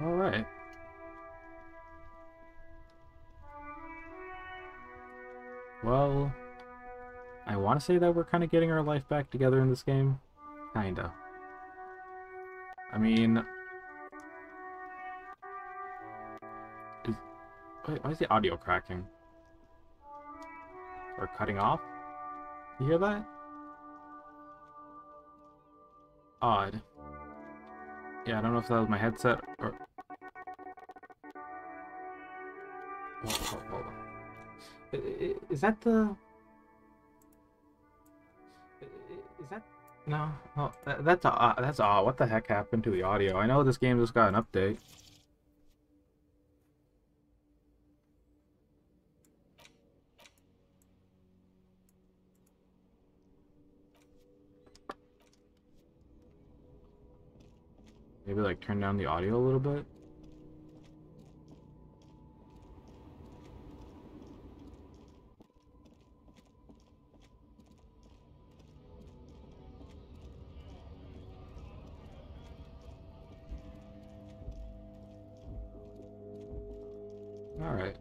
Alright. Well, I want to say that we're kind of getting our life back together in this game. Kinda. I mean, is, why is the audio cracking? Or cutting off? You hear that? Odd. Yeah, I don't know if that was my headset or... Hold on. Is that the... Is that... No, no, that's odd. What the heck happened to the audio? I know this game just got an update. Maybe like turn down the audio a little bit. Alright.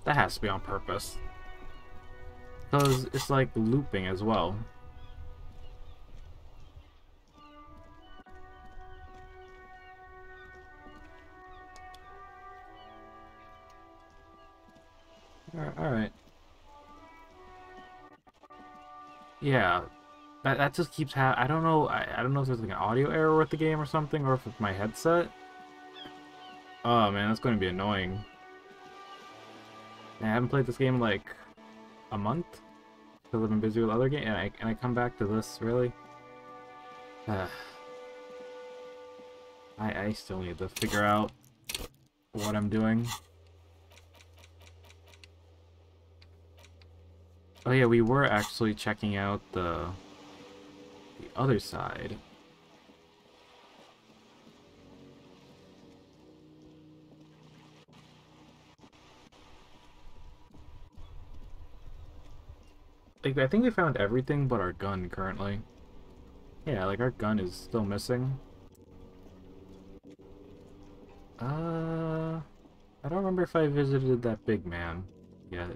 That has to be on purpose. Because it's like looping as well. Alright. Yeah. That just keeps I don't know. I don't know if there's like an audio error with the game or something, or if it's my headset. Oh man, that's going to be annoying. I haven't played this game in like a month because I've been busy with other games, and I come back to this, really? I still need to figure out what I'm doing. Oh yeah, we were actually checking out the other side. Like, I think we found everything but our gun currently. Yeah, like our gun is still missing. I don't remember if I visited that big man yet.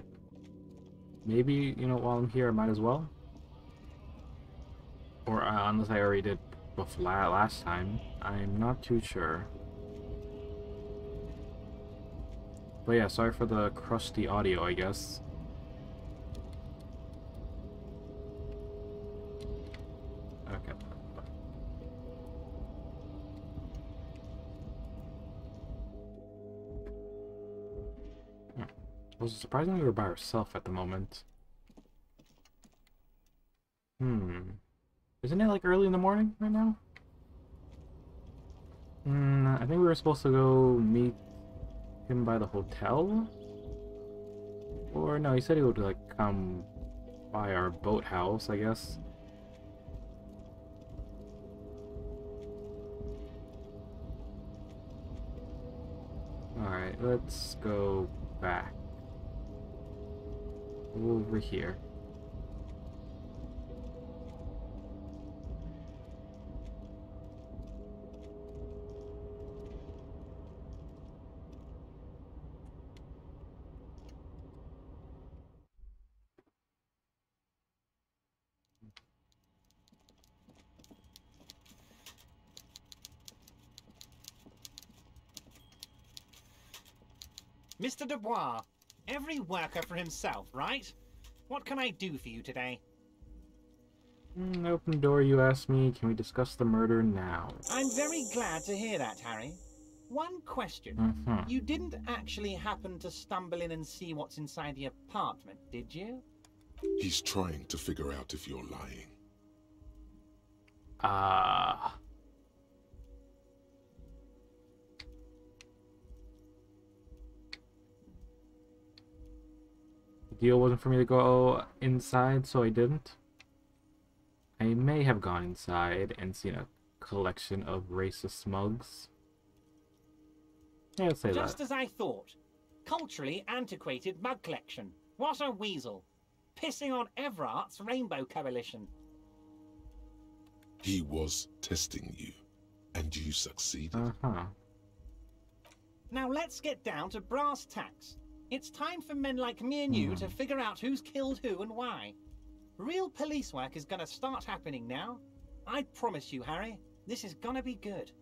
Maybe, you know, while I'm here, I might as well. Or unless I already did before last time. I'm not too sure. But yeah, sorry for the crusty audio, I guess. Okay. It was surprising we were by ourselves at the moment. Isn't it like early in the morning right now? I think we were supposed to go meet him by the hotel? Or no, he said he would like come by our boathouse, I guess. Alright, let's go back. Over here. Mr. Dubois, every worker for himself, right? What can I do for you today? Open door, you asked me. Can we discuss the murder now? I'm very glad to hear that, Harry. One question. You didn't actually happen to stumble in and see what's inside the apartment, did you? He's trying to figure out if you're lying. The deal wasn't for me to go inside, so I didn't. I may have gone inside and seen a collection of racist mugs. Yeah, let's say Just that. as I thought. Culturally antiquated mug collection. What a weasel. Pissing on Everart's Rainbow Coalition. He was testing you, and you succeeded. Now let's get down to brass tacks. It's time for men like me and you to figure out who's killed who and why. Real police work is gonna start happening now. I promise you, Harry, this is gonna be good.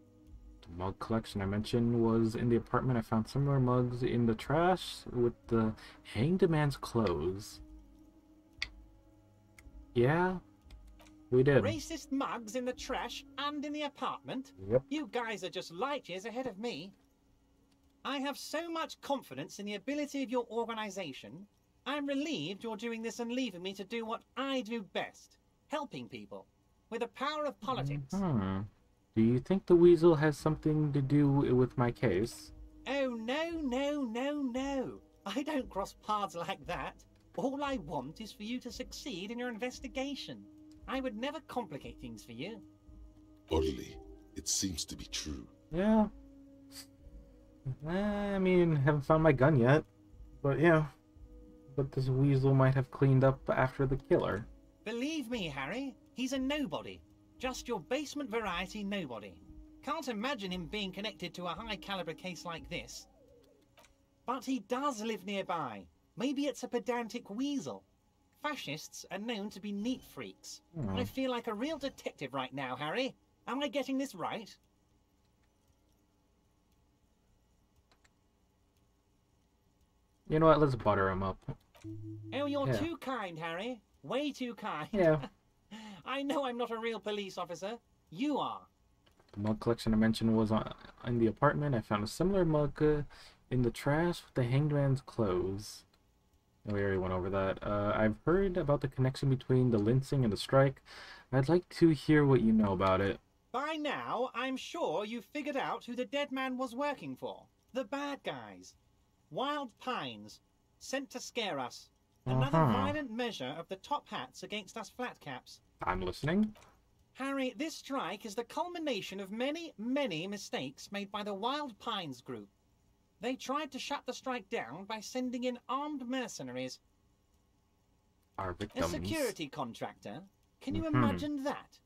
The mug collection I mentioned was in the apartment. I found similar mugs in the trash with the hanged man's clothes. Yeah, we did. Racist mugs in the trash and in the apartment? Yep. You guys are just light years ahead of me. I have so much confidence in the ability of your organization. I'm relieved you're doing this and leaving me to do what I do best. Helping people. With the power of politics. Do you think the weasel has something to do with my case? Oh, no, no, no, no. I don't cross paths like that. All I want is for you to succeed in your investigation. I would never complicate things for you. Oddly, it seems to be true. Yeah. I mean, haven't found my gun yet. But yeah. But this weasel might have cleaned up after the killer. Believe me, Harry, he's a nobody. Just your basement variety nobody. Can't imagine him being connected to a high-caliber case like this. But he does live nearby. Maybe it's a pedantic weasel. Fascists are known to be neat freaks. I feel like a real detective right now, Harry. Am I getting this right? You know what? Let's butter him up. Oh, you're too kind, Harry. Way too kind. Yeah. I know I'm not a real police officer. You are. The mug collection I mentioned was in the apartment. I found a similar mug in the trash with the hanged man's clothes. We already went over that. I've heard about the connection between the Lincing and the strike. I'd like to hear what you know about it. By now, I'm sure you've figured out who the dead man was working for. The bad guys. Wild Pines. Sent to scare us. Another violent measure of the top hats against us flatcaps. I'm listening. Harry, this strike is the culmination of many, many mistakes made by the Wild Pines group. They tried to shut the strike down by sending in armed mercenaries. Our victims. A security contractor? Can you imagine that?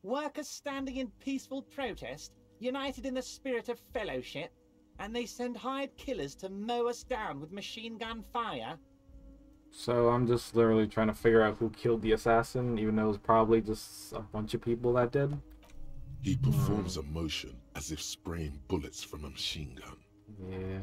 Workers standing in peaceful protest, united in the spirit of fellowship, and they send hired killers to mow us down with machine gun fire? So I'm just literally trying to figure out who killed the assassin, even though it was probably just a bunch of people that did. He performs a motion as if spraying bullets from a machine gun. Yeah.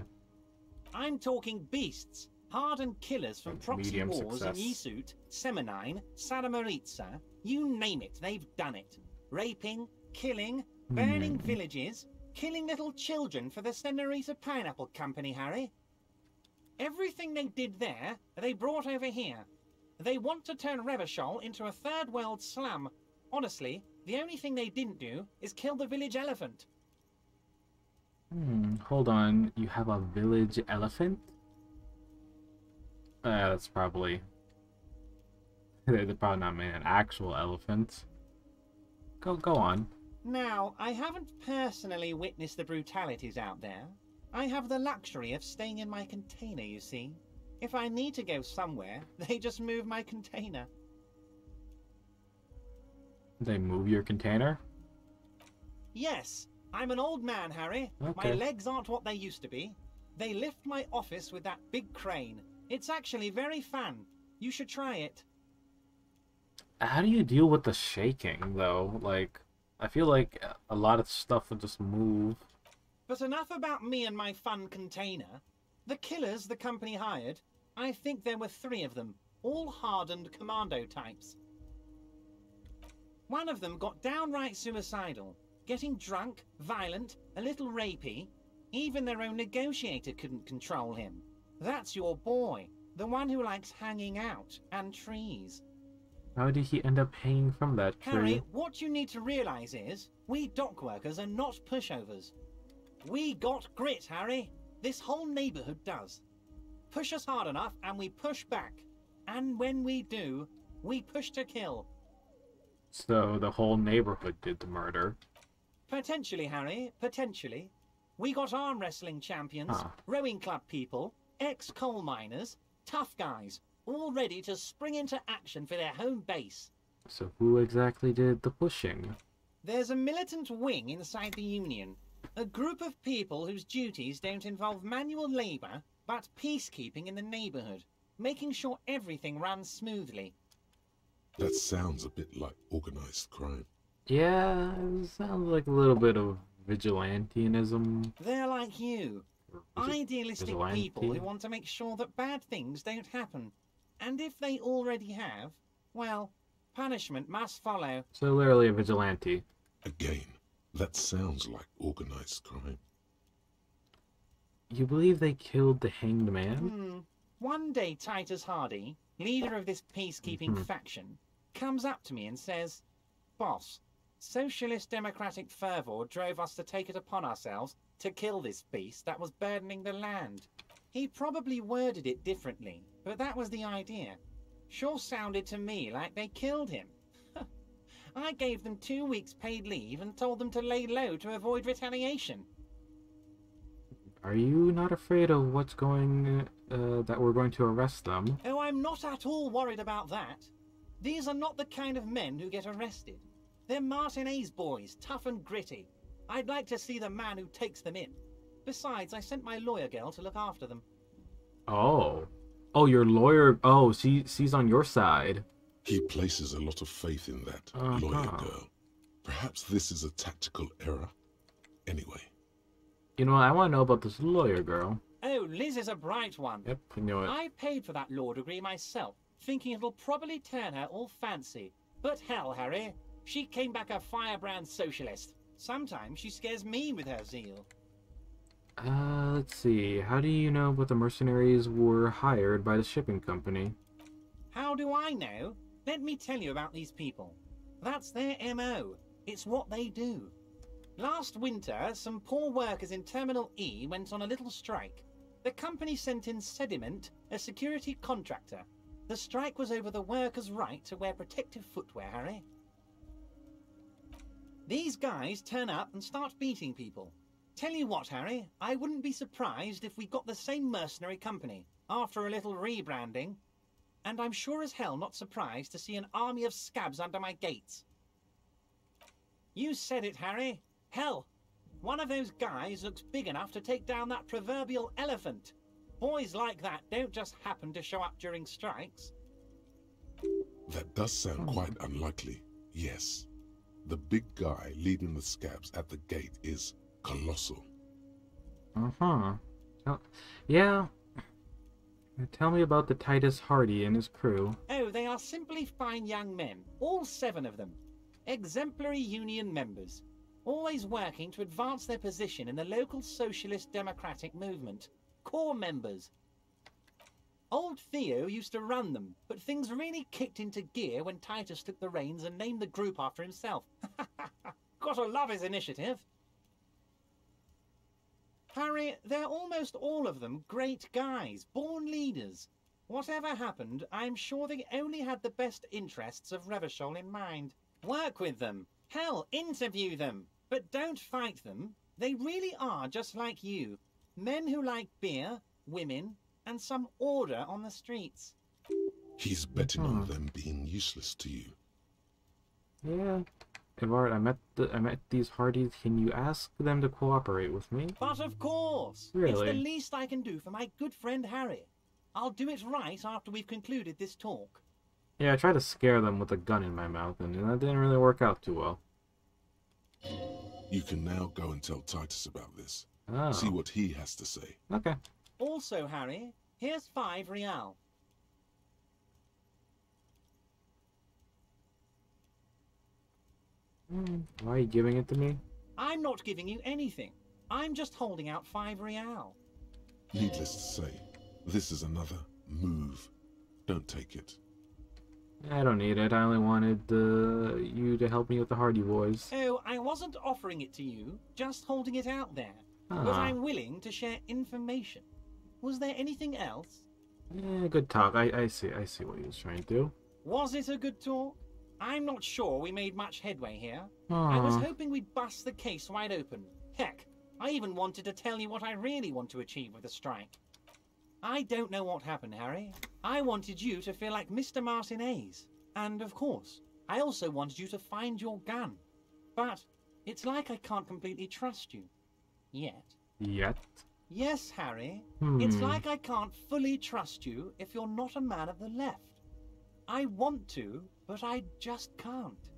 I'm talking beasts, hardened killers from proxy Medium wars success. in Yesut, Semenine, Sadamoritsa, you name it, they've done it. Raping, killing, burning villages, killing little children for the Senorita Pineapple Company, Harry. Everything they did there, they brought over here. They want to turn Revachol into a third world slum. Honestly, the only thing they didn't do is kill the village elephant. Hold on. You have a village elephant? That's probably... They're probably not made an actual elephant. Go on. Now, I haven't personally witnessed the brutalities out there. I have the luxury of staying in my container, you see. If I need to go somewhere, they just move my container. They move your container? Yes, I'm an old man, Harry. Okay. My legs aren't what they used to be. They lift my office with that big crane. It's actually very fun. You should try it. How do you deal with the shaking, though? Like, I feel like a lot of stuff would just move. But enough about me and my fun container. The killers the company hired, I think there were 3 of them, all hardened commando types. One of them got downright suicidal, getting drunk, violent, a little rapey. Even their own negotiator couldn't control him. That's your boy, the one who likes hanging out and trees. How did he end up hanging from that tree? Harry, what you need to realize is, we dock workers are not pushovers. We got grit, Harry. This whole neighborhood does. Push us hard enough and we push back. And when we do, we push to kill. So the whole neighborhood did the murder. Potentially, Harry, potentially. We got arm wrestling champions, rowing club people, Ex-coal miners, tough guys, all ready to spring into action for their home base. So who exactly did the pushing? There's a militant wing inside the Union. A group of people whose duties don't involve manual labour, but peacekeeping in the neighbourhood, making sure everything runs smoothly. That sounds a bit like organized crime. Yeah, it sounds like a little bit of vigilantism. They're like you. Idealistic vigilante? people who want to make sure that bad things don't happen. And if they already have, well, punishment must follow. So literally a vigilante. Again, that sounds like organized crime. You believe they killed the Hanged Man? One day Titus Hardy, leader of this peacekeeping faction, comes up to me and says, "Boss, socialist democratic fervor drove us to take it upon ourselves to kill this beast that was burdening the land." He probably worded it differently, but that was the idea. Sure sounded to me like they killed him. I gave them 2 weeks paid leave and told them to lay low to avoid retaliation. Are you not afraid of what's going, that we're going to arrest them? Oh, I'm not at all worried about that. These are not the kind of men who get arrested. They're Martinez boys, tough and gritty. I'd like to see the man who takes them in. Besides, I sent my lawyer girl to look after them. Oh. Oh, your lawyer... Oh, she's on your side. He places a lot of faith in that lawyer girl. Perhaps this is a tactical error. Anyway. You know, I want to know about this lawyer girl. Oh, Liz is a bright one. Yep, I knew it. I paid for that law degree myself, thinking it'll probably turn her all fancy. But hell, Harry, she came back a firebrand socialist. Sometimes she scares me with her zeal. Let's see. How do you know what the mercenaries were hired by the shipping company? How do I know? Let me tell you about these people. That's their MO. It's what they do. Last winter, some poor workers in Terminal E went on a little strike. The company sent in Sediment, a security contractor. The strike was over the workers' right to wear protective footwear, Harry. These guys turn up and start beating people. Tell you what, Harry, I wouldn't be surprised if we got the same mercenary company, after a little rebranding. And I'm sure as hell not surprised to see an army of scabs under my gates. You said it, Harry. Hell, one of those guys looks big enough to take down that proverbial elephant. Boys like that don't just happen to show up during strikes. That does sound quite unlikely, yes. The big guy leading the scabs at the gate is colossal. Uh-huh. Oh, yeah. Tell me about the Titus Hardy and his crew. Oh, they are simply fine young men, all 7 of them. Exemplary union members, always working to advance their position in the local socialist democratic movement. Core members. Old Theo used to run them, but things really kicked into gear when Titus took the reins and named the group after himself. Gotta love his initiative. Harry, they're almost all of them great guys, born leaders. Whatever happened, I'm sure they only had the best interests of Revachol in mind. Work with them. Hell, interview them. But don't fight them. They really are just like you. Men who like beer, women, and some order on the streets. He's betting on them being useless to you. Yeah. Evard, I met these Hardys. Can you ask them to cooperate with me? But of course! Really? It's the least I can do for my good friend Harry. I'll do it right after we've concluded this talk. Yeah, I tried to scare them with a gun in my mouth, and that didn't really work out too well. You can now go and tell Titus about this. Oh. See what he has to say. Okay. Also, Harry, here's 5 real. Why are you giving it to me? I'm not giving you anything. I'm just holding out 5 real. Needless to say, this is another move. Don't take it. I don't need it. I only wanted you to help me with the Hardy Boys. Oh, I wasn't offering it to you, just holding it out there. But Ah. I'm willing to share information. Was there anything else? Yeah, good talk. I see what he was trying to do. Was it a good talk? I'm not sure we made much headway here. I was Aw. hoping we'd bust the case wide open. Heck, I even wanted to tell you what I really want to achieve with the strike. I don't know what happened, Harry. I wanted you to feel like Mr. Martinez. And of course, I also wanted you to find your gun. But it's like I can't completely trust you. Yet. Yet? Yes, Harry. It's like I can't fully trust you if you're not a man of the left. I want to, but I just can't.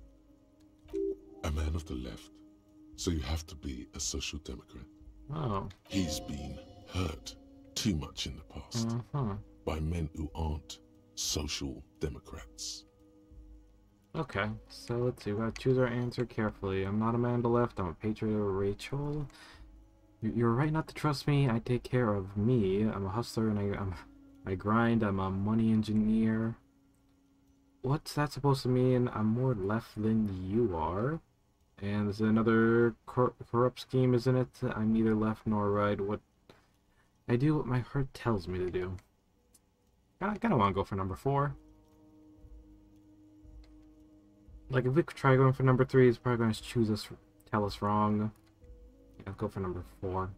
A man of the left. So you have to be a social democrat. Oh. He's been hurt too much in the past by men who aren't social democrats. Okay, so let's see. We gotta choose our answer carefully. I'm not a man of the left. I'm a patriot of Rachel. You're right not to trust me. I take care of me. I'm a hustler and I grind. I'm a money engineer. What's that supposed to mean? I'm more left than you are. And there's another corrupt scheme, isn't it? I'm neither left nor right. What I do what my heart tells me to do. I kinda wanna go for number 4. Like, if we could try going for number 3, it's probably going to tell us wrong. Yeah, let's go for number 4.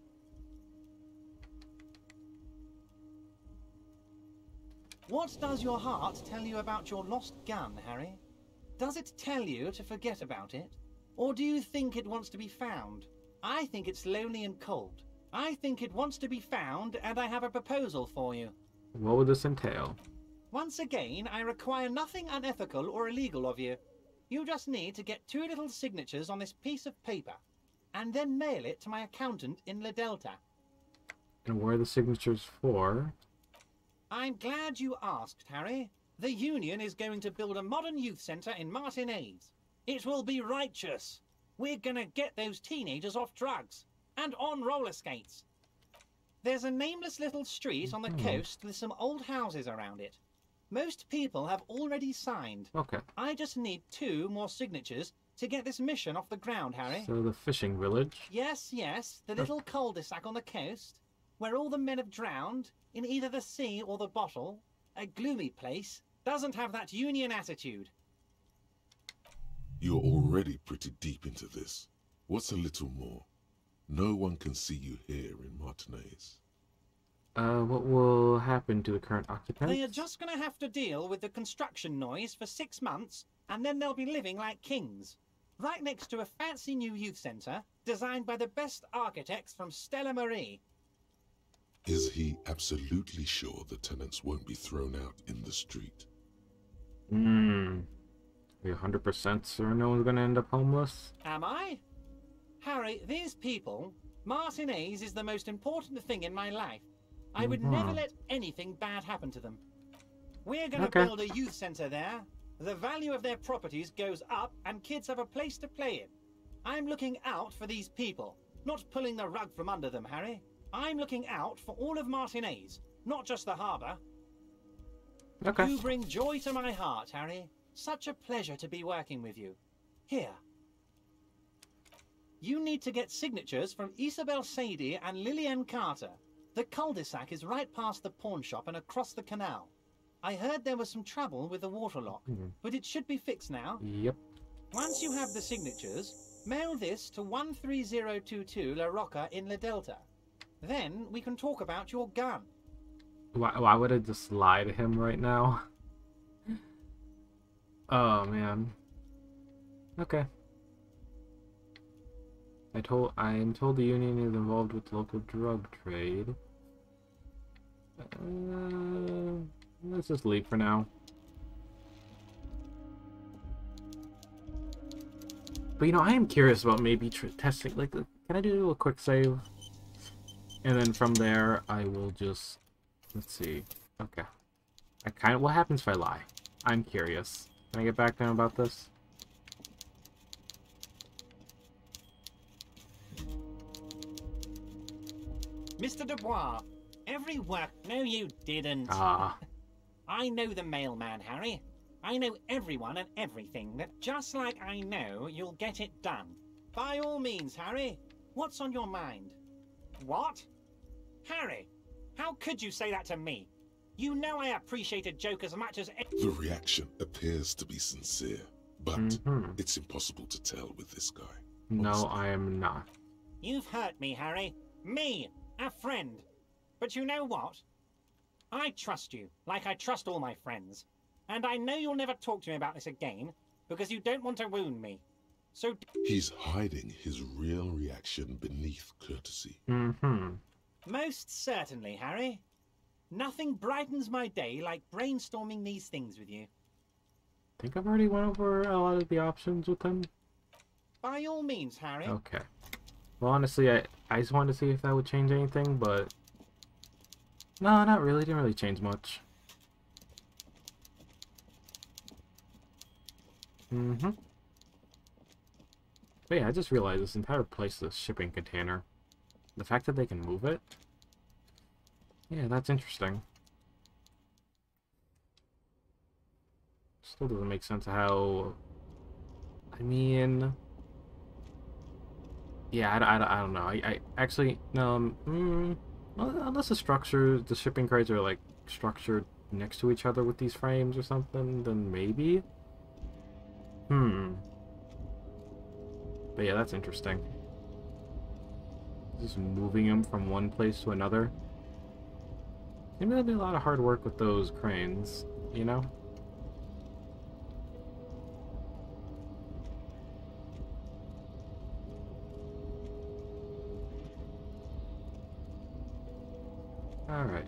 What does your heart tell you about your lost gun, Harry? Does it tell you to forget about it? Or do you think it wants to be found? I think it's lonely and cold. I think it wants to be found, and I have a proposal for you. What would this entail? Once again, I require nothing unethical or illegal of you. You just need to get 2 little signatures on this piece of paper, and then mail it to my accountant in La Delta. And where are the signatures for? I'm glad you asked, Harry. The Union is going to build a modern youth centre in Martinez. It will be righteous. We're gonna get those teenagers off drugs and on roller skates. There's a nameless little street on the coast with some old houses around it. Most people have already signed. Okay. I just need 2 more signatures to get this mission off the ground, Harry. So the fishing village? Yes, yes, the little cul-de-sac on the coast, where all the men have drowned, in either the sea or the bottle. A gloomy place, doesn't have that Union attitude. You're already pretty deep into this. What's a little more? No one can see you here in Martinez. What will happen to the current occupants? They are just going to have to deal with the construction noise for 6 months, and then they'll be living like kings. Right next to a fancy new youth centre, designed by the best architects from Stella Marie. Is he absolutely sure the tenants won't be thrown out in the street? Are you 100% sure no one's gonna end up homeless? Am I? Harry, these people, Martinez is the most important thing in my life. I would never let anything bad happen to them. We're going to build a youth centre there. The value of their properties goes up and kids have a place to play in. I'm looking out for these people, not pulling the rug from under them, Harry. I'm looking out for all of Martinez, not just the harbour. Okay. You bring joy to my heart, Harry. Such a pleasure to be working with you. Here. You need to get signatures from Isabel Sadie and Lillian Carter. The cul-de-sac is right past the pawn shop and across the canal. I heard there was some trouble with the waterlock, but it should be fixed now. Yep. Once you have the signatures, mail this to 13022 La Rocca in La Delta. Then we can talk about your gun. Why would I just lie to him right now? Oh, man. Okay. I am told the union is involved with the local drug trade. Let's just leave for now. But you know, I am curious about maybe testing. Like, can I do a quick save? And then from there, I will just. Let's see. Okay. What happens if I lie? I'm curious. Can I get back to him about this? Mr. Dubois, every work... No, you didn't. Ah. I know the mailman, Harry. I know everyone and everything, that just like I know you'll get it done. By all means, Harry. What's on your mind? What? Harry, how could you say that to me? You know I appreciate a joke as much as... The reaction appears to be sincere, but it's impossible to tell with this guy. No, Honestly. I am not. You've hurt me, Harry. Me, a friend. But you know what? I trust you, like I trust all my friends. And I know you'll never talk to me about this again, because you don't want to wound me. So... He's hiding his real reaction beneath courtesy. Mm-hmm. Most certainly, Harry. Nothing brightens my day like brainstorming these things with you. I think I've already went over a lot of the options with him. By all means, Harry. Okay. Well, honestly, I just wanted to see if that would change anything, but... No, not really. Didn't really change much. Mm-hmm. But yeah, I just realized this entire place is a shipping container. The fact that they can move it? Yeah, that's interesting. Still doesn't make sense how... I mean... Yeah, I don't know. I actually... No, well, unless the shipping crates are, like, structured next to each other with these frames or something, then maybe? But yeah, that's interesting. Just moving them from one place to another. Maybe that'll be a lot of hard work with those cranes, you know? Alright.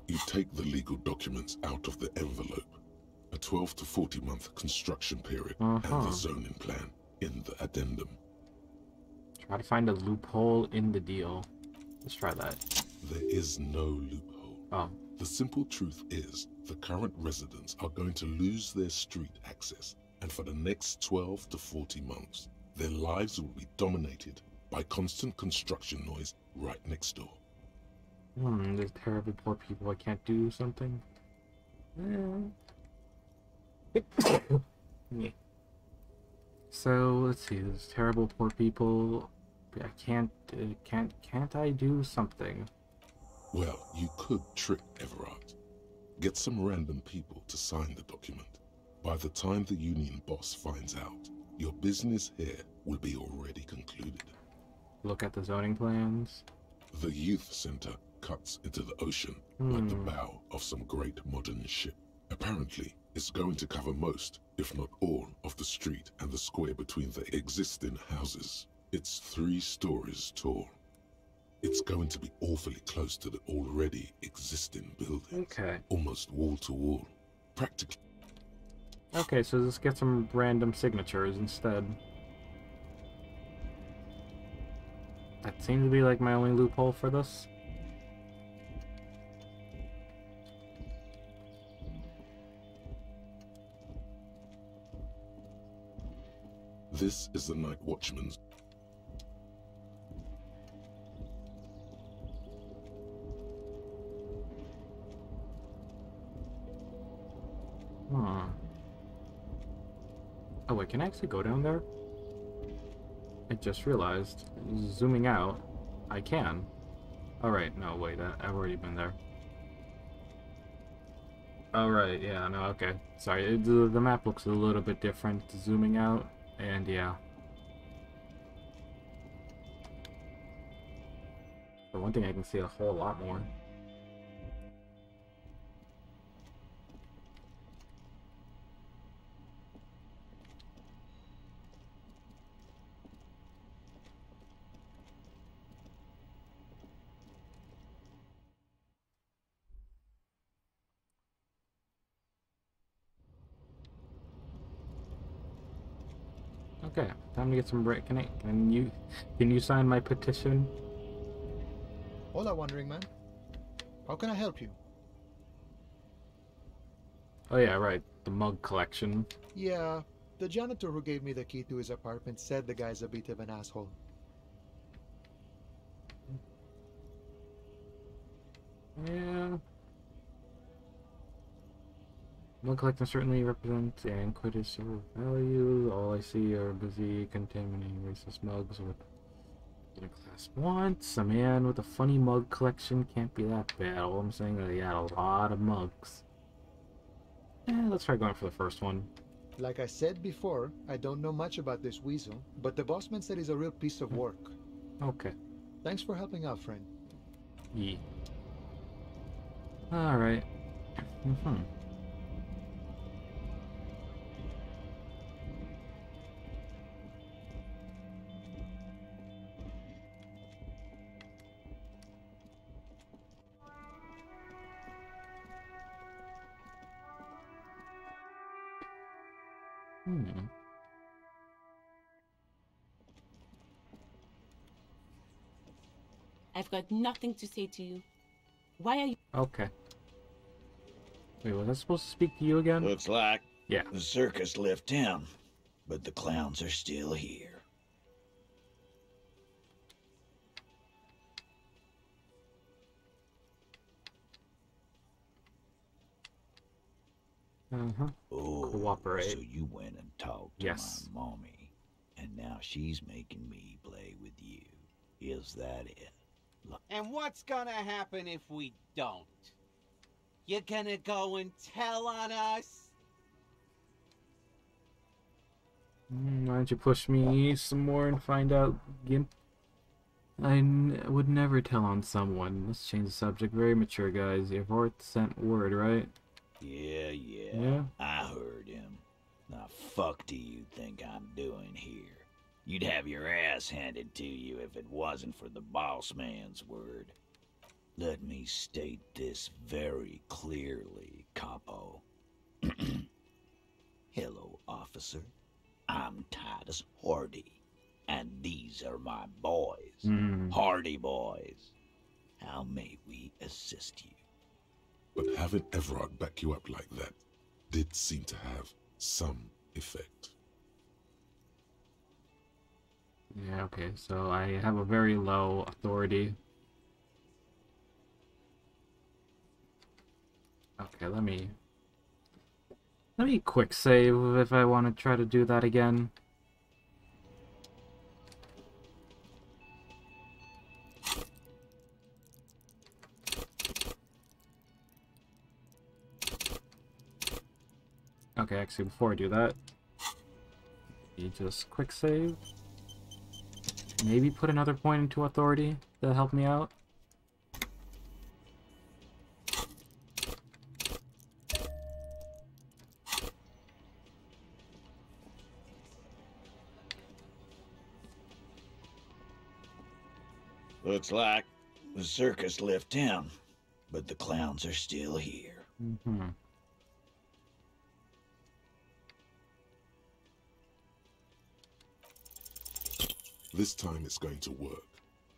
You take the legal documents out of the envelope. A 12 to 40 month construction period and the zoning plan in the addendum. Try to find a loophole in the deal. Let's try that. There is no loophole. Oh. The simple truth is the current residents are going to lose their street access, and for the next 12 to 40 months, their lives will be dominated by constant construction noise right next door. There's terrible poor people. I can't do something. Yeah. So let's see. There's terrible poor people. I can't I do something? Well, you could trick Everard. Get some random people to sign the document. By the time the union boss finds out, your business here will be already concluded. Look at the zoning plans. The youth center cuts into the ocean like the bow of some great modern ship. Apparently, it's going to cover most, if not all, of the street and the square between the existing houses. It's 3 stories tall. It's going to be awfully close to the already existing buildings. Okay. Almost wall to wall. Practically. Okay, so let's get some random signatures instead. That seems to be like my only loophole for this. This is the night watchman's. Oh wait, can I actually go down there? I just realized, zooming out, I can. Alright, no, wait, I've already been there. Alright, yeah, no, okay. Sorry, the map looks a little bit different zooming out, and yeah. For one thing, I can see a whole lot more. Okay, time to get some break. Can you sign my petition? Hola, wandering man. How can I help you? Oh yeah, right. The mug collection. Yeah, the janitor who gave me the key to his apartment said the guy's a bit of an asshole. Yeah. Mug collecting certainly represents an quintessential value. All I see are busy contaminating racist mugs with a class wants. A man with a funny mug collection can't be that bad. All I'm saying is he had a lot of mugs. Let's try going for the first one. Like I said before, I don't know much about this weasel, but the bossman said he's a real piece of work. Okay. Thanks for helping out, friend. Yeah. Alright. Mm-hmm. Hmm. I've got nothing to say to you. Why are you... Okay. Wait, was I supposed to speak to you again? Looks like Yeah. the circus left town, but the clowns are still here. Uh-huh. Oh, Cooperate. so you went and talked to Yes. my mommy, and now she's making me play with you. Is that it? And what's gonna happen if we don't? You gonna go and tell on us? Why don't you push me some more and find out, Gimp? I would never tell on someone. Let's change the subject. Very mature, guys. Your fourth sent word, right? Yeah. I heard him. The fuck do you think I'm doing here? You'd have your ass handed to you if it wasn't for the boss man's word. Let me state this very clearly, Capo. Hello, officer. I'm Titus Hardy, and these are my boys. Hardy boys. How may we assist you? But having Everard back you up like that did seem to have some effect. Yeah, okay, so I have a very low authority. Okay, let me quick save if I want to try to do that again. Okay, actually, before I do that, you just quick save. Maybe put another point into authority to help me out. Looks like the circus left town, but the clowns are still here. Mm-hmm. This time it's going to work.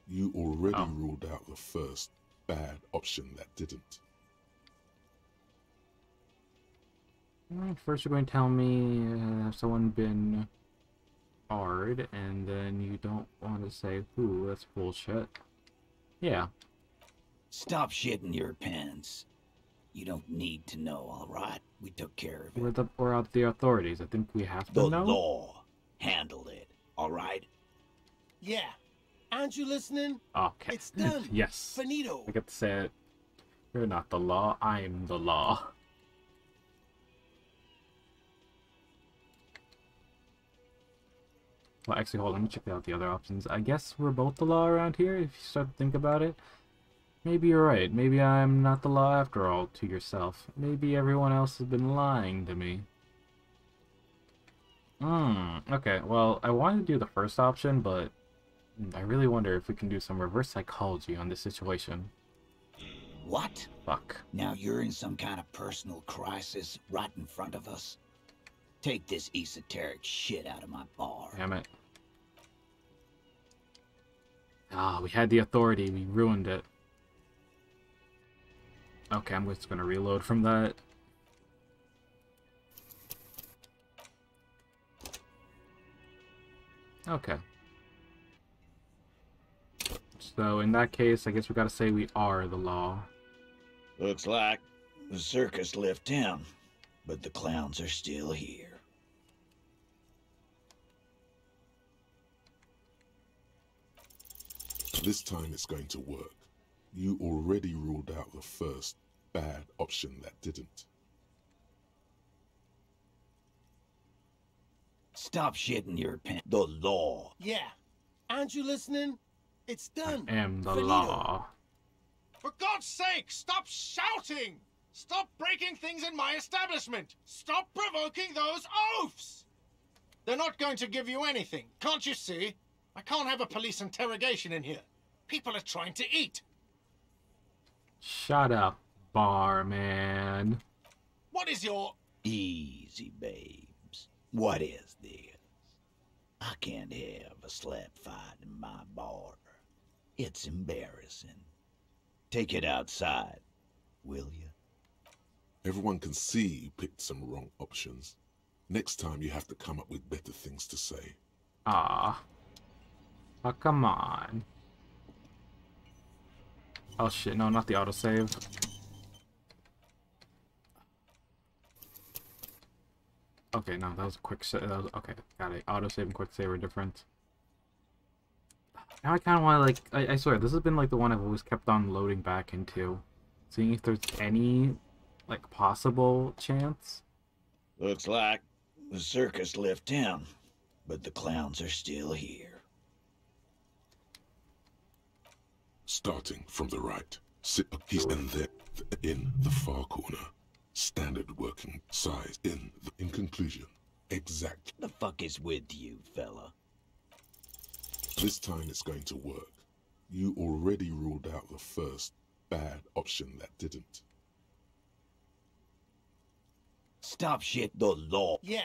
You already ruled out the first bad option that didn't. Well, first you're going to tell me has someone been hard, and then you don't want to say who. That's bullshit. Yeah. Stop shitting your pants. You don't need to know, alright? We took care of it. We're out the authorities. I think we have to The know. law handled it, alright? Yeah. Aren't you listening? Okay. It's done. Yes. Finito. I get to say it. You're not the law. I'm the law. Well, actually, hold on. Let me check out the other options. I guess we're both the law around here, if you start to think about it. Maybe you're right. Maybe I'm not the law after all to yourself. Maybe everyone else has been lying to me. Okay, well, I wanted to do the first option, but I really wonder if we can do some reverse psychology on this situation. What? Fuck. Now you're in some kind of personal crisis right in front of us? Take this esoteric shit out of my bar. Damn it. Ah, we had the authority. We ruined it. Okay, I'm just gonna reload from that. Okay. So in that case, I guess we gotta say we are the law. Looks like the circus left town, but the clowns are still here. This time it's going to work. You already ruled out the first bad option that didn't. Stop shitting your pants. The law. Yeah. Aren't you listening? It's done. I am the Finito. law. For God's sake, stop shouting! Stop breaking things in my establishment! Stop provoking those oafs! They're not going to give you anything, can't you see? I can't have a police interrogation in here. People are trying to eat. Shut up, barman. What is your... Easy, babes. What is this? I can't have a slap fight in my bar. It's embarrassing. Take it outside, will you? Everyone can see you picked some wrong options. Next time you have to come up with better things to say. Ah. Oh, come on. Oh shit, no, not the autosave. Okay, no, that was a quick save. Okay, got it. Autosave and quick save are different. Now I kind of want to, like, I swear, this has been, like, the one I've always kept on loading back into. Seeing if there's any, like, possible chance. Looks like the circus left town, but the clowns are still here. Starting from the right, sit a piece and then in the far corner. Standard working size in conclusion. Exact. The fuck is with you, fella? This time it's going to work. You already ruled out the first bad option that didn't. Stop shit, the law. Yeah.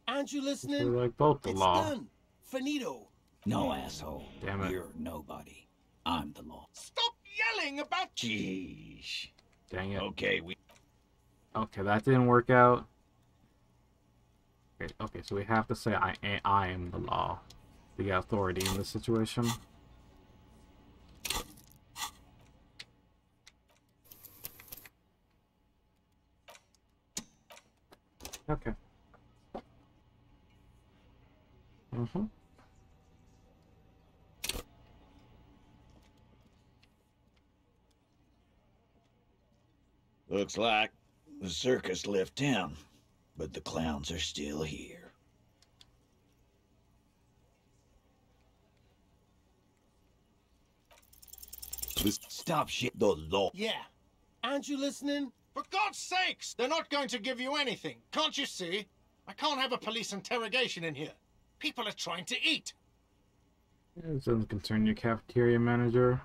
Aren't you listening? We're like both the It's law. done. Finito. No, asshole. Damn it. You're nobody. I'm the law. Stop yelling about... Jeez. Dang it. Okay, Okay, that didn't work out. Okay, so we have to say I am the law. The authority in this situation. Okay. Mm-hmm. Looks like the circus left town, but the clowns are still here. Stop shit, the law. Yeah. Aren't you listening? For God's sakes, they're not going to give you anything, can't you see? I can't have a police interrogation in here. People are trying to eat. It doesn't concern your cafeteria manager.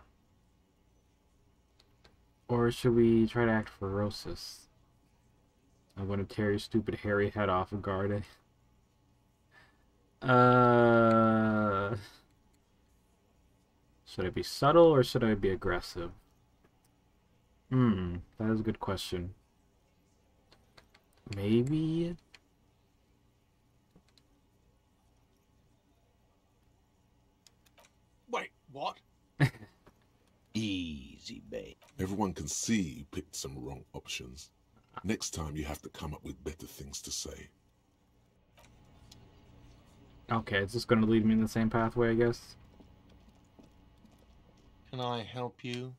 Or should we try to act ferocious? I'm gonna tear your stupid hairy head off of guard. Should I be subtle or should I be aggressive? That is a good question. Maybe... Wait, what? Easy, babe. Everyone can see you picked some wrong options. Next time you have to come up with better things to say. Okay, it's just gonna lead me in the same pathway, I guess. Can I help you?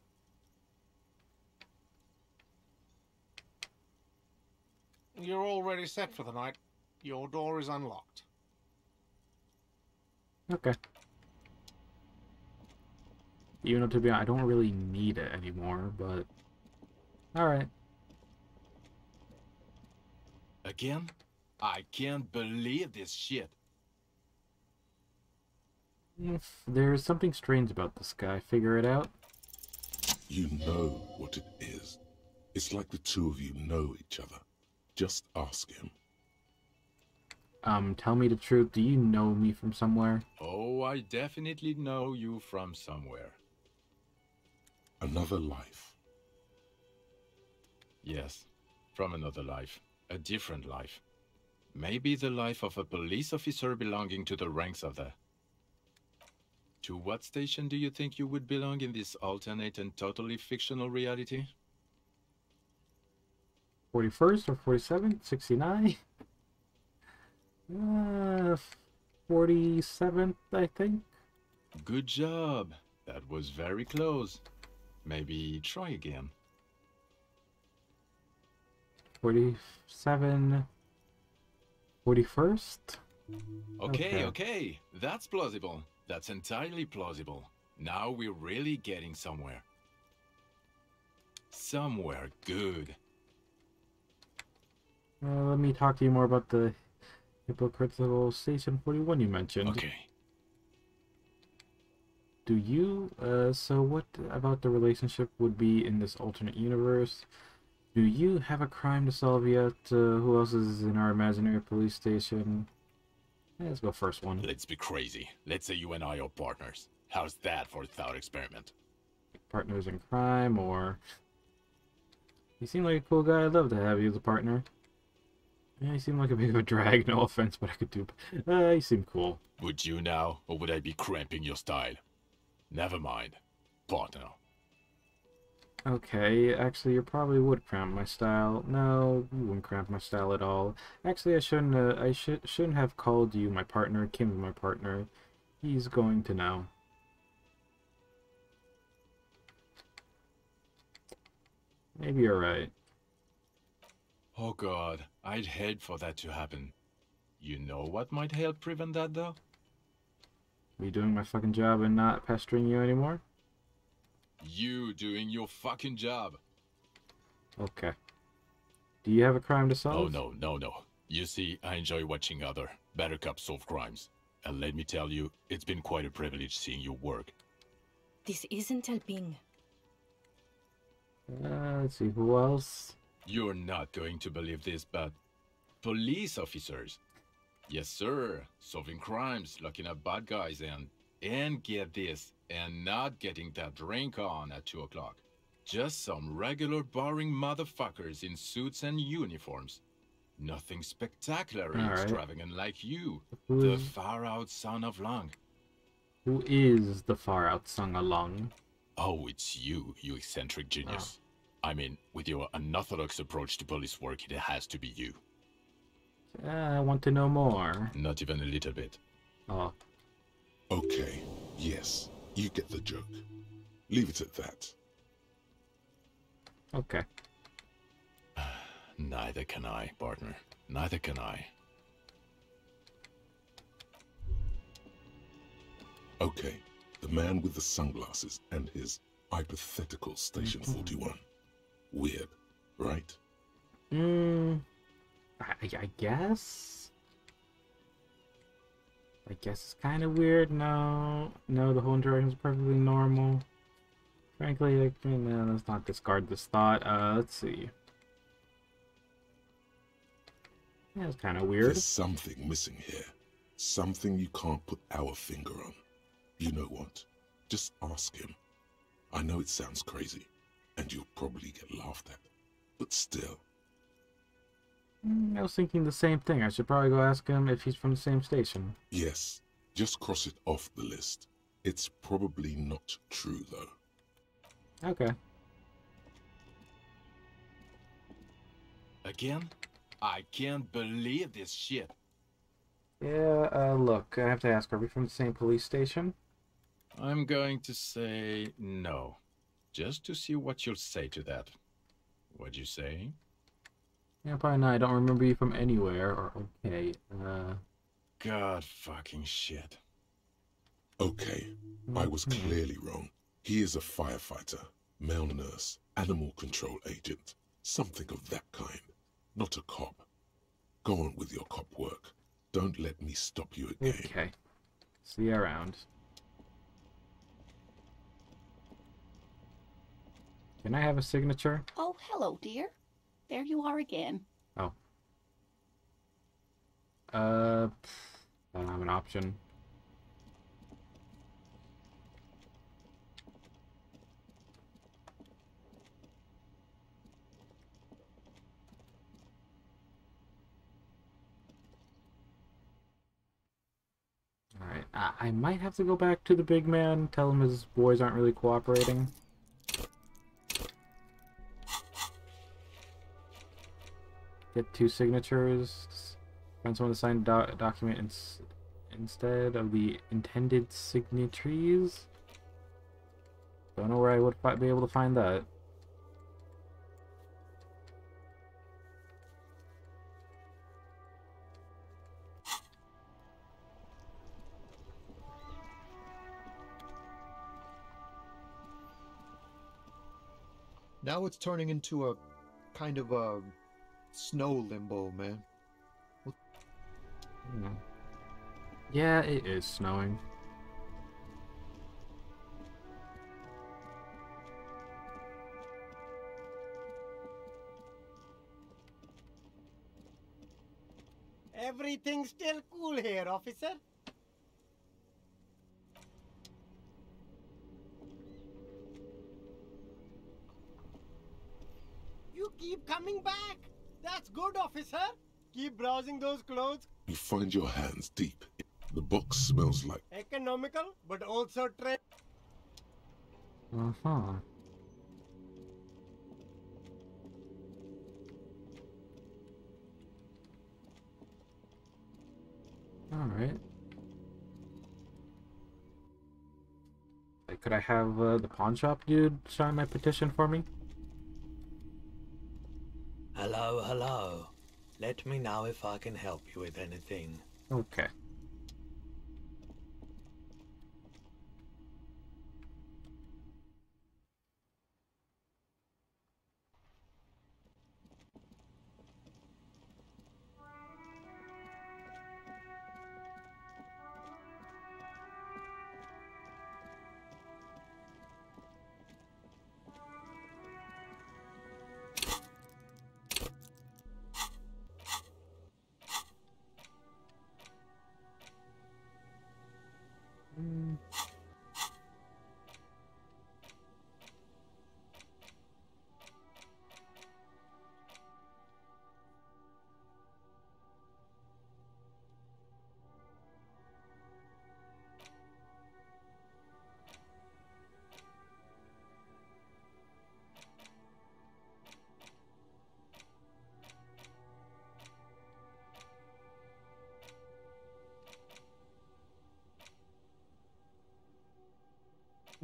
You're already set for the night. Your door is unlocked. Okay. Even though, to be honest, I don't really need it anymore, but... Alright. Again? I can't believe this shit. If there's something strange about this guy, figure it out. You know what it is. It's like the two of you know each other. Just ask him. Tell me the truth. Do you know me from somewhere? Oh, I definitely know you from somewhere. Another life. Yes, from another life. A different life. Maybe the life of a police officer belonging to the ranks of the... To what station do you think you would belong in this alternate and totally fictional reality? 41st or 47? 69? 47th, I think. Good job. That was very close. Maybe try again. 47... 41st? Okay, okay. That's plausible. That's entirely plausible. Now we're really getting somewhere. Somewhere good. Let me talk to you more about the hypocritical Station 41 you mentioned. Okay. Do you, so what about the relationship would be in this alternate universe? Do you have a crime to solve yet? Who else is in our imaginary police station? Yeah, let's go first one. Let's be crazy. Let's say you and I are partners. How's that for a thought experiment? Partners in crime, or... You seem like a cool guy. I'd love to have you as a partner. Yeah, you seem like a bit of a drag. No offense, but I could do... you seem cool. Would you now, or would I be cramping your style? Never mind. Partner. Okay, actually, you probably would cramp my style. No, you wouldn't cramp my style at all. Actually, I shouldn't have called you my partner. Kim's my partner. He's going to know. Maybe you're right. Oh god, I'd hate for that to happen. You know what might help prevent that, though? Me doing my fucking job and not pestering you anymore? You doing your fucking job. Okay. Do you have a crime to solve? Oh, no. You see, I enjoy watching other better cops solve crimes. And let me tell you, it's been quite a privilege seeing you work. This isn't helping. Let's see, who else? You're not going to believe this, but... police officers. Yes, sir. Solving crimes, locking up bad guys, and get this, and not getting that drink on at 2 o'clock. Just some regular boring motherfuckers in suits and uniforms. Nothing spectacularly extravagant like you, the far-out son of Lung. Who is the far-out son of Lung? Oh, it's you, you eccentric genius. I mean, with your unorthodox approach to police work, it has to be you. I want to know more. Not even a little bit. Oh. Okay, yes, you get the joke. Leave it at that. Okay. Neither can I, partner. Neither can I. Okay, the man with the sunglasses and his hypothetical Station 41. Weird, right? I guess? I guess it's kind of weird. No, the whole interaction is perfectly let's not discard this thought. Let's see. Yeah, it's kind of weird. There's something missing here. Something you can't put our finger on. You know what? Just ask him. I know it sounds crazy, and you'll probably get laughed at. But still. I was thinking the same thing. I should probably go ask him if he's from the same station. Yes, just cross it off the list. It's probably not true, though. Okay. Again? I can't believe this shit. Yeah, look, I have to ask, are we from the same police station? I'm going to say no. Just to see what you'll say to that. What'd you say? Yeah, probably not. I don't remember you from anywhere, or okay, God fucking shit. Okay, I was clearly wrong. He is a firefighter, male nurse, animal control agent, something of that kind. Not a cop. Go on with your cop work. Don't let me stop you again. Okay. See you around. Can I have a signature? Oh, hello, dear. There you are again. Oh. I don't have an option. Alright, I might have to go back to the big man, tell him his boys aren't really cooperating. Get 2 signatures. Find someone to sign a document instead of the intended signatories. Don't know where I would be able to find that. Now it's turning into a kind of a snow limbo, man. Yeah, it is snowing. Everything's still cool here, officer. You keep coming back. That's good, officer. Keep browsing those clothes. You find your hands deep. The box smells like Economical, but also trend. Uh-huh. Alright. Could I have the pawn shop dude sign my petition for me? Hello, hello. Let me know if I can help you with anything. Okay.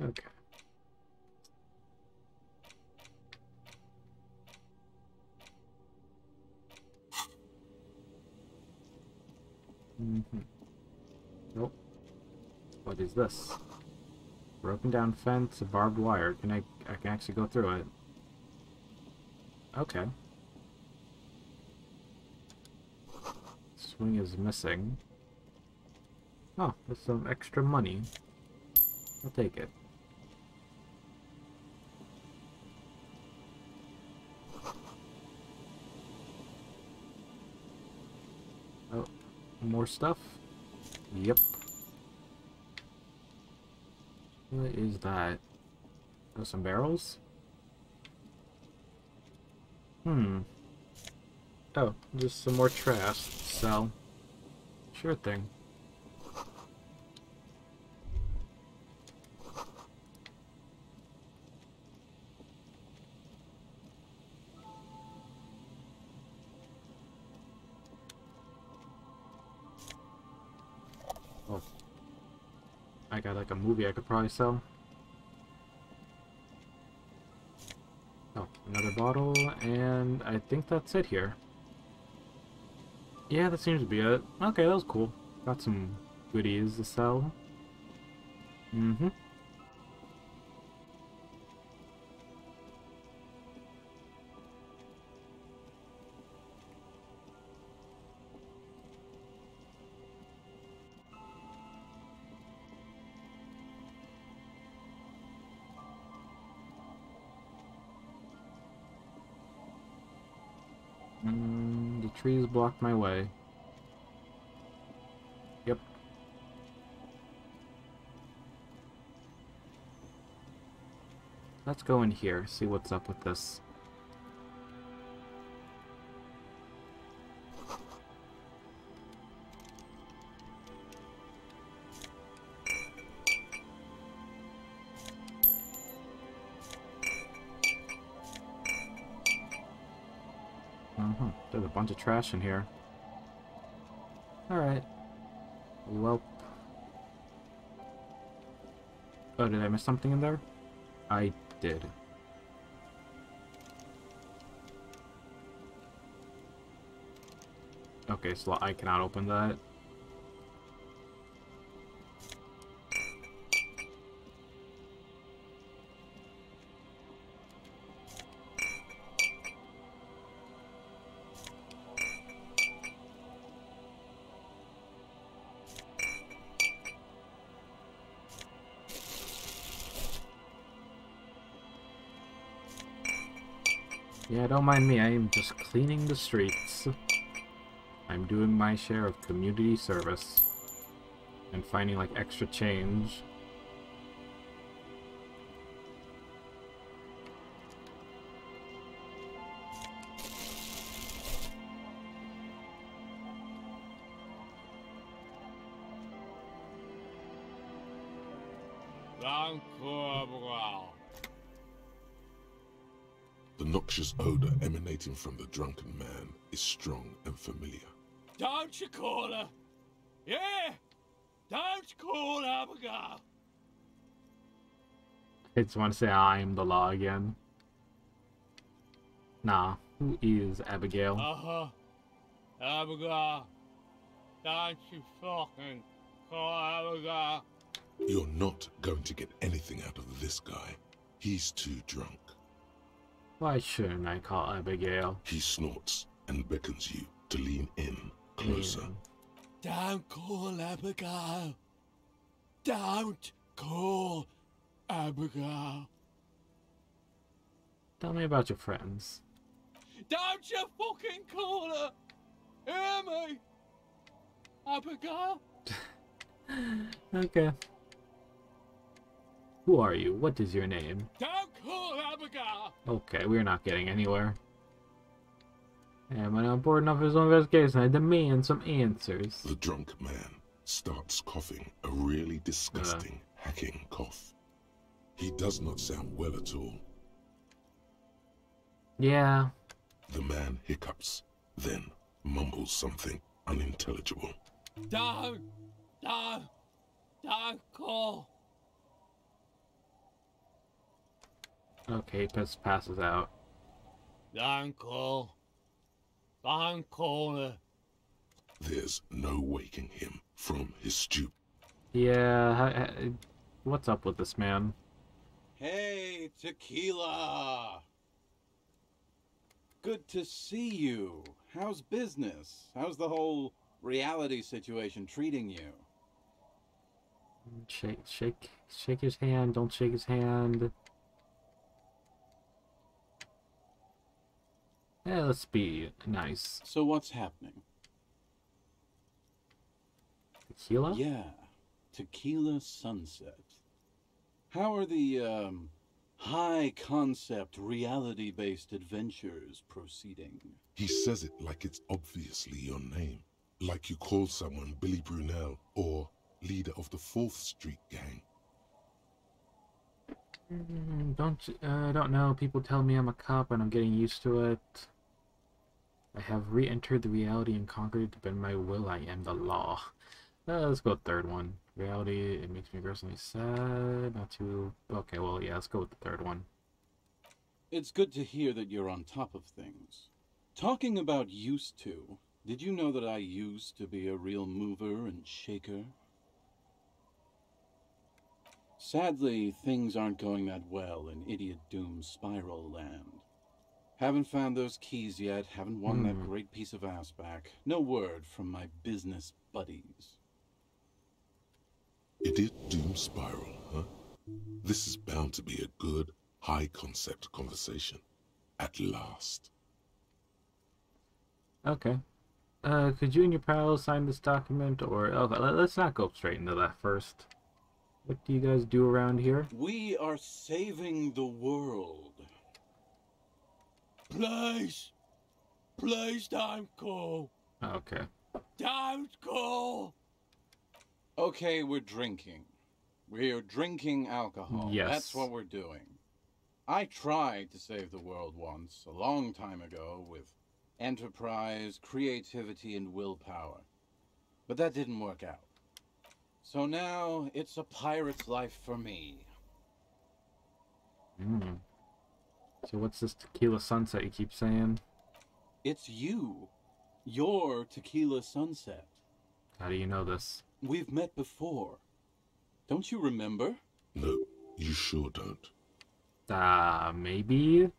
Okay. Nope. What is this? Broken down fence, a barbed wire. I can actually go through it. Okay. Swing is missing. Oh, there's some extra money. I'll take it. Oh, more stuff? Yep. What is that? Oh, some barrels? Oh, just some more trash to sell. Sure thing. Oh. I got like a movie I could probably sell. Oh, another bottle, and I think that's it here. Yeah, that seems to be it. Okay, that was cool. Got some goodies to sell. Mm-hmm. The trees block my way. Yep. Let's go in here, see what's up with this. There's a bunch of trash in here. Alright. Well. Oh, did I miss something in there? I did. Okay, so I cannot open that. Yeah, don't mind me. I am just cleaning the streets. I'm doing my share of community service. And finding, like, extra change. The noxious odor emanating from the drunken man is strong and familiar. Don't you call her? Yeah! Don't call Abigail! I just want to say I am the law again. Nah, who is Abigail? Uh-huh. Abigail. Don't you fucking call Abigail. You're not going to get anything out of this guy. He's too drunk. Why shouldn't I call Abigail? He snorts and beckons you to lean in closer. Don't call Abigail. Don't call Abigail. Tell me about your friends. Don't you fucking call her. Hear me? Abigail? Okay. Who are you? What is your name? Don't call Abigail. Okay, we're not getting anywhere. And when I'm bored enough of his own investigation, I demand some answers. The drunk man starts coughing a really disgusting, hacking cough. He does not sound well at all. Yeah. The man hiccups, then mumbles something unintelligible. Don't call. Okay, passes out. Don't call. Don't call her. There's no waking him from his stoop. Yeah, what's up with this man? Hey, Tequila! Good to see you. How's business? How's the whole reality situation treating you? Shake his hand. Don't shake his hand. Yeah, let's be nice. So what's happening? Tequila? Yeah, Tequila Sunset. How are the, high-concept, reality-based adventures proceeding? He says it like it's obviously your name. Like you call someone Billy Brunel or leader of the 4th Street gang. Don't know. People tell me I'm a cop and I'm getting used to it. I have re-entered the reality and conquered it to bend my will. I am the law. Let's go with the third one. Reality, it makes me personally sad. Not too... Okay, well, yeah, let's go with the third one. It's good to hear that you're on top of things. Talking about used to, did you know that I used to be a real mover and shaker? Sadly, things aren't going that well in Idiot Doom's Spiral Land. Haven't found those keys yet, haven't won that great piece of ass back. No word from my business buddies. Idiot Doom Spiral, huh? This is bound to be a good, high-concept conversation. At last. Okay. Could you and your pals sign this document, or... Okay, let's not go straight into that first. What do you guys do around here? We are saving the world. Please. Please don't call. Okay. Don't call. Okay, we're drinking. We're drinking alcohol. Yes. That's what we're doing. I tried to save the world once, a long time ago, with enterprise, creativity, and willpower. But that didn't work out. So now, it's a pirate's life for me. So what's this Tequila Sunset you keep saying? It's you. You're Tequila Sunset. How do you know this? We've met before. Don't you remember? No, you sure don't. Maybe?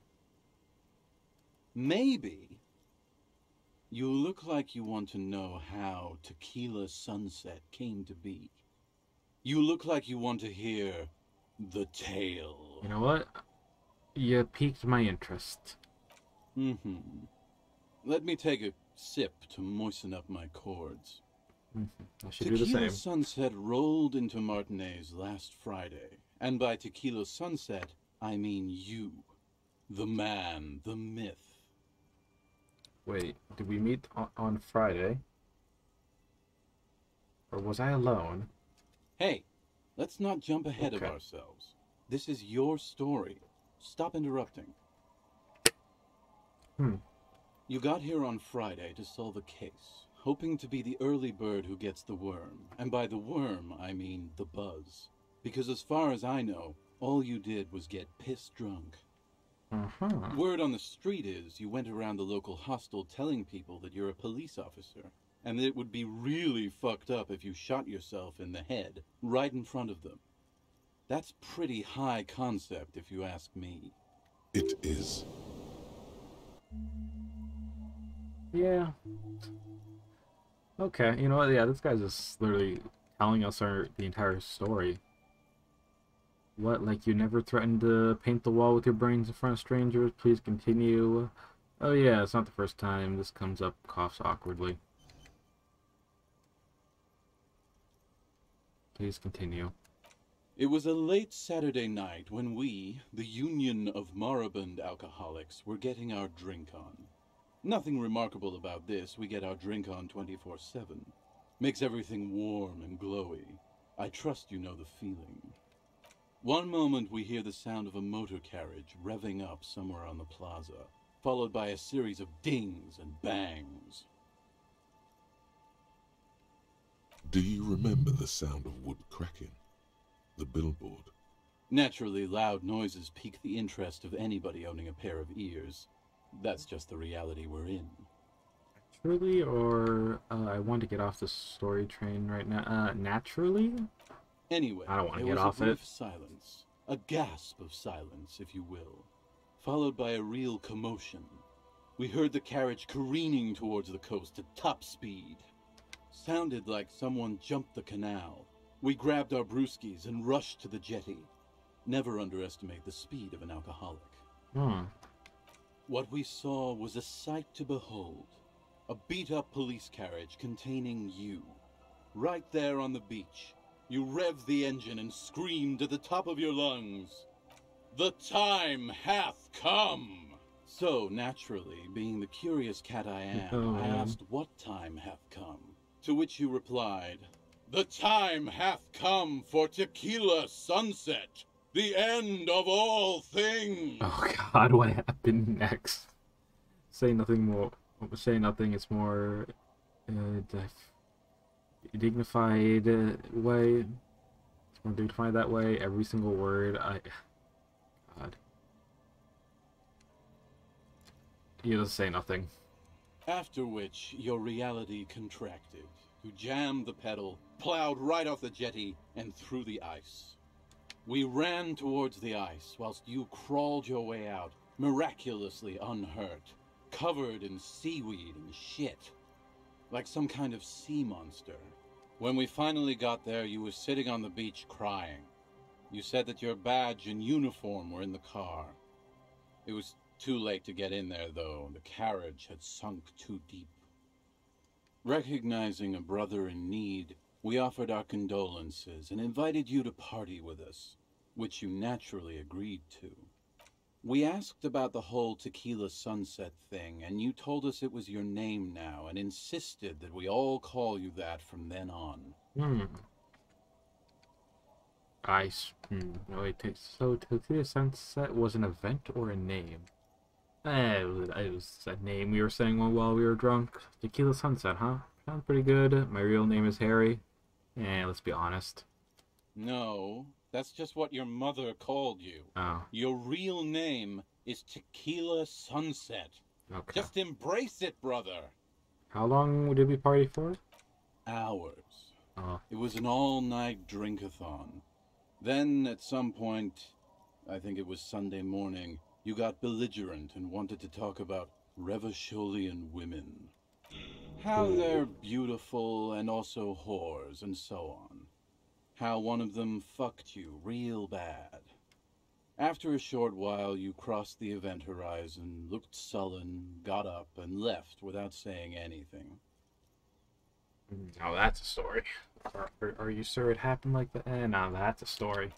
Maybe. You look like you want to know how Tequila Sunset came to be. You look like you want to hear the tale. You know what? You piqued my interest. Mm-hmm. Let me take a sip to moisten up my cords. I should do the Tequila same. Sunset rolled into Martinez last Friday. And by Tequila Sunset, I mean you. The man, the myth. Wait, did we meet on Friday? Or was I alone? Hey, let's not jump ahead of Okay. ourselves. This is your story. Stop interrupting. You got here on Friday to solve a case, hoping to be the early bird who gets the worm. And by the worm, I mean the buzz. Because as far as I know, all you did was get piss drunk. Word on the street is you went around the local hostel telling people that you're a police officer, and that it would be really fucked up if you shot yourself in the head right in front of them. That's pretty high concept, if you ask me. It is. Yeah. Okay, you know what? Yeah, this guy's just literally telling us the entire story. What, like you never threatened to paint the wall with your brains in front of strangers? Please continue. Oh yeah, it's not the first time this comes up, coughs awkwardly. Please continue. It was a late Saturday night when we, the Union of Moribund Alcoholics, were getting our drink on. Nothing remarkable about this, we get our drink on 24/7. Makes everything warm and glowy. I trust you know the feeling. One moment we hear the sound of a motor carriage revving up somewhere on the plaza, followed by a series of dings and bangs. Do you remember the sound of wood cracking? The billboard? Naturally, loud noises pique the interest of anybody owning a pair of ears. That's just the reality we're in. Naturally, or I want to get off the story train right now. Naturally? Anyway, I don't want to there get was off a brief it. silence, a gasp of silence, if you will, followed by a real commotion. We heard the carriage careening towards the coast at top speed. Sounded like someone jumped the canal. We grabbed our brewskis and rushed to the jetty. Never underestimate the speed of an alcoholic. What we saw was a sight to behold. A beat-up police carriage containing you. Right there on the beach. You revved the engine and screamed at the top of your lungs, "The time hath come!" So, naturally, being the curious cat I am, I asked what time hath come. To which you replied, "The time hath come for Tequila Sunset, the end of all things." Oh god, what happened next? Say nothing more. Say nothing, it's more dignified way. It's more dignified that way. Every single word. God. You just say nothing. After which, your reality contracted. You jammed the pedal, plowed right off the jetty, and through the ice. We ran towards the ice, whilst you crawled your way out, miraculously unhurt, covered in seaweed and shit, like some kind of sea monster. When we finally got there, you were sitting on the beach crying. You said that your badge and uniform were in the car. It was too late to get in there, though. The carriage had sunk too deep. Recognizing a brother in need, we offered our condolences and invited you to party with us, which you naturally agreed to. We asked about the whole Tequila Sunset thing, and you told us it was your name now, and insisted that we all call you that from then on. Ice. No, wait, so Tequila Sunset was an event or a name? It was a name we were saying while we were drunk. Tequila Sunset, huh? Sounds pretty good. My real name is Harry. Let's be honest. No, that's just what your mother called you. Oh. Your real name is Tequila Sunset. Okay. Just embrace it, brother. How long would it be party for? Hours. Oh. It was an all-night drink-a-thon. Then, at some point, I think it was Sunday morning, you got belligerent and wanted to talk about Revacholian women. How they're beautiful and also whores and so on. How one of them fucked you real bad. After a short while, you crossed the event horizon, looked sullen, got up, and left without saying anything. Now that's a story. Are you sure it happened like that? Now that's a story.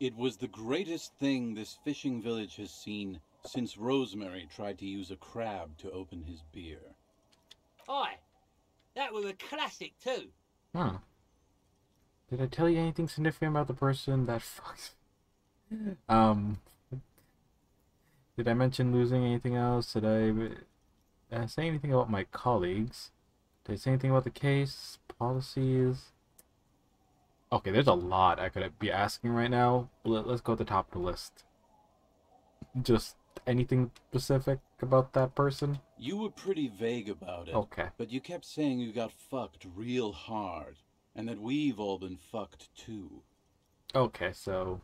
It was the greatest thing this fishing village has seen since Rosemary tried to use a crab to open his beer. Aye, that was a classic too. Huh. Did I tell you anything significant about the person that fucks? Did I mention losing anything else? Did I say anything about my colleagues? Did I say anything about the case? Policies? Okay, there's a lot I could be asking right now. Let's go at the top of the list. Just anything specific about that person? You were pretty vague about it. Okay. But you kept saying you got fucked real hard, and that we've all been fucked too. Okay, so...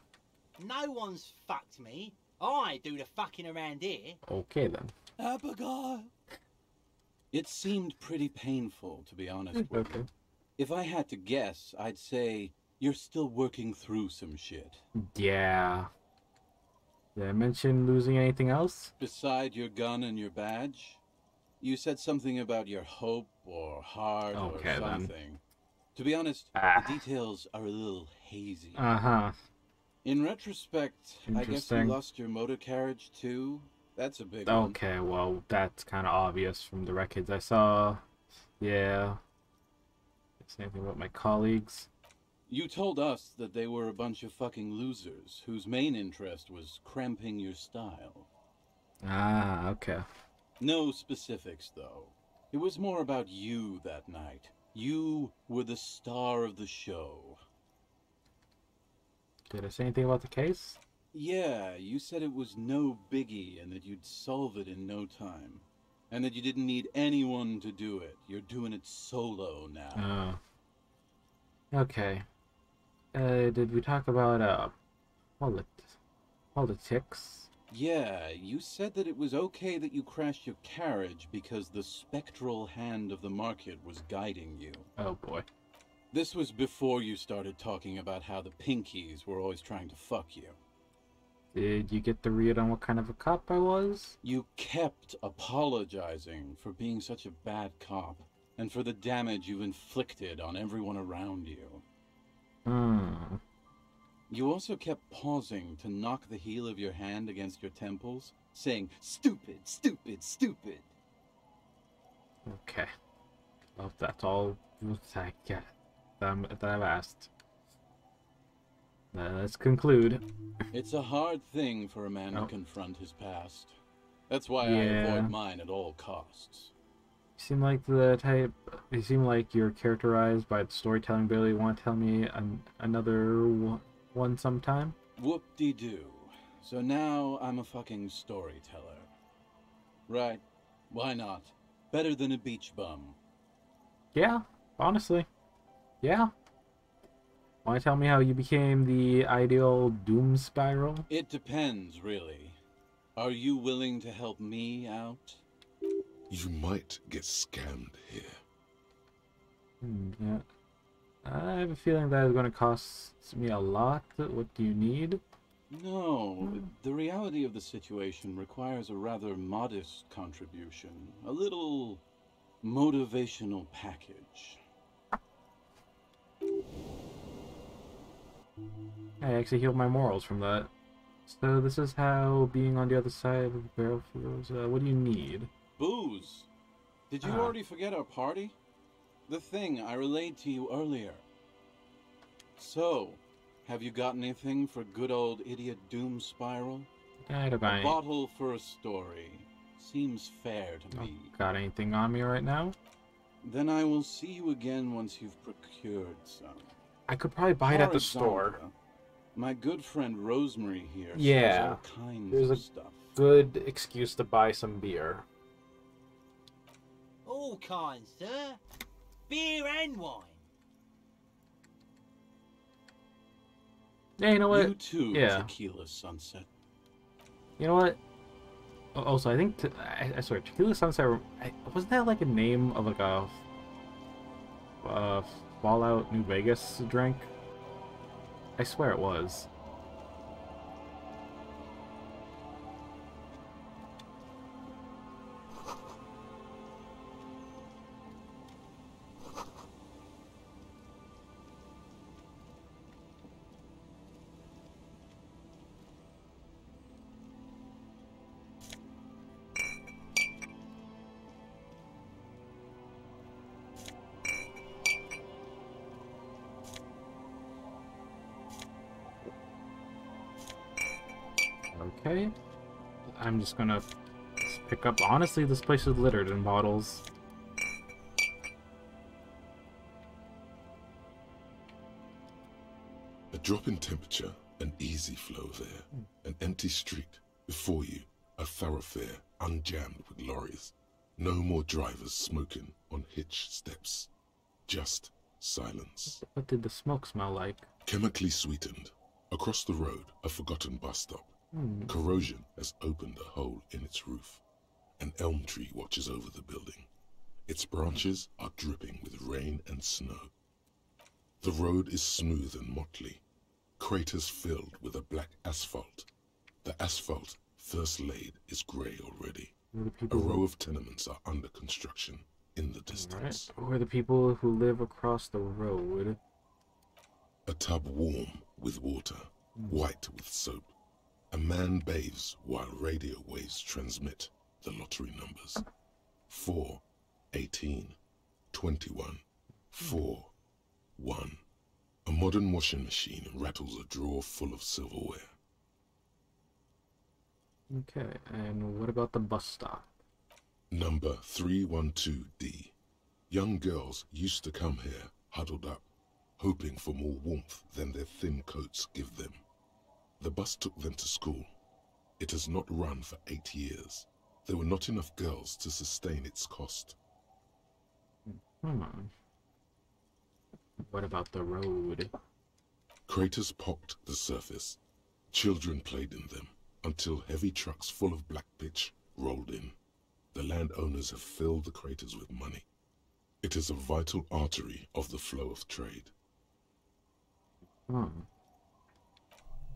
No one's fucked me. I do the fucking around here. Okay then. Abigail. It seemed pretty painful, to be honest with you. If I had to guess, I'd say you're still working through some shit. Yeah. Did I mention losing anything else? Beside your gun and your badge? You said something about your hope or heart or something. Then. To be honest, the details are a little hazy. Uh-huh. In retrospect, I guess you lost your motor carriage too? That's a big one. Okay, well, that's kind of obvious from the records I saw. Yeah. Say anything about my colleagues? You told us that they were a bunch of fucking losers whose main interest was cramping your style. Ah, okay. No specifics, though. It was more about you that night. You were the star of the show. Did I say anything about the case? Yeah, you said it was no biggie and that you'd solve it in no time. And that you didn't need anyone to do it. You're doing it solo now. Okay. Did we talk about, politics? Yeah, you said that it was okay that you crashed your carriage because the spectral hand of the market was guiding you. Oh boy. This was before you started talking about how the Pinkies were always trying to fuck you. Did you get the read on what kind of a cop I was? You kept apologizing for being such a bad cop, and for the damage you've inflicted on everyone around you. You also kept pausing to knock the heel of your hand against your temples, saying, "Stupid, stupid, stupid." Okay. Well, that's all I get that I've asked. Let's conclude. It's a hard thing for a man to confront his past. That's why I avoid mine at all costs. You seem like the type. You seem like you're characterized by the storytelling ability. Want to tell me another one sometime? Whoop-de-doo. So now I'm a fucking storyteller. Right. Why not? Better than a beach bum. Yeah, honestly. Yeah. Want to tell me how you became the ideal doom spiral? It depends, really. Are you willing to help me out? You might get scammed here. Yeah. I have a feeling that is going to cost me a lot. What do you need? No, the reality of the situation requires a rather modest contribution. A little motivational package. I actually healed my morals from that. So this is how being on the other side of the barrel feels. What do you need? Booze. Did you already forget our party? The thing I relayed to you earlier. So, have you got anything for good old idiot Doom Spiral? I don't got any. A bottle for a story. Seems fair to me. Got anything on me right now? Then I will see you again once you've procured some. I could probably buy it at the store. My good friend Rosemary here sells all kinds there's of a stuff. Good excuse to buy some beer. All kinds, sir. Beer and wine. Yeah, you know what? You too, Tequila Sunset. You know what? Also, I think I swear, Tequila Sunset. Wasn't that like a name of like a Fallout New Vegas drink? I swear it was. Okay. I'm just gonna pick up... Honestly, this place is littered in bottles. A drop in temperature, an easy flow there. An empty street. Before you, a thoroughfare unjammed with lorries. No more drivers smoking on hitch steps. Just silence. What did the smoke smell like? Chemically sweetened. Across the road, a forgotten bus stop. Corrosion has opened a hole in its roof. An elm tree watches over the building. Its branches are dripping with rain and snow. The road is smooth and motley. Craters filled with a black asphalt. The asphalt, first laid, is grey already. A row of tenements are under construction in the distance. Right. Who are the people who live across the road? A tub warm with water, white with soap. A man bathes while radio waves transmit the lottery numbers. 4, 18, 21, 4, 1. A modern washing machine rattles a drawer full of silverware. Okay, and what about the bus stop? Number 312D. Young girls used to come here, huddled up, hoping for more warmth than their thin coats give them. The bus took them to school. It has not run for 8 years. There were not enough girls to sustain its cost. What about the road? Craters pocked the surface. Children played in them until heavy trucks full of black pitch rolled in. The landowners have filled the craters with money. It is a vital artery of the flow of trade.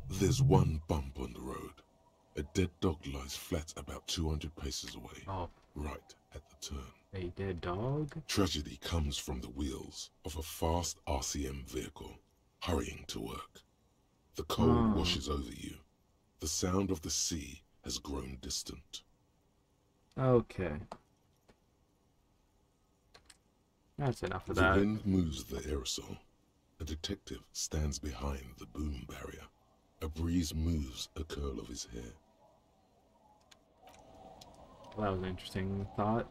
There's one bump on the road. A dead dog lies flat about 200 paces away, right at the turn. A dead dog? Tragedy comes from the wheels of a fast RCM vehicle, hurrying to work. The cold washes over you. The sound of the sea has grown distant. Okay. That's enough of that. The wind moves the aerosol. A detective stands behind the boom barrier. A breeze moves a curl of his hair. Well, that was an interesting thought.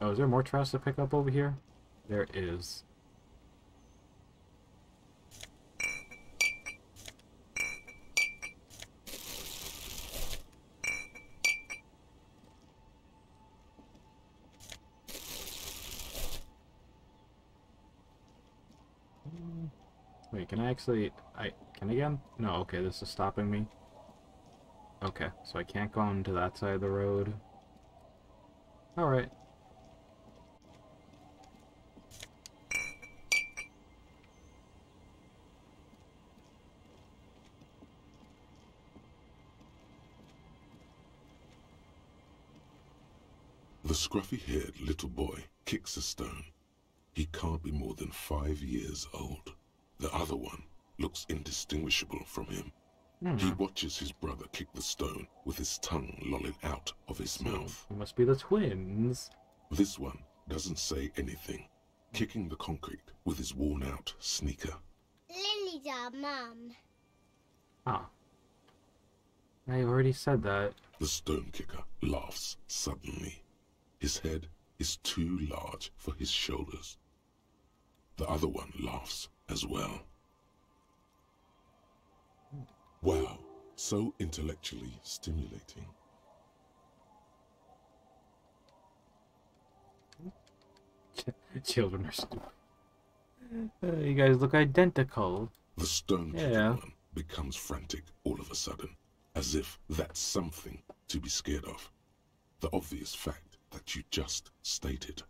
Oh, is there more trash to pick up over here? There is. Wait, can I actually... Can I get on? No, okay, this is stopping me. Okay, so I can't go onto that side of the road. Alright. The scruffy-haired little boy kicks a stone. He can't be more than 5 years old. The other one looks indistinguishable from him. He watches his brother kick the stone with his tongue lolling out of his mouth. It must be the twins. This one doesn't say anything, kicking the concrete with his worn-out sneaker. Lily's our mum. Ah. I already said that. The stone kicker laughs suddenly. His head is too large for his shoulders. The other one laughs as well. Wow, so intellectually stimulating. Children are stupid. You guys look identical. The stone kicker one becomes frantic all of a sudden, as if that's something to be scared of. The obvious fact that you just stated.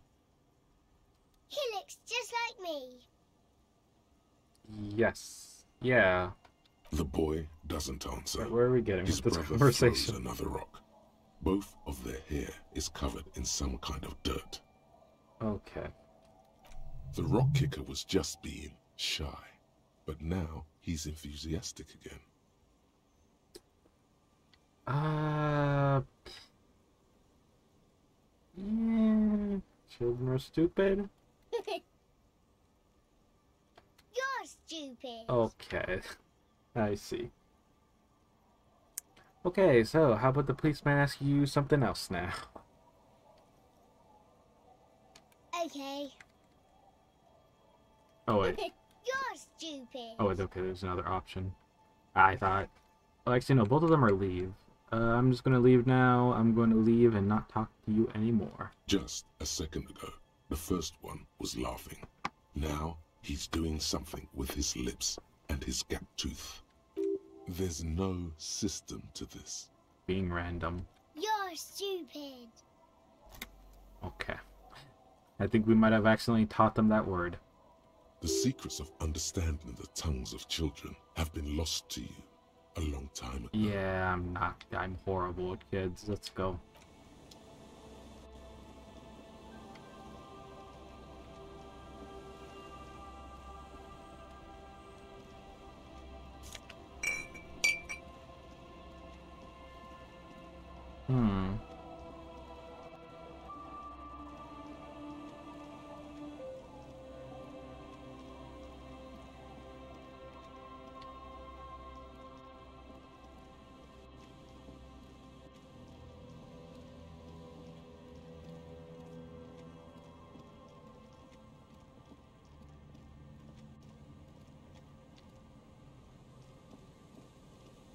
He looks just like me. Yes. Yeah. The boy doesn't answer. Where are we getting His with this brother conversation? throws another rock. Both of their hair is covered in some kind of dirt. Okay. The rock kicker was just being shy, but now he's enthusiastic again. Children are stupid. You're stupid. Okay. I see. Okay, so how about the policeman ask you something else now? Okay. Oh, wait. You're stupid. Oh, wait, okay, there's another option. I thought... Well, actually, no, both of them are leave. I'm just gonna leave now. I'm going to leave and not talk to you anymore. Just a second ago, the first one was laughing. Now, he's doing something with his lips and his gap tooth. There's no system to this. Being random. You're stupid. Okay. I think we might have accidentally taught them that word. The secrets of understanding the tongues of children have been lost to you a long time ago. Yeah, I'm horrible at kids. Let's go.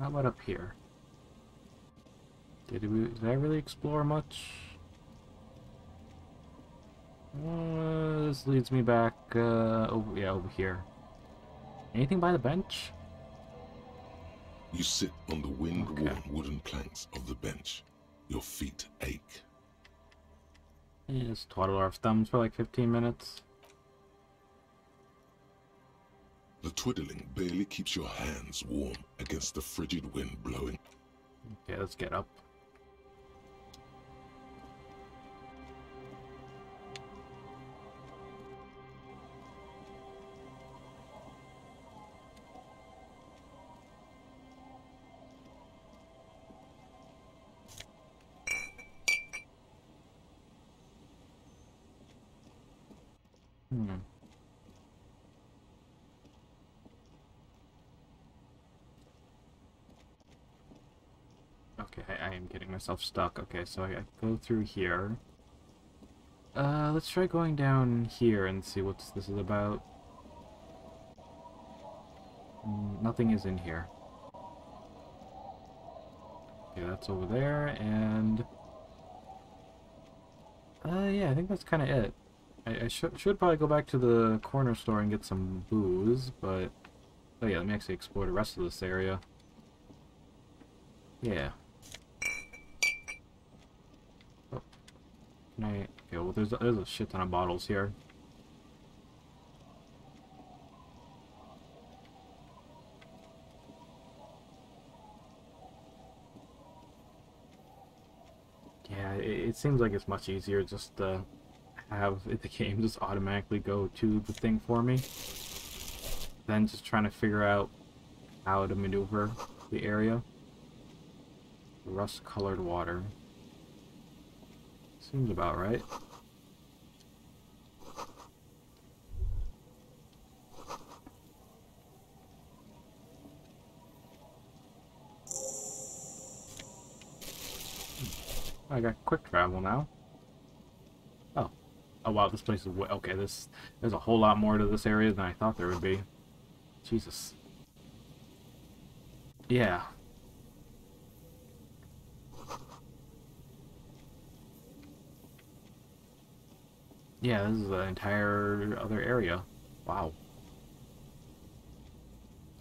How about up here? Did I really explore much? This leads me back, over here. Anything by the bench? You sit on the wind-worn wooden planks of the bench. Your feet ache. Just twaddle our thumbs for like 15 minutes. The twiddling barely keeps your hands warm against the frigid wind blowing. Okay, let's get up. Okay, I am getting myself stuck. Okay, so I go through here. Let's try going down here and see what this is about. Nothing is in here. Okay, that's over there, and... yeah, I think that's kind of it. I should probably go back to the corner store and get some booze, but... Oh yeah, let me actually explore the rest of this area. Yeah. Oh. Can I... Okay, well there's a shit ton of bottles here. Yeah, it seems like it's much easier just to have the game just automatically go to the thing for me than just trying to figure out how to maneuver the area. Rust-colored water. Seems about right. I got quick travel now. Oh. Oh wow, this place is way... Okay, there's a whole lot more to this area than I thought there would be. Jesus. Yeah. Yeah, this is the entire other area. Wow.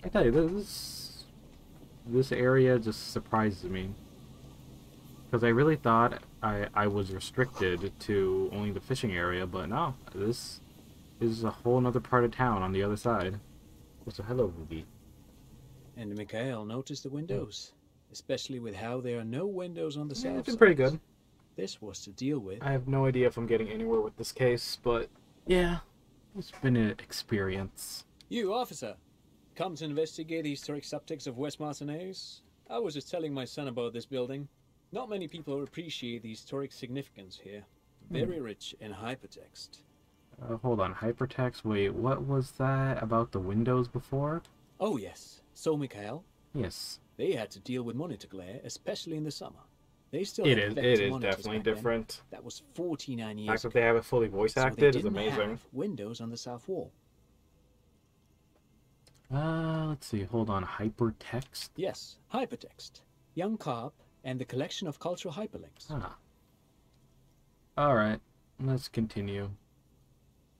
I tell you, this area just surprises me. Because I really thought I was restricted to only the fishing area, but no, this is a whole nother part of town on the other side. So hello, Ruby. And Mikhail noticed the windows, especially with how there are no windows on the south It's been side. pretty good. This was to deal with. I have no idea if I'm getting anywhere with this case, but yeah, it's been an experience. You, officer, come to investigate the historic subtext of West Martinez? I was just telling my son about this building. Not many people appreciate the historic significance here. Very rich in hypertext. Hold on, hypertext. Wait, what was that about the windows before? Oh, yes. So, Mikhail? Yes. They had to deal with monitor glare, especially in the summer. They still It had is. vector It is monitors definitely back then. different. That was 49 The years fact ago. that they have it fully voice So they acted is didn't amazing. have windows on the south wall. Let's see. Hold on. Hypertext? Yes, hypertext. Young Carp and the collection of cultural hyperlinks. Ah. Alright. Let's continue.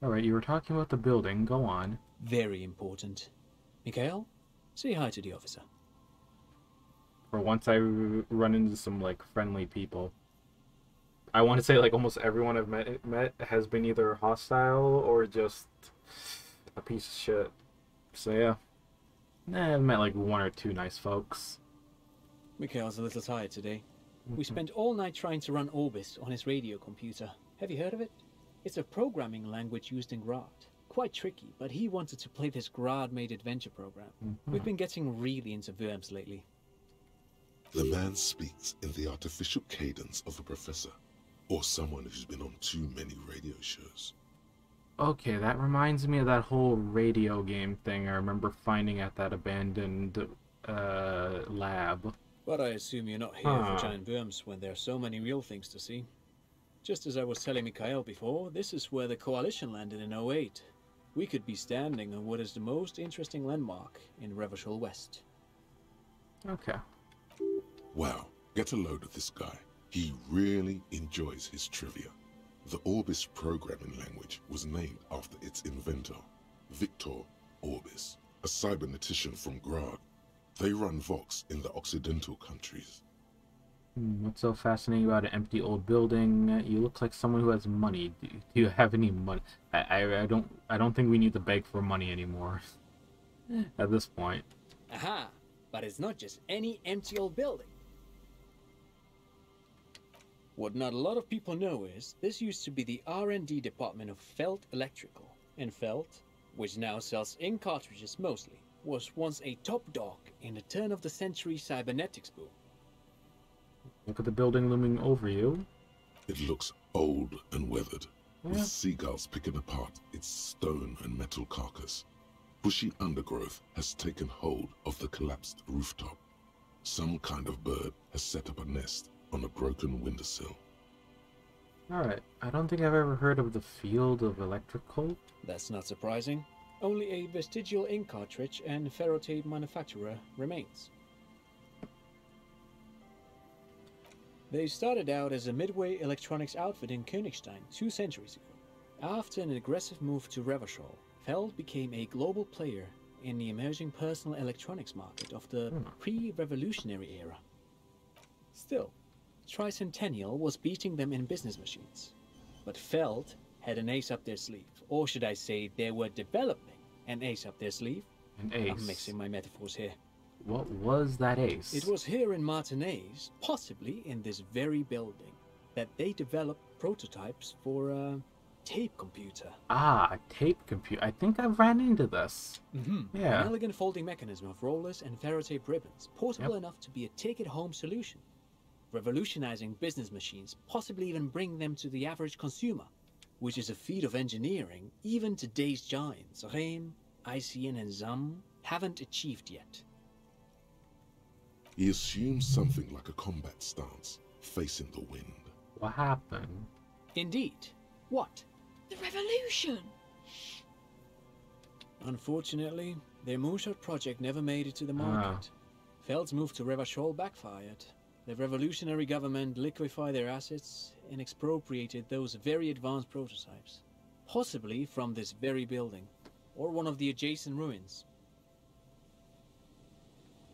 Alright, you were talking about the building. Go on. Very important. Mikhail, say hi to the officer. For once I run into some, like, friendly people. I want to say, like, almost everyone I've met has been either hostile or just a piece of shit. So, yeah. I've met, like, one or two nice folks. Mikhail's a little tired today. We spent all night trying to run Orbis on his radio computer. Have you heard of it? It's a programming language used in Grad. Quite tricky, but he wanted to play this Grad-made adventure program. We've been getting really into Worms lately. The man speaks in the artificial cadence of a professor, or someone who's been on too many radio shows. Okay, that reminds me of that whole radio game thing I remember finding at that abandoned lab. But I assume you're not here for giant worms when there are so many real things to see. Just as I was telling Mikhail before, this is where the Coalition landed in 08. We could be standing on what is the most interesting landmark in Revachol West. Okay. Wow, get a load of this guy. He really enjoys his trivia. The Orbis programming language was named after its inventor, Victor Orbis, a cybernetician from Grad. They run Vox in the Occidental countries. What's so fascinating about an empty old building? You look like someone who has money. Do you have any money? I don't think we need to beg for money anymore. At this point. Aha! But it's not just any empty old building. What not a lot of people know is, this used to be the R&D department of Felt Electrical. And Felt, which now sells ink cartridges mostly, was once a top dog in the turn-of-the-century cybernetics boom. Look at the building looming over you. It looks old and weathered, with Yeah. seagulls picking apart its stone and metal carcass. Bushy undergrowth has taken hold of the collapsed rooftop. Some kind of bird has set up a nest on a broken windowsill. Alright, I don't think I've ever heard of the field of electrical. That's not surprising. Only a vestigial ink cartridge and ferrotape manufacturer remains. They started out as a midway electronics outfit in Königstein 2 centuries ago. After an aggressive move to Revachol, Feld became a global player in the emerging personal electronics market of the pre-revolutionary era. Still, Tricentennial was beating them in business machines. But Feld had an ace up their sleeve, or should I say they were developing an ace up their sleeve. An ace? I'm mixing my metaphors here. What was that ace? It was here in Martinez, possibly in this very building, that they developed prototypes for a tape computer. Ah, tape computer. I think I've ran into this. Yeah. An elegant folding mechanism of rollers and ferrotape ribbons, portable enough to be a take-it-home solution. Revolutionizing business machines, possibly even bring them to the average consumer, which is a feat of engineering even today's giants, Rehm, ICN and ZAM, haven't achieved yet. He assumes something like a combat stance, facing the wind. What happened? Indeed. What? The revolution! Unfortunately, their moonshot project never made it to the market. Feld's move to Revachol backfired. The revolutionary government liquefied their assets and expropriated those very advanced prototypes. Possibly from this very building, or one of the adjacent ruins.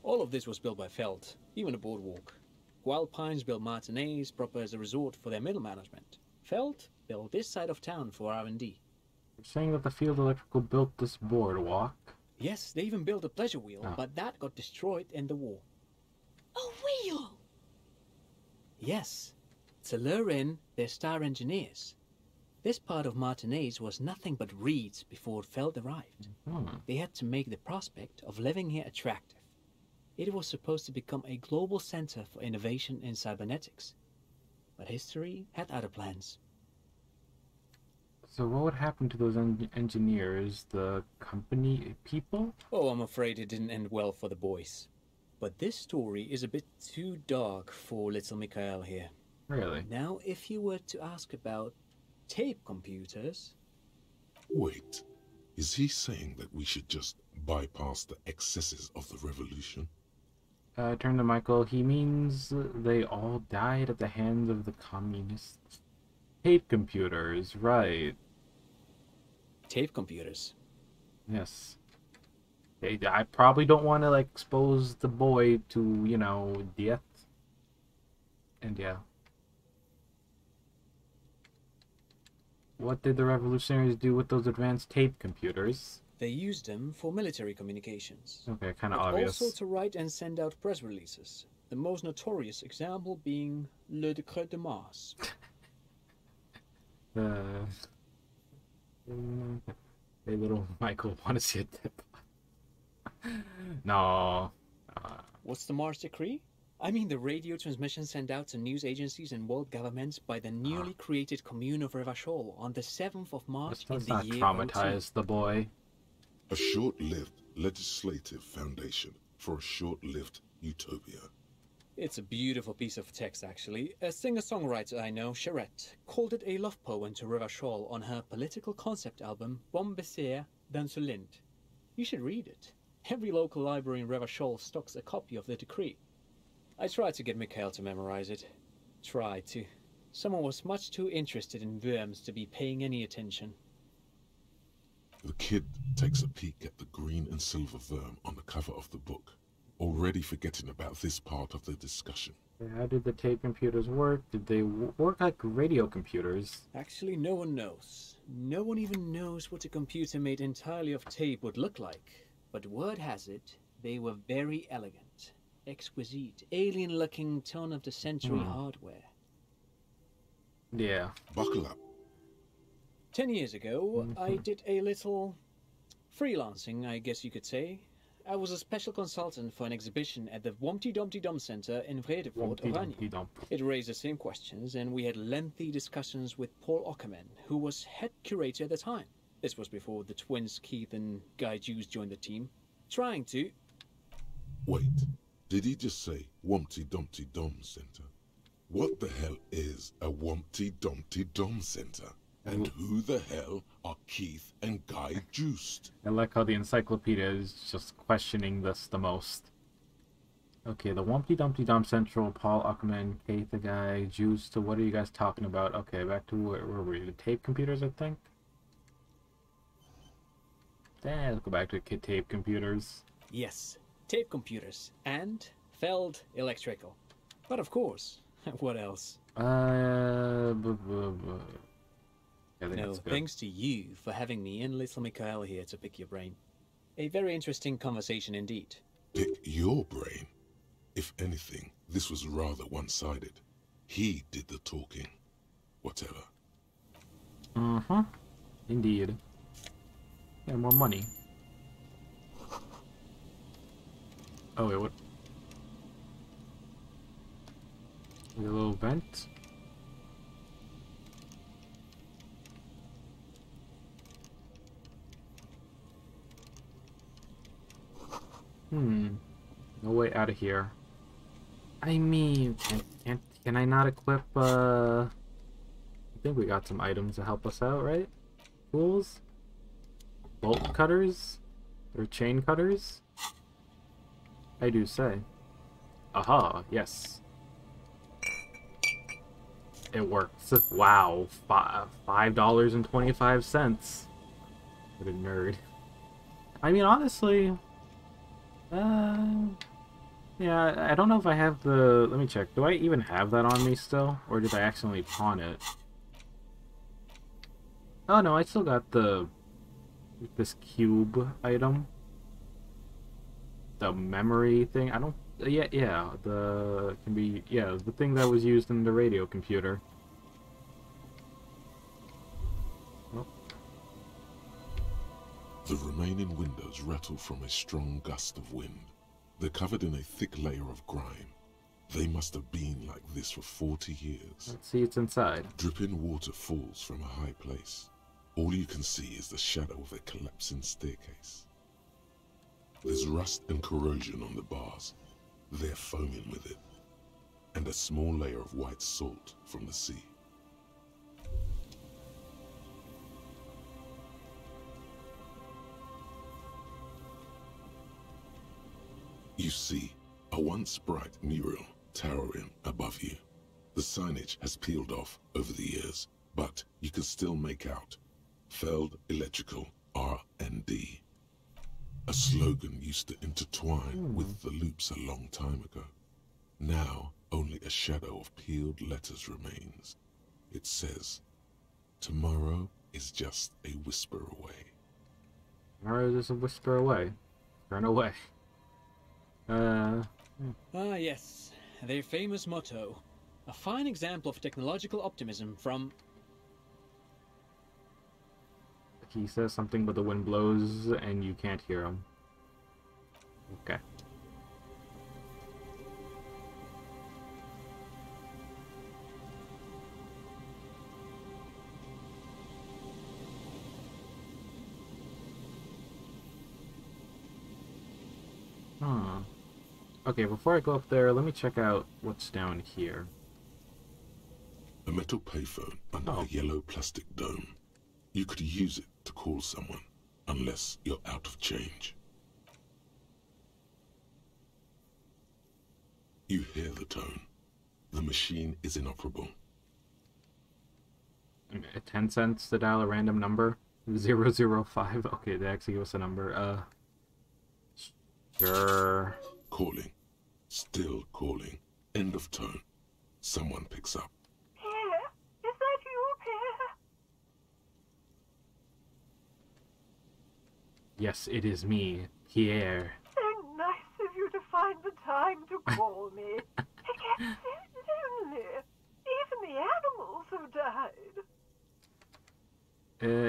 All of this was built by Feld, even the boardwalk. Wild Pines built Martinez proper as a resort for their middle management. Feld built this side of town for R&D. You're saying that the field electrical built this boardwalk? Yes, they even built a pleasure wheel, but that got destroyed in the war. A wheel? Yes, to lure in their star engineers. This part of Martinez was nothing but reeds before Feld arrived. They had to make the prospect of living here attractive. It was supposed to become a global center for innovation in cybernetics. But history had other plans. So what would happen to those engineers, the company people? Oh, I'm afraid it didn't end well for the boys. But this story is a bit too dark for little Mikhail here. Really? Now, if you were to ask about tape computers... Wait, is he saying that we should just bypass the excesses of the revolution? Turn to Michael. He means they all died at the hands of the communists. Tape computers, right. Tape computers? Yes. I probably don't want to, like, expose the boy to, you know, death. And yeah. What did the revolutionaries do with those advanced tape computers? They used them for military communications. Okay, kind of obvious. Also to write and send out press releases. The most notorious example being Le Décret de Mars. Hey, little Michael, want to see a tip? No. What's the Mars Decree? I mean the radio transmission sent out to news agencies and world governments by the newly created commune of Revachol on the 7th of March in the year traumatize the boy. A short-lived legislative foundation for a short-lived utopia. It's a beautiful piece of text, actually. A singer-songwriter I know, Charette, called it a love poem to Revachol on her political concept album, Bon Baiser dans ce Lind. You should read it. Every local library in Revachol stocks a copy of the decree. I tried to get Mikhail to memorize it. Tried to. Someone was much too interested in worms to be paying any attention. The kid takes a peek at the green and silver worm on the cover of the book, already forgetting about this part of the discussion. How did the tape computers work? Did they work like radio computers? Actually, no one knows. No one even knows what a computer made entirely of tape would look like. But word has it, they were very elegant, exquisite, alien-looking turn-of-the-century hardware. Yeah. Buckle up. 10 years ago, I did a little freelancing, I guess you could say. I was a special consultant for an exhibition at the Wompty Dumpty Dum Center in Vredefort, Oranje. It raised the same questions, and we had lengthy discussions with Paul Ockerman, who was head curator at the time. This was before the twins Keith and Guy Juice joined the team, trying to... Wait, did he just say Wompty Dumpty Dum Center? What the hell is a Wompty Dumpty Dum Center? And who the hell are Keith and Guy Juiced? I like how the encyclopedia is just questioning this the most. Okay, the Wumpty Dumpty Dum Central, Paul Uckerman, Keith the Guy, Juiced, so what are you guys talking about? Okay, back to where were we? The tape computers, I think? Let's go back to tape computers. Yes, tape computers. And Feld electrical. But of course, what else? No, thanks to you for having me and little Mikhail here to pick your brain. A very interesting conversation indeed. Pick your brain? If anything, this was rather one-sided. He did the talking. Whatever. Uh-huh. Indeed. Yeah, more money. Oh, wait, what? A little vent? No way out of here. I mean, can I not equip, I think we got some items to help us out, right? Tools? Bolt cutters? Or chain cutters? I do say. Aha, yes. It works. Wow, $5.25. What a nerd. I mean, honestly... yeah, I don't know if I have the... Let me check. Do I even have that on me still? Or did I accidentally pawn it? Oh no, I still got the... this cube item. The memory thing. I don't... Yeah, the... can be... Yeah, the thing that was used in the radio computer. Oh. The remaining windows rattle from a strong gust of wind. They're covered in a thick layer of grime. They must have been like this for 40 years. Let's see, it's inside. Dripping water falls from a high place. All you can see is the shadow of a collapsing staircase. There's rust and corrosion on the bars. They're foaming with it. And a small layer of white salt from the sea. You see a once bright mural towering above you. The signage has peeled off over the years, but you can still make out Feld Electrical R&D. A slogan used to intertwine with the loops a long time ago. Now, only a shadow of peeled letters remains. It says, tomorrow is just a whisper away. Tomorrow is just a whisper away. Turn away. Ah, yes. Their famous motto. A fine example of technological optimism from... He says something, but the wind blows and you can't hear him. Okay. Okay, before I go up there, let me check out what's down here. A metal payphone under a yellow plastic dome. You could use it to call someone, unless you're out of change. You hear the tone. The machine is inoperable. 10 cents to dial a random number. 005. Okay, they actually give us a number. Sure. Calling. Still calling. End of tone. Someone picks up. Pierre? Is that you, Pierre? Yes, it is me, Pierre. So nice of you to find the time to call me. It gets so lonely. Even the animals have died.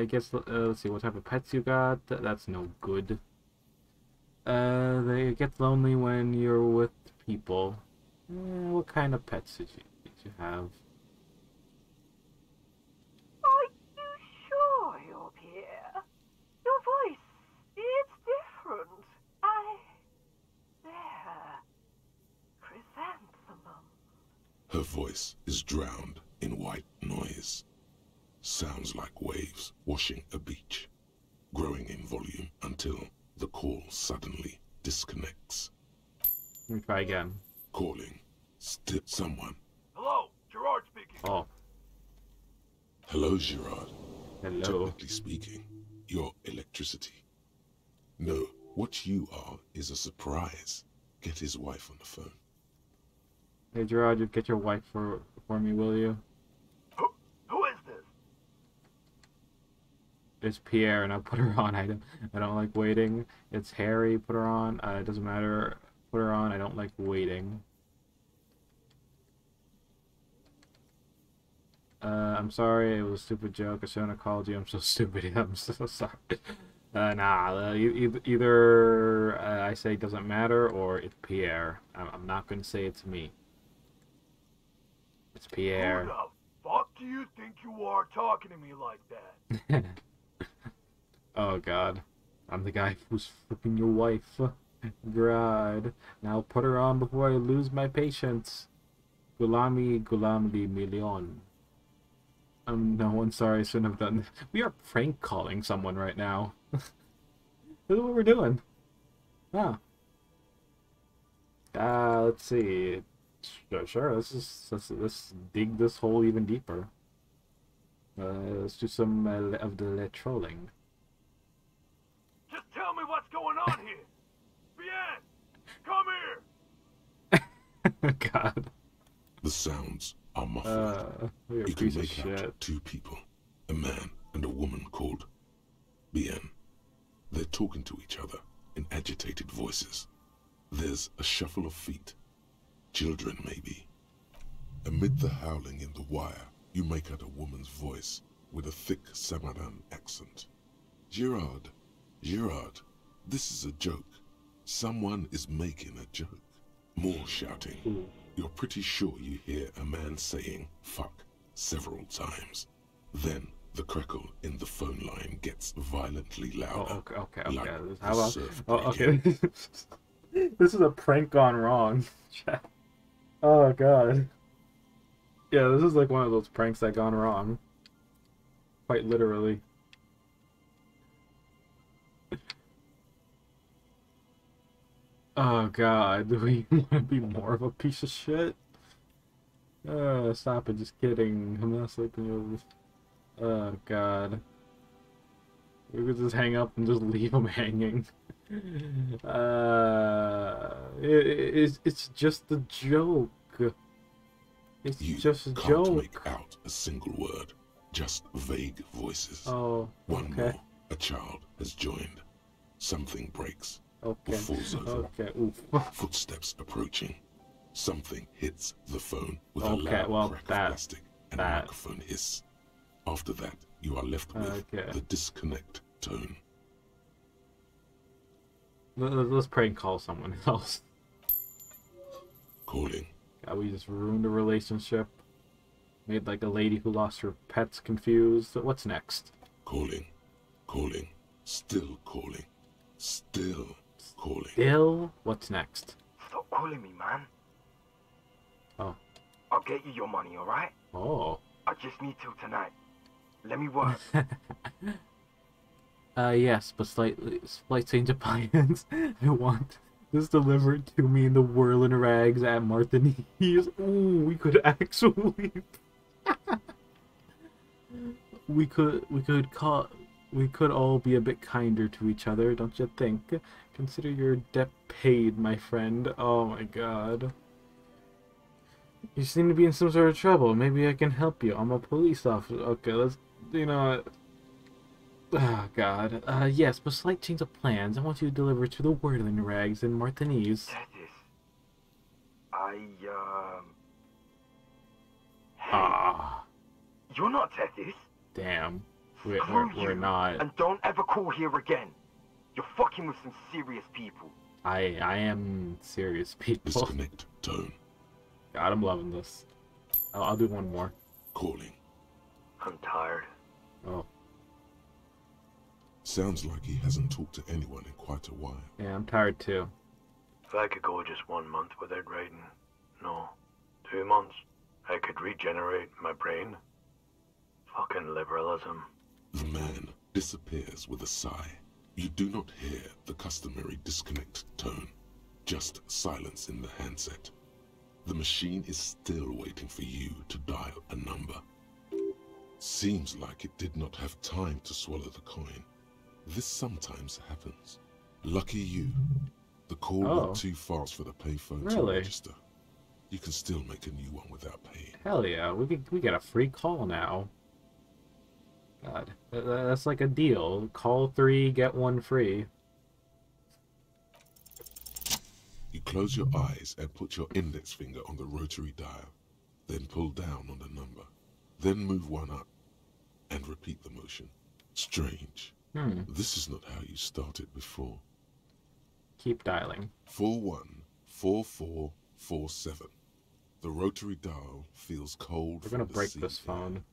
I guess, let's see, what type of pets you got? That's no good. They get lonely when you're with people. What kind of pets did you have? Are you sure you're Pierre? Your voice, it's different. There. Chrysanthemum. Her voice is drowned in white noise. Sounds like waves washing a beach, growing in volume until the call suddenly disconnects. Let me try again. Calling. Still someone. Hello, Gerard speaking. Oh. Hello, Gerard. Hello. Technically speaking, you're electricity. No, what you are is a surprise. Get his wife on the phone. Hey, Gerard, you get your wife for me, will you? Who is this? It's Pierre, and I'll put her on. I don't like waiting. It's Harry. Put her on. It doesn't matter. Put her on. I don't like waiting. I'm sorry. It was a stupid joke. I shouldn't have called you. I'm so stupid. I'm so sorry. Either I say it doesn't matter, or it's Pierre. I'm not going to say it's me. It's Pierre. Who the fuck do you think you are talking to me like that? Oh god. I'm the guy who's flipping your wife. God. Now put her on before I lose my patience. Gulami Million. No, I'm sorry, I shouldn't have done this. We are prank calling someone right now. This is what we're doing. Ah. Let's see. Sure, let's dig this hole even deeper. Let's do some of the trolling. Just tell me what's going on here. Bien, come here. God. The sounds are muffled. You can make out two people, a man and a woman called Bien. They're talking to each other in agitated voices. There's a shuffle of feet. Children, maybe. Amid the howling in the wire, you make out a woman's voice with a thick Samaran accent. Gerard, this is a joke. Someone is making a joke. More shouting. You're pretty sure you hear a man saying fuck several times. Then The crackle in the phone line gets violently louder. Oh, okay. Like How about? surf Oh, okay. breaking. This is a prank gone wrong. Oh god. Yeah, this is like one of those pranks that gone wrong. Quite literally. Oh god, do we want to be more of a piece of shit? Stop it, just kidding. I'm not sleeping over this. Oh god. We could just hang up and just leave him hanging. It's just a joke. It's just a can't joke. Make out a single word, just vague voices. Oh, One okay. more, a child has joined. Something breaks. Okay. Or falls over. Okay. Oof. Footsteps approaching. Something hits the phone with a Okay, loud well, crack of plastic and a microphone hiss. After that, you are left with the disconnect tone. Let's prank call someone else. Calling. God, we just ruined a relationship. Made like a lady who lost her pets confused. What's next? Calling. Calling. Still calling. Still calling. Still? What's next? Stop calling me, man. Oh. I'll get you your money, alright? Oh. I just need till tonight. Let me work. Yes, but slight change of plans. I want this delivered to me in the whirling rags at Martini's. Ooh, we could actually... we could all be a bit kinder to each other, don't you think? Consider your debt paid, my friend. Oh my god. You seem to be in some sort of trouble. Maybe I can help you. I'm a police officer. Okay, let's... You know what? Oh god. Yes, but slight change of plans. I want you to deliver to the whirling rags in Martini's. Ah. You're not Tethys. Damn. Screw We're you, not. And don't ever call here again. You're fucking with some serious people. I am serious people. Disconnect tone. God, I'm loving this. I'll do one more. Calling. I'm tired. Oh. Sounds like he hasn't talked to anyone in quite a while. Yeah, I'm tired too. If I could go just 1 month without writing, no, 2 months, I could regenerate my brain. Fucking liberalism. The man disappears with a sigh. You do not hear the customary disconnect tone, just silence in the handset. The machine is still waiting for you to dial a number. Seems like it did not have time to swallow the coin. This sometimes happens. Lucky you. The call went too fast for the payphone to register. You can still make a new one without paying. Hell yeah, we get a free call now. God, that's like a deal. Call 3, get 1 free. You close your eyes and put your index finger on the rotary dial. Then pull down on the number. Then move one up and repeat the motion. Strange. This is not how you started before. Keep dialing. 414447. The rotary dial feels cold. We're gonna break this phone.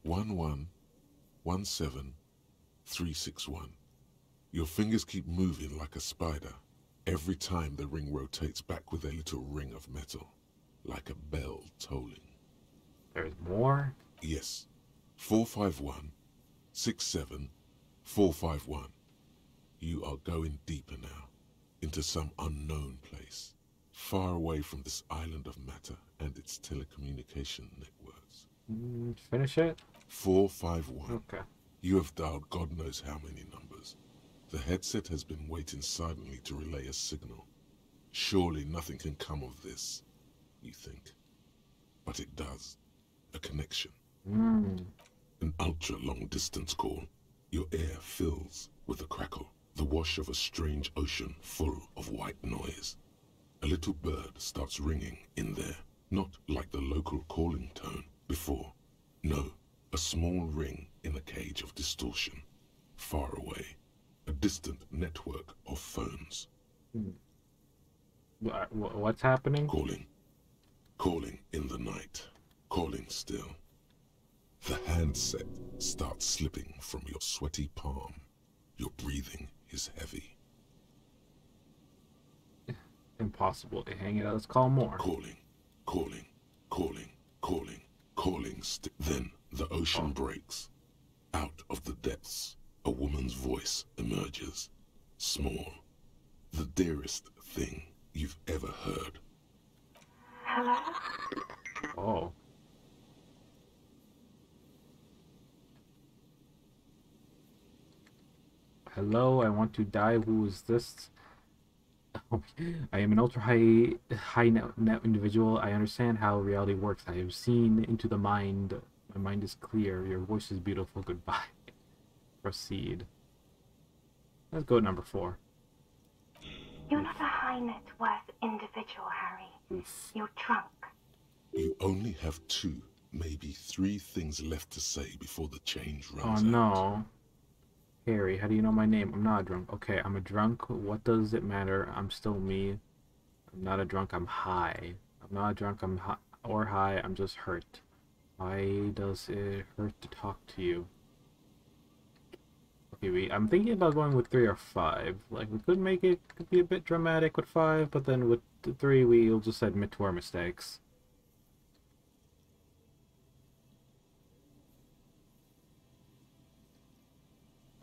1117361. Your fingers keep moving like a spider. Every time the ring rotates back with a little ring of metal, like a bell tolling. There's more? Yes. 451-67451. You are going deeper now, into some unknown place, far away from this island of matter and its telecommunication networks. Finish it? 451. Okay. You have dialed God knows how many numbers. The headset has been waiting silently to relay a signal. Surely nothing can come of this, you think. But it does. A connection. An ultra-long distance call. Your air fills with a crackle, the wash of a strange ocean full of white noise. A little bird starts ringing in there, not like the local calling tone before. No, a small ring in a cage of distortion, far away. A distant network of phones. What's happening? Calling. Calling in the night. Calling still. The handset starts slipping from your sweaty palm. Your breathing is heavy. Impossible to hang it out. Let's call more. Calling, calling, calling, calling, calling. Then the ocean breaks. Out of the depths, a woman's voice emerges. Small. The dearest thing you've ever heard. Hello? Oh. Hello, I want to die. Who is this? I am an ultra high net individual. I understand how reality works. I have seen into the mind. My mind is clear. Your voice is beautiful. Goodbye. Proceed. Let's go to number 4. You're not a high net worth individual, Harry. Oof. You're drunk. You only have 2, maybe 3 things left to say before the change runs out. Oh no. Harry, how do you know my name? I'm not a drunk. Okay, I'm a drunk. What does it matter? I'm still me. I'm not a drunk. I'm high. I'm not a drunk. I'm high. I'm just hurt. Why does it hurt to talk to you? Okay, I'm thinking about going with 3 or 5. Like, we could make it, could be a bit dramatic with 5, but then with 3, we'll just admit to our mistakes.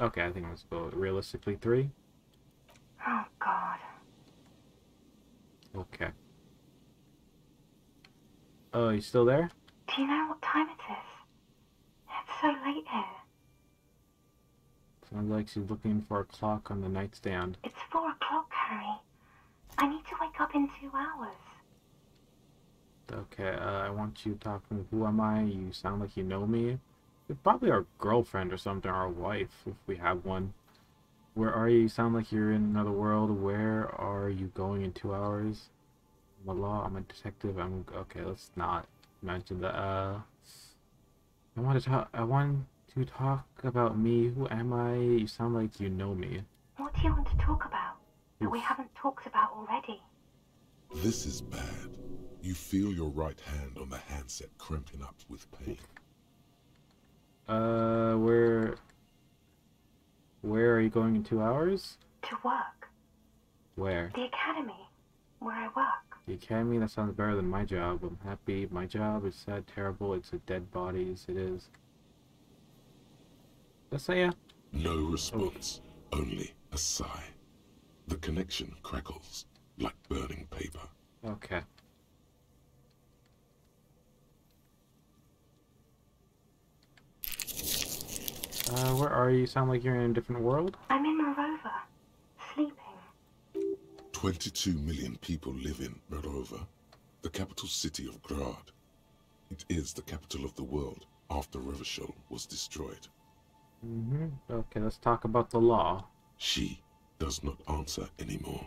Okay, I think let's go realistically 3. Oh, God. Okay. Oh, you still there? Do you know what time it is? It's so late here. Sounds like she's looking for a clock on the nightstand. It's 4 o'clock, Harry. I need to wake up in 2 hours. Okay, I want you talking. Who am I? You sound like you know me. You're probably our girlfriend or something, our wife, if we have one. Where are you? You sound like you're in another world. Where are you going in 2 hours? I'm a law. I'm a detective. Okay. Let's not mention that. I want to talk about me. Who am I? You sound like you know me. What do you want to talk about that we haven't talked about already? This is bad. You feel your right hand on the handset cramping up with pain. Where are you going in 2 hours? To work. Where? The academy, where I work. The academy? That sounds better than my job. I'm happy. My job is sad, terrible. It's a dead bodies. It is. Let's say yeah. No response. Only a sigh. The connection crackles like burning paper. Okay. Where are you? Sound like you're in a different world? I'm in Morova, sleeping. 22 million people live in Morova, the capital city of Grad. It is the capital of the world after Revachol was destroyed. Okay, let's talk about the law. She does not answer anymore.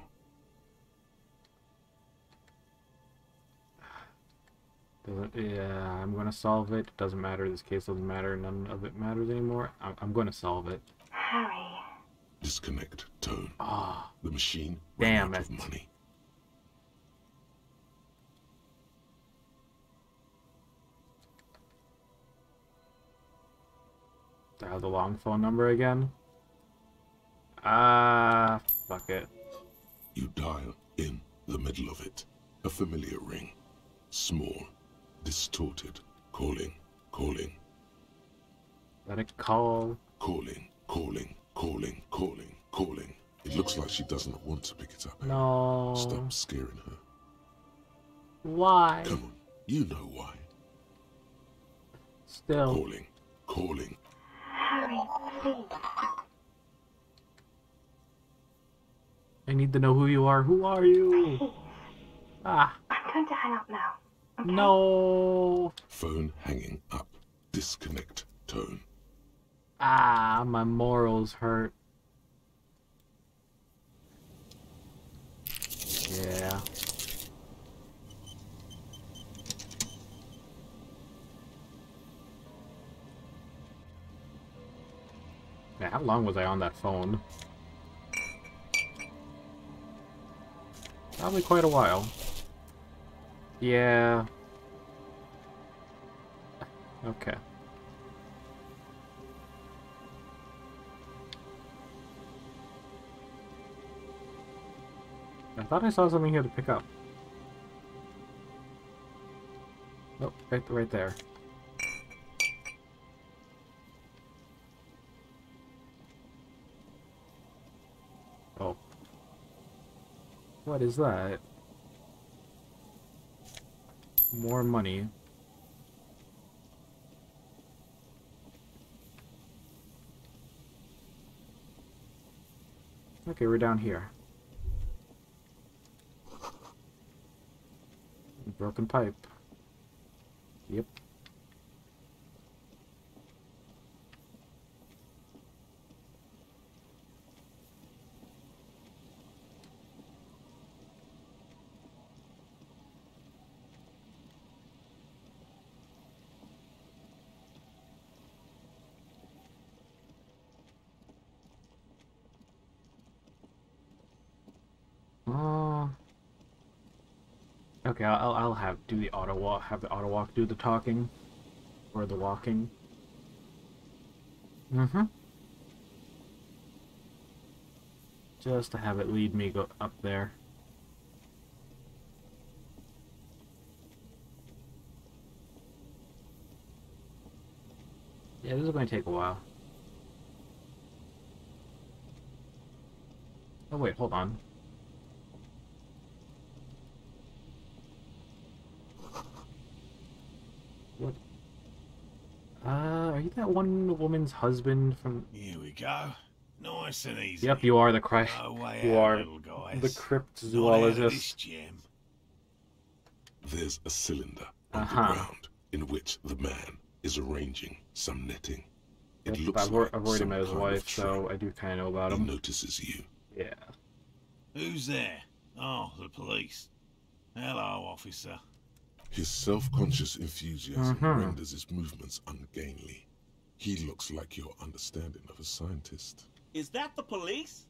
Yeah, I'm gonna solve it. Doesn't matter. This case doesn't matter. None of it matters anymore. I'm gonna solve it. Harry. Disconnect tone. Ah. The machine Damn ran out it. of money. Dial the long phone number again. Fuck it. You dial in the middle of it. A familiar ring. Small. Distorted. Calling. Calling. Let it call. Calling. Calling. Calling. Calling. Calling. It looks like she doesn't want to pick it up. No. Stop scaring her. Why? Come on. You know why. Still. Calling. Calling. Harry, please. I need to know who you are. Who are you? Please. Ah. I'm going to hang up now. Okay? No. Phone hanging up. Disconnect tone. Ah, my morals hurt. Yeah. Yeah, how long was I on that phone? Probably quite a while. Yeah. Okay. I thought I saw something here to pick up. Oh, right there. Oh. What is that? More money. Okay, we're down here. Broken pipe. Yep. Okay, I'll have the auto walk do the talking or the walking. Just to have it lead me go up there. Yeah, this is going to take a while. Oh wait, hold on. What? Are you that one woman's husband from... Here we go. Nice and easy. Yep, you are the you are the cryptozoologist. There's a cylinder on the ground in which the man is arranging some netting. It looks I've already met his wife, so I do kind of know about him. He notices you. Yeah. Who's there? Oh, the police. Hello, officer. His self-conscious enthusiasm renders his movements ungainly. He looks like your understanding of a scientist. Is that the police?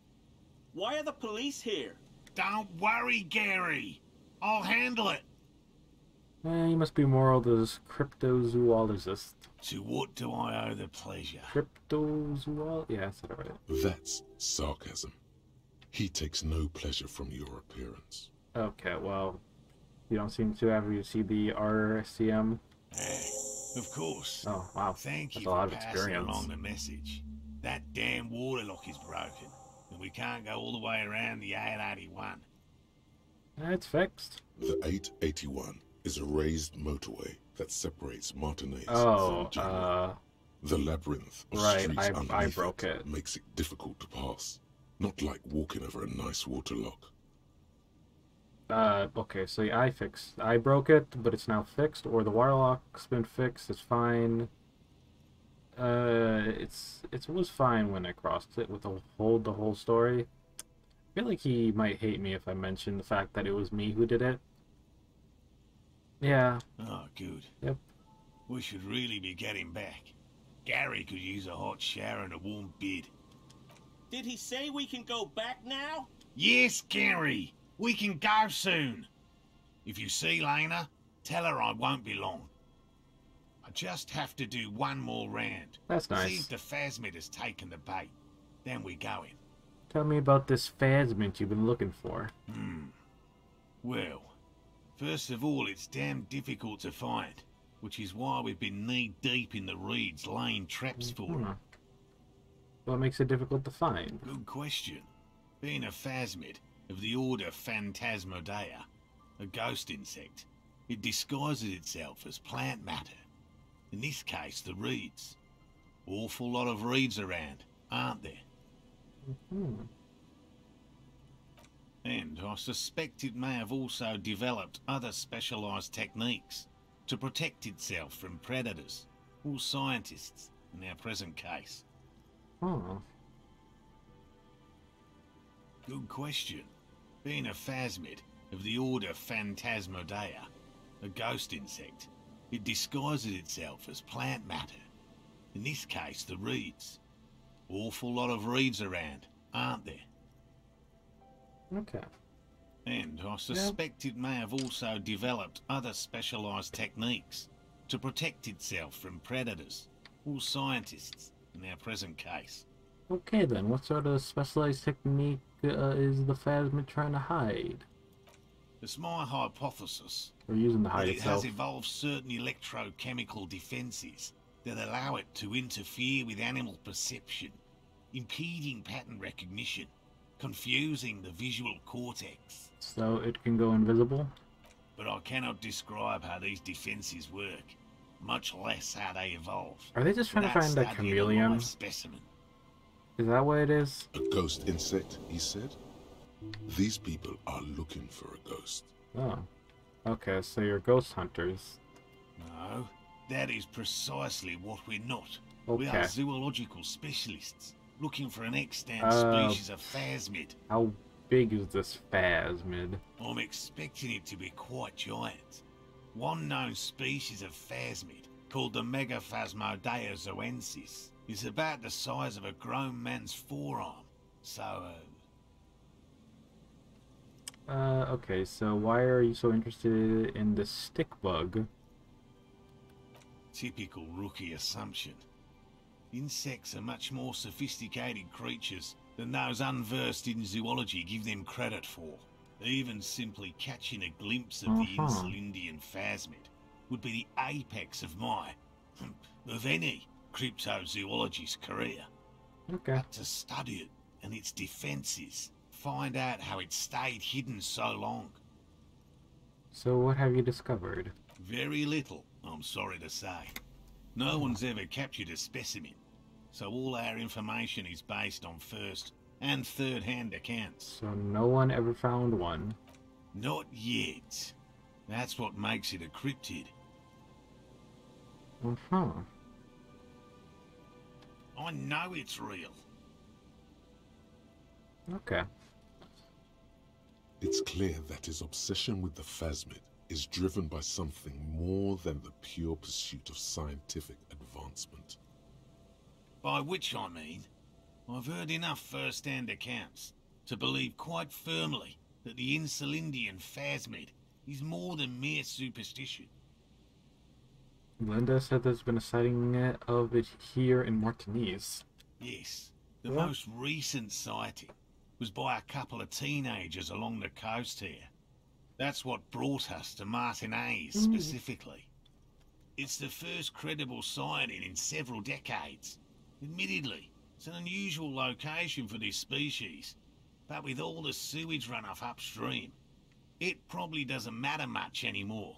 Why are the police here? Don't worry, Gary. I'll handle it. You must be more of this cryptozoologist. To what do I owe the pleasure? Cryptozoologist? Yeah, I said it right. That's sarcasm. He takes no pleasure from your appearance. Okay, well, you don't seem to ever you see the RCM. Hey, of course. Oh, wow. Thank you That's a lot for of passing experience. along the message. That damn water lock is broken, and we can't go all the way around the 881. It's fixed. The 881 is a raised motorway that separates Martinez from Genoa. The labyrinth of streets underneath broke it. Makes it difficult to pass. Not like walking over a nice water lock. Okay, so yeah, I broke it, but it's now fixed, or the water lock's been fixed, it's fine. It was fine when I crossed it with the whole story. I feel like he might hate me if I mention the fact that it was me who did it. Yeah. Oh, good. Yep. We should really be getting back. Gary could use a hot shower and a warm bed. Did he say we can go back now? Yes, Gary. We can go soon. If you see Lena, tell her I won't be long. I just have to do one more round. That's nice. See if the phasmid has taken the bait. Then we go in. Tell me about this phasmid you've been looking for. Well, first of all, it's damn difficult to find, which is why we've been knee-deep in the reeds laying traps for it. What makes it difficult to find? Good question. Being a phasmid of the order Phantasmodea, a ghost insect, it disguises itself as plant matter. In this case, the reeds. Awful lot of reeds around, aren't there? And I suspect it may have also developed other specialised techniques to protect itself from predators, or scientists, in our present case. Good question. Being a phasmid of the order Phantasmodea, a ghost insect, it disguises itself as plant matter. In this case, the reeds. Awful lot of reeds around, aren't there? Okay. And I suspect it may have also developed other specialised techniques to protect itself from predators, or scientists, in our present case. Okay then, what sort of specialized technique is the phasmid trying to hide? It's my hypothesis Or using the that hide it itself? has evolved certain electrochemical defenses that allow it to interfere with animal perception, impeding pattern recognition, confusing the visual cortex. So it can go invisible? But I cannot describe how these defenses work, much less how they evolve. Are they just trying to find that chameleon? Specimen. Is that what it is? A ghost insect, he said? These people are looking for a ghost. Oh. Okay, so you're ghost hunters. No, that is precisely what we're not. Okay. We are zoological specialists, looking for an extant species of phasmid. How big is this phasmid? I'm expecting it to be quite giant. One known species of phasmid, called the Megaphasmodea zoensis, is about the size of a grown man's forearm. So, okay, so why are you so interested in the stick bug? typical rookie assumption. Insects are much more sophisticated creatures than those unversed in zoology give them credit for. Even simply catching a glimpse of the Insulindian phasmid would be the apex of of any cryptozoologist's career. Okay. But to study it and its defenses, find out how it stayed hidden so long. So what have you discovered? Very little, I'm sorry to say. No one's ever captured a specimen, so all our information is based on first and third-hand accounts. So no one ever found one? Not yet. That's what makes it a cryptid. I know it's real. Okay. It's clear that his obsession with the phasmid is driven by something more than the pure pursuit of scientific advancement. By which I mean, I've heard enough first-hand accounts to believe quite firmly that the Insulindian phasmid is more than mere superstition. Linda said there's been a sighting of it here in Martiniz. Yes, the most recent sighting was by a couple of teenagers along the coast here. That's what brought us to Martiniz specifically. It's the first credible sighting in several decades. Admittedly, it's an unusual location for this species, but with all the sewage runoff upstream, it probably doesn't matter much anymore.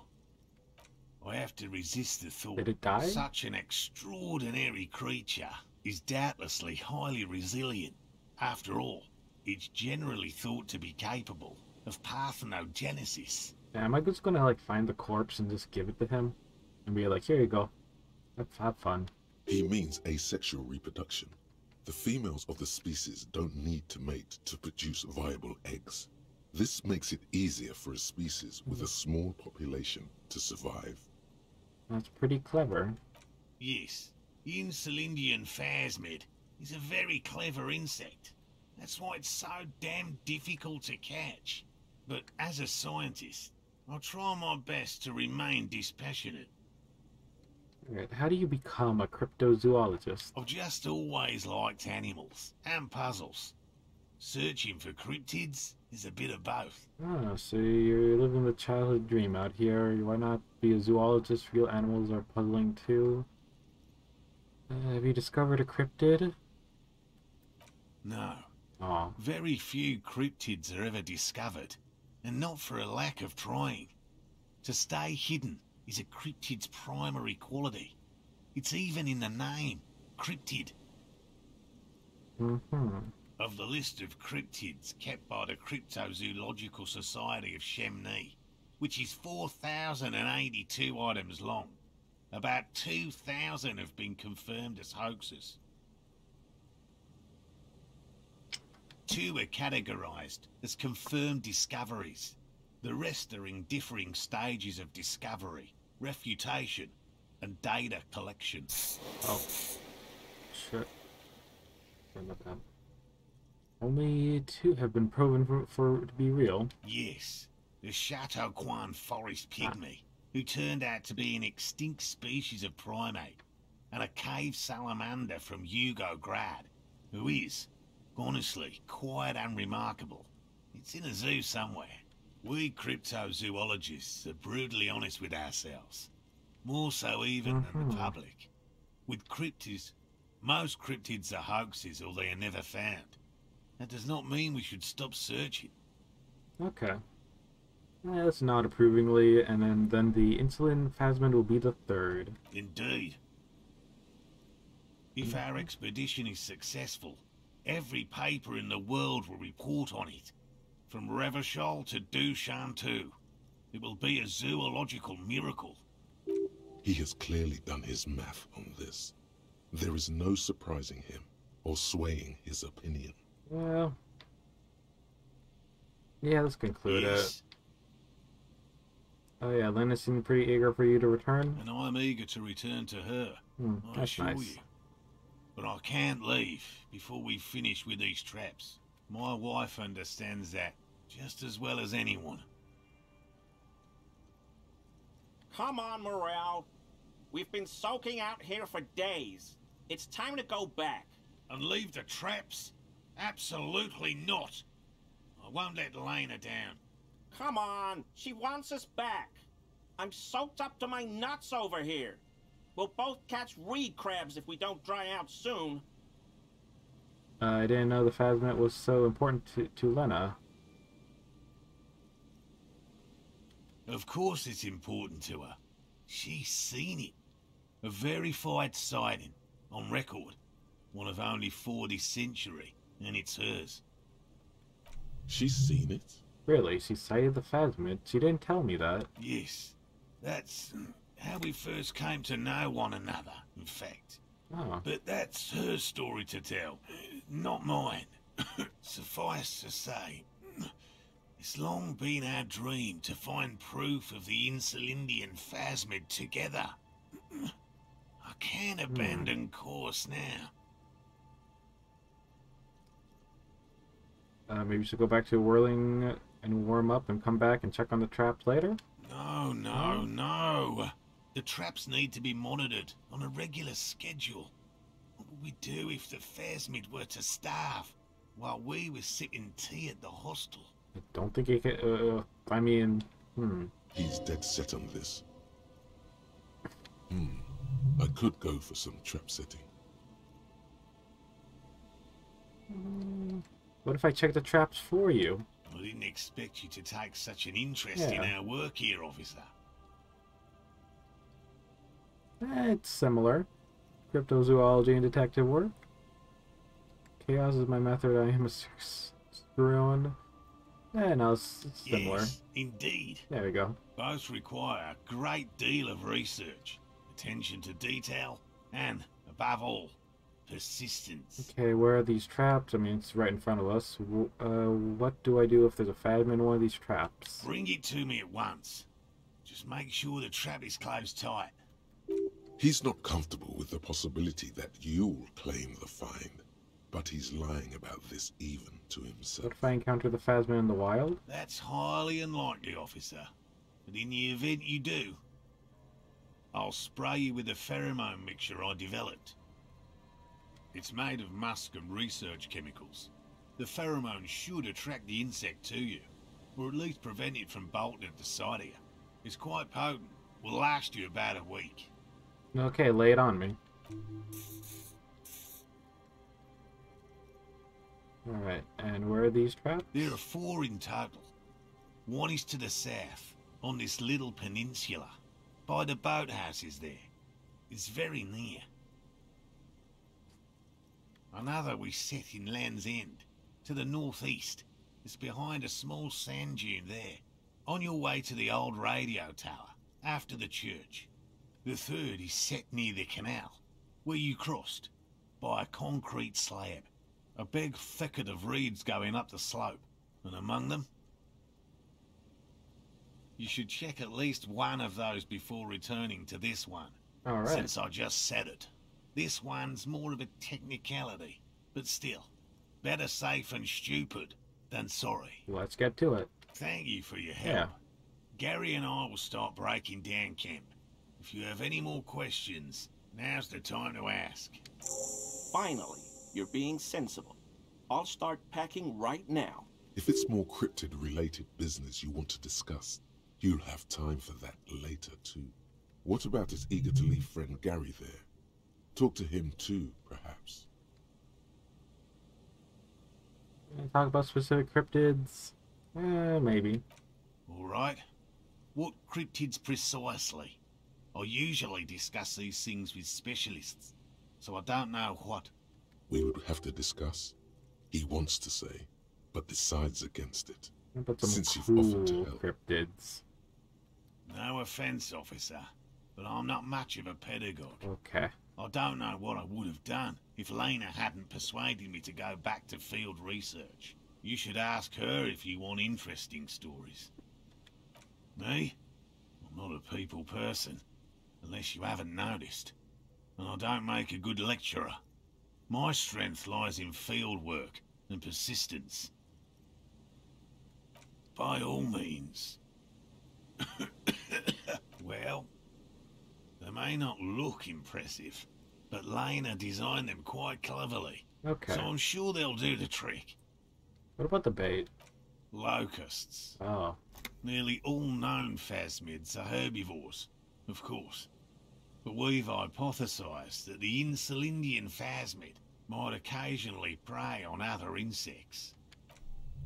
I have to resist the thought Did it die? Such an extraordinary creature is doubtlessly highly resilient. After all, it's generally thought to be capable of parthenogenesis. Yeah, am I just gonna like find the corpse and just give it to him? And be like, here you go. Have fun. He means asexual reproduction. The females of the species don't need to mate to produce viable eggs. This makes it easier for a species with a small population to survive. That's pretty clever. Yes, the Insulindian phasmid is a very clever insect. That's why it's so damn difficult to catch. But as a scientist, I'll try my best to remain dispassionate. Alright, how do you become a cryptozoologist? I've just always liked animals and puzzles. Searching for cryptids is a bit of both. Ah, so you're living the childhood dream out here. Why not be a zoologist? Real animals are puzzling too. Have you discovered a cryptid? No. Oh. Very few cryptids are ever discovered, and not for a lack of trying. To stay hidden is a cryptid's primary quality. It's even in the name, cryptid. Of the list of cryptids kept by the Cryptozoological Society of Chemnee, which is 4,082 items long, about 2,000 have been confirmed as hoaxes. 2 are categorized as confirmed discoveries. The rest are in differing stages of discovery, refutation, and data collection. Oh. Shit. Sorry about that. Only 2 have been proven to be real. Yes, the Chateau Quan forest pygmy, who turned out to be an extinct species of primate, and a cave salamander from Yugograd, who is, honestly, quite unremarkable. It's in a zoo somewhere. We cryptozoologists are brutally honest with ourselves. More so even than the public. With cryptids, most cryptids are hoaxes or they are never found. That does not mean we should stop searching. Okay. Let's nod approvingly, and then the insulin phasmid will be the third. Indeed. If our expedition is successful, every paper in the world will report on it. From Revachol to Dushantu. It will be a zoological miracle. He has clearly done his math on this. There is no surprising him or swaying his opinion. Well, yeah, let's conclude it. Oh yeah, Lena seemed pretty eager for you to return. And I'm eager to return to her. I That's assure nice. you. But I can't leave before we finish with these traps. My wife understands that just as well as anyone. Come on, Morel. We've been soaking out here for days. It's time to go back. And leave the traps? Absolutely not. I won't let Lena down. Come on, she wants us back. I'm soaked up to my nuts over here. We'll both catch reed crabs if we don't dry out soon. I didn't know the phasmid was so important to Lena. Of course it's important to her. She's seen it. A verified sighting, on record. One of only 4 this century, and it's hers. She's seen it? Really? She sighted the phasmid? She didn't tell me that. Yes. That's how we first came to know one another, in fact. Oh. But that's her story to tell, not mine. Suffice to say, it's long been our dream to find proof of the Insulindian phasmid together. I can't abandon course now. Maybe we should go back to Whirling and warm up and come back and check on the traps later? No. The traps need to be monitored on a regular schedule. What would we do if the phasmid were to starve while we were sipping tea at the hostel? I don't think he could, I mean, He's dead set on this. I could go for some trap setting. What if I check the traps for you? I didn't expect you to take such an interest in our work here, officer. It's similar. Cryptozoology and detective work. Chaos is my method. I am a screw-on. No, it's similar. Yes, indeed. There we go. Both require a great deal of research, attention to detail, and, above all, persistence. Okay, where are these traps? I mean, it's right in front of us. What do I do if there's a phasmid in one of these traps? Bring it to me at once. Just make sure the trap is closed tight. He's not comfortable with the possibility that you'll claim the find, but he's lying about this even to himself. What if I encounter the phasmid in the wild? That's highly unlikely, officer. But in the event you do, I'll spray you with a pheromone mixture I developed. It's made of musk and research chemicals. The pheromone should attract the insect to you, or at least prevent it from bolting at the sight of you. It's quite potent. Will last you about a week. Okay, lay it on me. Alright, and where are these traps? There are 4 in total. One is to the south, on this little peninsula, by the boathouses there. It's very near. Another we set in Land's End, to the northeast. It's behind a small sand dune there, on your way to the old radio tower, after the church. The third is set near the canal, where you crossed, by a concrete slab. A big thicket of reeds going up the slope, and among them... You should check at least one of those before returning to this one. All right. Since I just said it. This one's more of a technicality, but still, better safe and stupid than sorry. Let's get to it. Thank you for your help. Yeah. Gary and I will start breaking down camp. If you have any more questions, now's the time to ask. Finally, You're being sensible. I'll start packing right now. If it's more cryptid-related business you want to discuss, you'll have time for that later too. What about his eager-to-leave friend Gary there? Talk to him too, perhaps. Talk about specific cryptids? Maybe. All right. What cryptids precisely? I usually discuss these things with specialists, so I don't know what. We would have to discuss. He wants to say, but decides against it. But some since cool you've offered to help. Cryptids. No offense, officer, but I'm not much of a pedagogue. Okay. I don't know what I would have done if Lena hadn't persuaded me to go back to field research. You should ask her if you want interesting stories. Me? I'm not a people person, unless you haven't noticed. And I don't make a good lecturer. My strength lies in field work and persistence. By all means. Well, they may not look impressive, but Lena designed them quite cleverly. Okay. So I'm sure they'll do the trick. What about the bait? Locusts. Oh. Nearly all known phasmids are herbivores, of course. But we've hypothesized that the Insulindian phasmid might occasionally prey on other insects.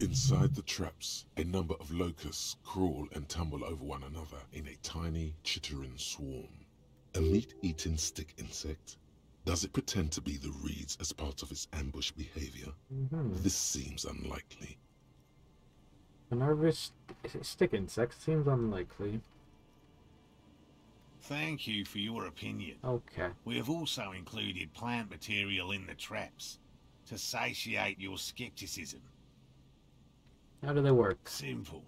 Inside the traps, a number of locusts crawl and tumble over one another in a tiny, chittering swarm. A meat-eating stick insect? Does it pretend to be the reeds as part of its ambush behavior? This seems unlikely. A nervous stick insect seems unlikely. Thank you for your opinion. Okay. We have also included plant material in the traps to satiate your skepticism. How do they work? Simple.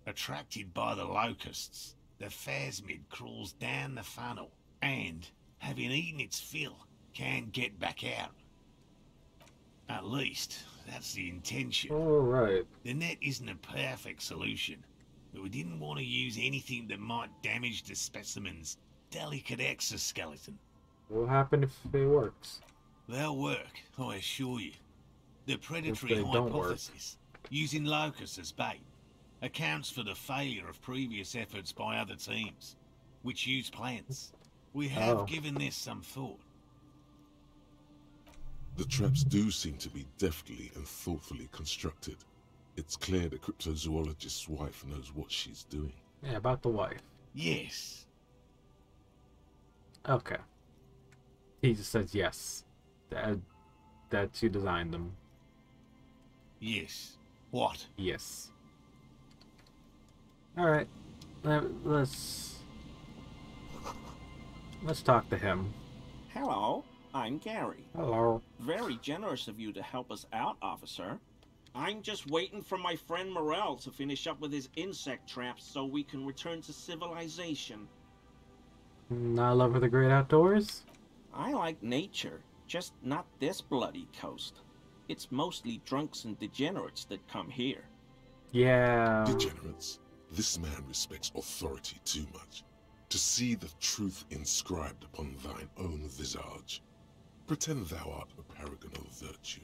Attracted by the locusts, the phasmid crawls down the funnel and, having eaten its fill, can't get back out. At least, that's the intention. All right. The net isn't a perfect solution, but we didn't want to use anything that might damage the specimen's delicate exoskeleton. What will happen if it works? They'll work, I assure you. The predatory If they don't work. hypothesis, using locusts as bait, accounts for the failure of previous efforts by other teams, which use plants. We have given this some thought. The traps do seem to be deftly and thoughtfully constructed. It's clear the cryptozoologist's wife knows what she's doing. Yeah, about the wife. Yes. Okay. He just says yes. That she designed them. Yes. What? Yes. Alright. Let's talk to him. Hello, I'm Gary. Hello. Very generous of you to help us out, officer. I'm just waiting for my friend Morel to finish up with his insect traps so we can return to civilization. Not love of the great outdoors? I like nature, just not this bloody coast. It's mostly drunks and degenerates that come here. Yeah. Degenerates? This man respects authority too much. To see the truth inscribed upon thine own visage. Pretend thou art a paragon of virtue.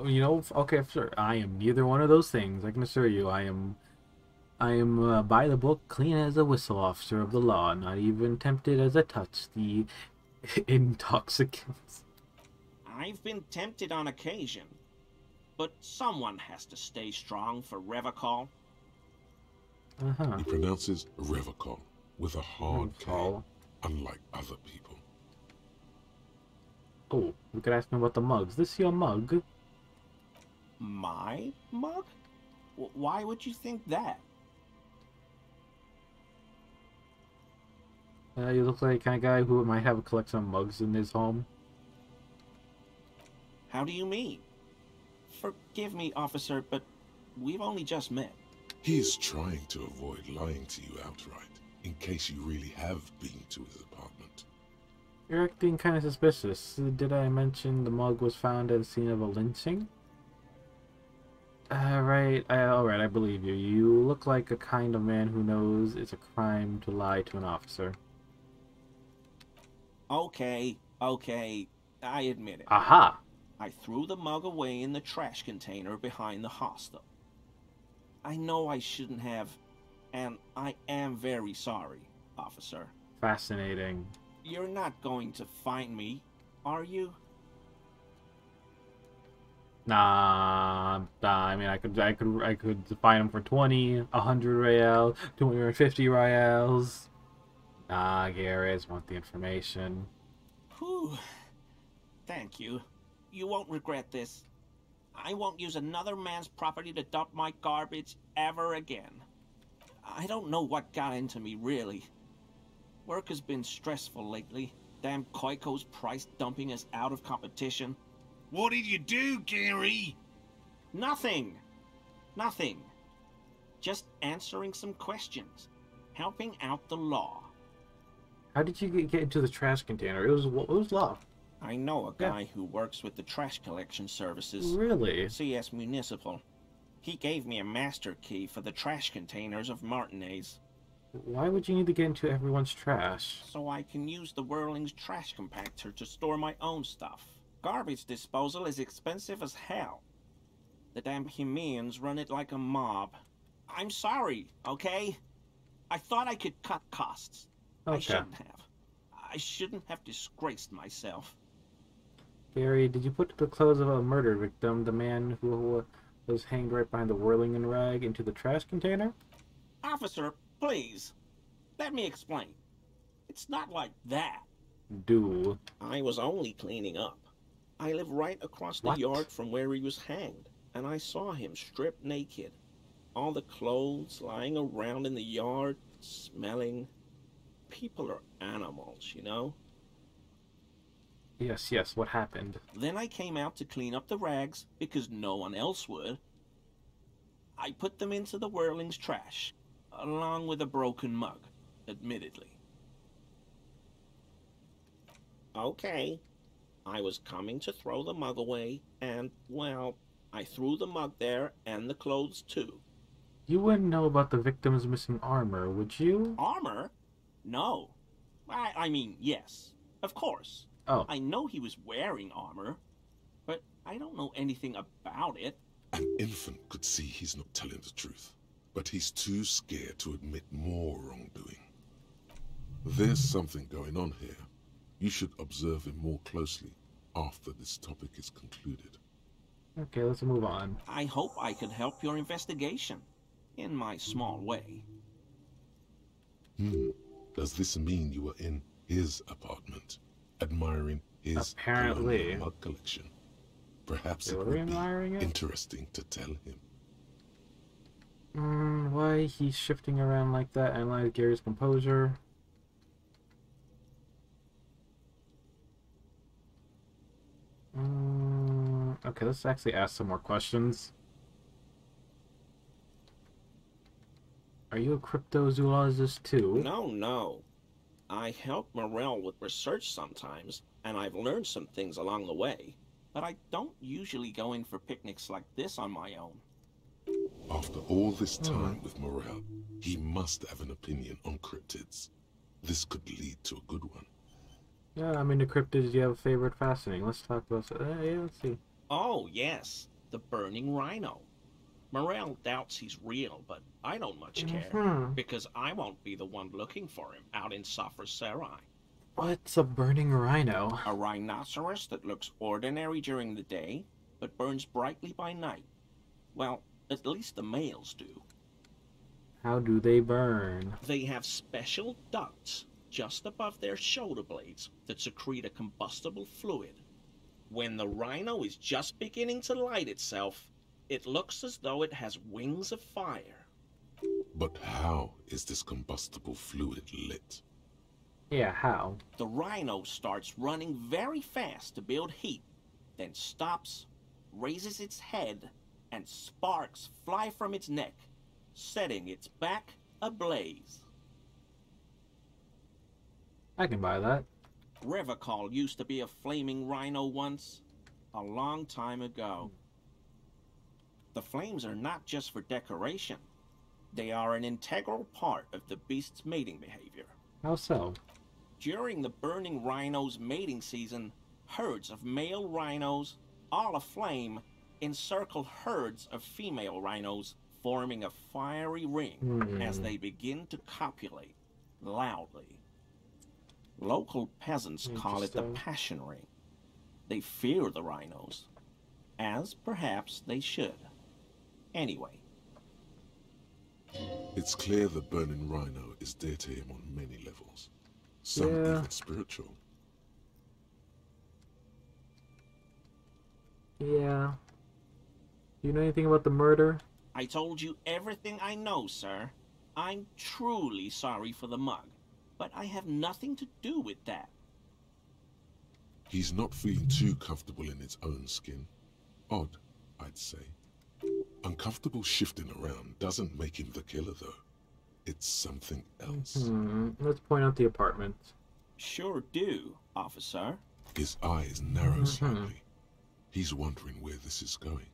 You know, okay, sure. I am neither one of those things. I can assure you, I am by the book, clean as a whistle, officer of the law, not even tempted as I touch the intoxicants. I've been tempted on occasion, but someone has to stay strong for Revacol. He pronounces Revacol with a hard K, unlike other people. Oh, we could ask him about the mugs. This your mug? My mug? Why would you think that? You look like the kind of guy who might have a collection of mugs in his home. How do you mean? Forgive me, officer, but we've only just met. He's trying to avoid lying to you outright, in case you really have been to his apartment. You're acting kind of suspicious. Did I mention the mug was found at the scene of a lynching? Alright, I believe you. You look like a kind of man who knows it's a crime to lie to an officer. Okay, Okay, I admit it. Aha! I threw the mug away in the trash container behind the hostel. I know I shouldn't have, and I am very sorry, officer. Fascinating. You're not going to find me, are you? Nah, I mean, I could find him for 20, 100 reals, 250 reals. Nah, Gary, I just want the information. Whew. Thank you. You won't regret this. I won't use another man's property to dump my garbage ever again. I don't know what got into me, really. Work has been stressful lately. Damn Koiko's price dumping is out of competition. What did you do, Gary? Nothing. Nothing. Just answering some questions. Helping out the law. How did you get into the trash container? It was law. I know a guy who works with the trash collection services. Really? CS Municipal. He gave me a master key for the trash containers of Martinez. Why would you need to get into everyone's trash? So I can use the Whirling's trash compactor to store my own stuff. Garbage disposal is expensive as hell. The damn Hemians run it like a mob. I'm sorry, okay? I thought I could cut costs. Okay. I shouldn't have. I shouldn't have disgraced myself. Gary, did you put the clothes of a murder victim, the man who was hanged right behind the whirling and rag, into the trash container? Officer, please. Let me explain. It's not like that. Do. I was only cleaning up. I live right across the yard from where he was hanged, and I saw him stripped naked. All the clothes lying around in the yard, smelling. People are animals, you know? Yes, what happened? Then I came out to clean up the rags, because no one else would. I put them into the Whirling's trash, along with a broken mug, admittedly. Okay. I was coming to throw the mug away, and, well, I threw the mug there and the clothes too. You wouldn't know about the victim's missing armor, would you? Armor? No. I mean, yes. Of course. Oh. I know he was wearing armor, but I don't know anything about it. An infant could see he's not telling the truth, but he's too scared to admit more wrongdoing. There's something going on here. You should observe him more closely after this topic is concluded. Okay, let's move on. I hope I could help your investigation, in my small way. Does this mean you were in his apartment, admiring his apparently mug collection? Perhaps it would be interesting to tell him. Why he's shifting around like that? Analyze Gary's composure. Okay, let's actually ask some more questions. Are you a cryptozoologist too? No. I help Morel with research sometimes, and I've learned some things along the way. But I don't usually go in for picnics like this on my own. After all this time with Morel, he must have an opinion on cryptids. This could lead to a good one. Yeah, I'm into cryptids. Do you have a favorite fascinating? Let's talk about yeah, let's see. Oh, yes. The burning rhino. Morel doubts he's real, but I don't much care, because I won't be the one looking for him out in Safra Serai. What's a burning rhino? A rhinoceros that looks ordinary during the day, but burns brightly by night. Well, at least the males do. How do they burn? They have special ducts just above their shoulder blades that secrete a combustible fluid. When the rhino is just beginning to light itself, it looks as though it has wings of fire. But how is this combustible fluid lit? Yeah, how? The rhino starts running very fast to build heat, then stops, raises its head, and sparks fly from its neck, setting its back ablaze. I can buy that. Revacol used to be a flaming rhino once, a long time ago. The flames are not just for decoration. They are an integral part of the beast's mating behavior. How so? During the burning rhino's mating season, herds of male rhinos, all aflame, encircle herds of female rhinos, forming a fiery ring as they begin to copulate loudly. Local peasants call it the passion ring. They fear the rhinos, as perhaps they should. Anyway. It's clear the burning rhino is dear to him on many levels. Some even spiritual. Yeah. Do you know anything about the murder? I told you everything I know, sir. I'm truly sorry for the mug, but I have nothing to do with that. He's not feeling too comfortable in his own skin. Odd, I'd say. Uncomfortable shifting around doesn't make him the killer, though. It's something else. Let's point out the apartment. Sure do, officer. His eyes narrow slightly. He's wondering where this is going.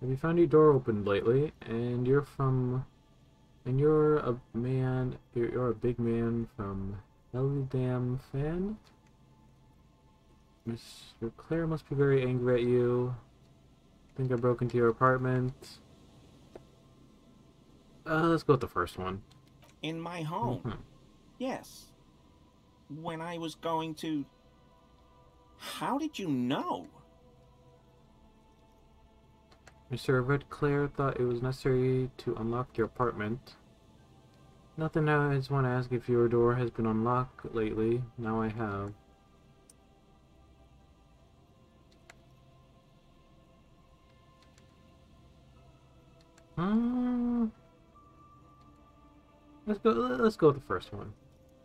Have you found your door opened lately? And you're a man. You're a big man from Elysium fan. Mr. Claire must be very angry at you. Think I broke into your apartment. Let's go with the first one. In my home. Yes. When I was going to... How did you know? Mr. Red Claire thought it was necessary to unlock your apartment. Nothing now, I just want to ask if your door has been unlocked lately. Now I have. Let's go with the first one.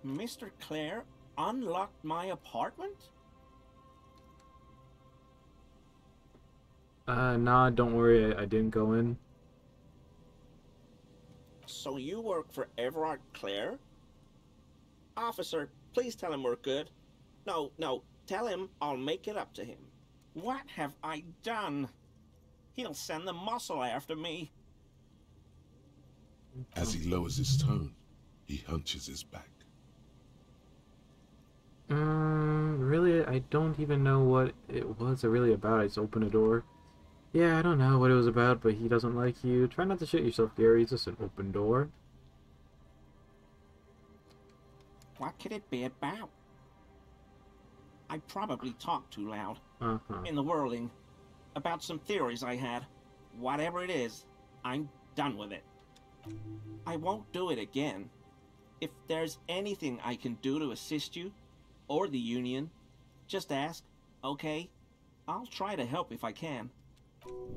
Mr. Claire unlocked my apartment? Nah, don't worry, I didn't go in. So you work for Everard Clare? Officer, please tell him we're good. No, tell him I'll make it up to him. What have I done? He'll send the muscle after me. As he lowers his tone, he hunches his back. Really, I don't even know what it was really about. I just opened a door. Yeah, I don't know what it was about, but he doesn't like you. Try not to shit yourself, Gary. It's just an open door. What could it be about? I probably talked too loud. In the whirling. About some theories I had. Whatever it is, I'm done with it. I won't do it again. If there's anything I can do to assist you, or the Union, just ask, okay? I'll try to help if I can.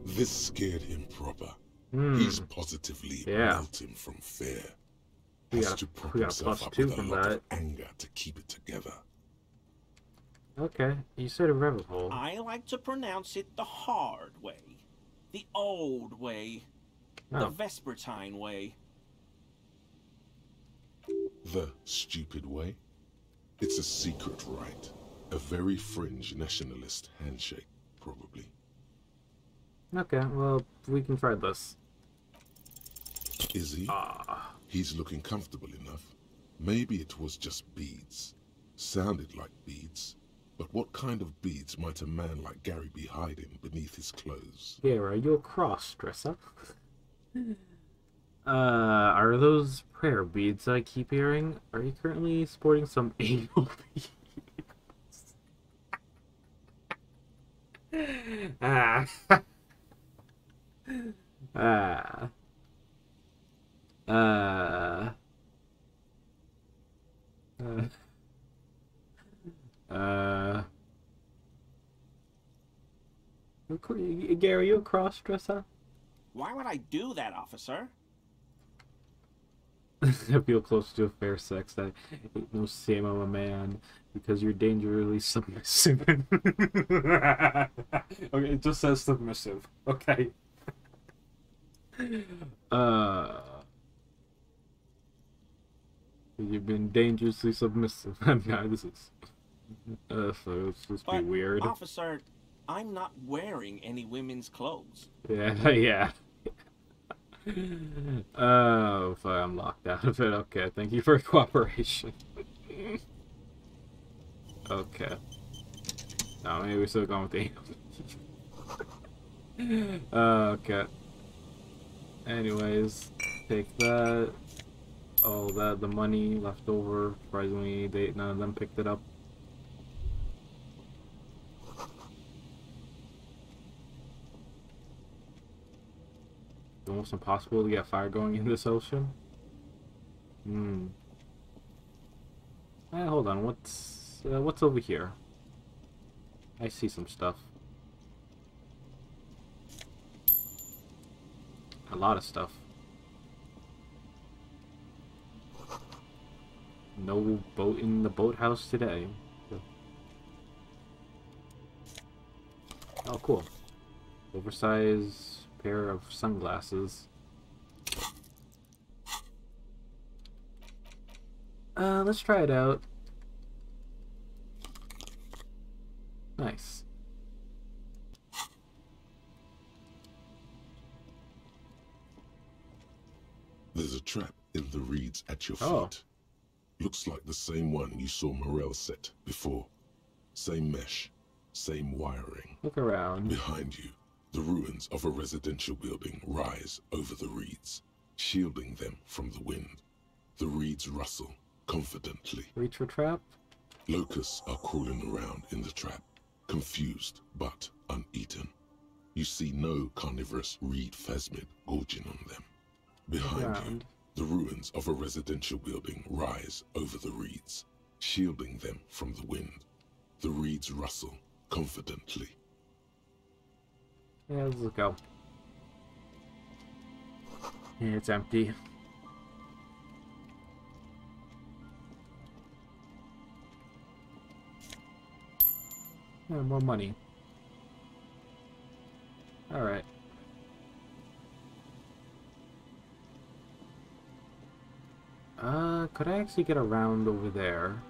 This scared him proper. He's positively melting from fear. Has to prop himself up with a lot of anger to keep it together. Okay, you said irrevocable. I like to pronounce it the hard way. The old way. The Vespertine way. The stupid way? It's a secret rite. A very fringe nationalist handshake, probably. Okay, well, we can try this. Is he? He's looking comfortable enough. Maybe it was just beads. Sounded like beads. But what kind of beads might a man like Gary be hiding beneath his clothes? Yeah, are you a cross-dresser? Are those prayer beads I keep hearing? Are you currently sporting some anal beads? Gary, you a cross-dresser? Why would I do that, officer? I feel close to a fair sex. That ain't no shame I'm a man because you're dangerously submissive. Okay, it just says submissive. Okay. You've been dangerously submissive. Yeah, this is. So it's just be weird. Officer, I'm not wearing any women's clothes. Yeah, yeah. Oh, fuck, I'm locked out of it. Okay, thank you for your cooperation. Okay. No, maybe we're still going with the okay. Anyways, take that. All that, the money left over. Surprisingly, none of them picked it up. It's almost impossible to get fire going in this ocean. Hold on. What's over here? I see some stuff. A lot of stuff. No boat in the boathouse today. Oh, cool. Oversized pair of sunglasses. Let's try it out. Nice. There's a trap in the reeds at your feet. Looks like the same one you saw Morel set before. Same mesh, same wiring. Look around. Behind you, the ruins of a residential building rise over the reeds, shielding them from the wind. The reeds rustle confidently. Reach for trap? Locusts are crawling around in the trap, confused but uneaten. You see no carnivorous reed phasmid gorging on them. Behind you, the ruins of a residential building rise over the reeds, shielding them from the wind. The reeds rustle confidently. Yeah, let's go. Yeah, it's empty. Yeah, more money. Alright. Could I actually get around over there?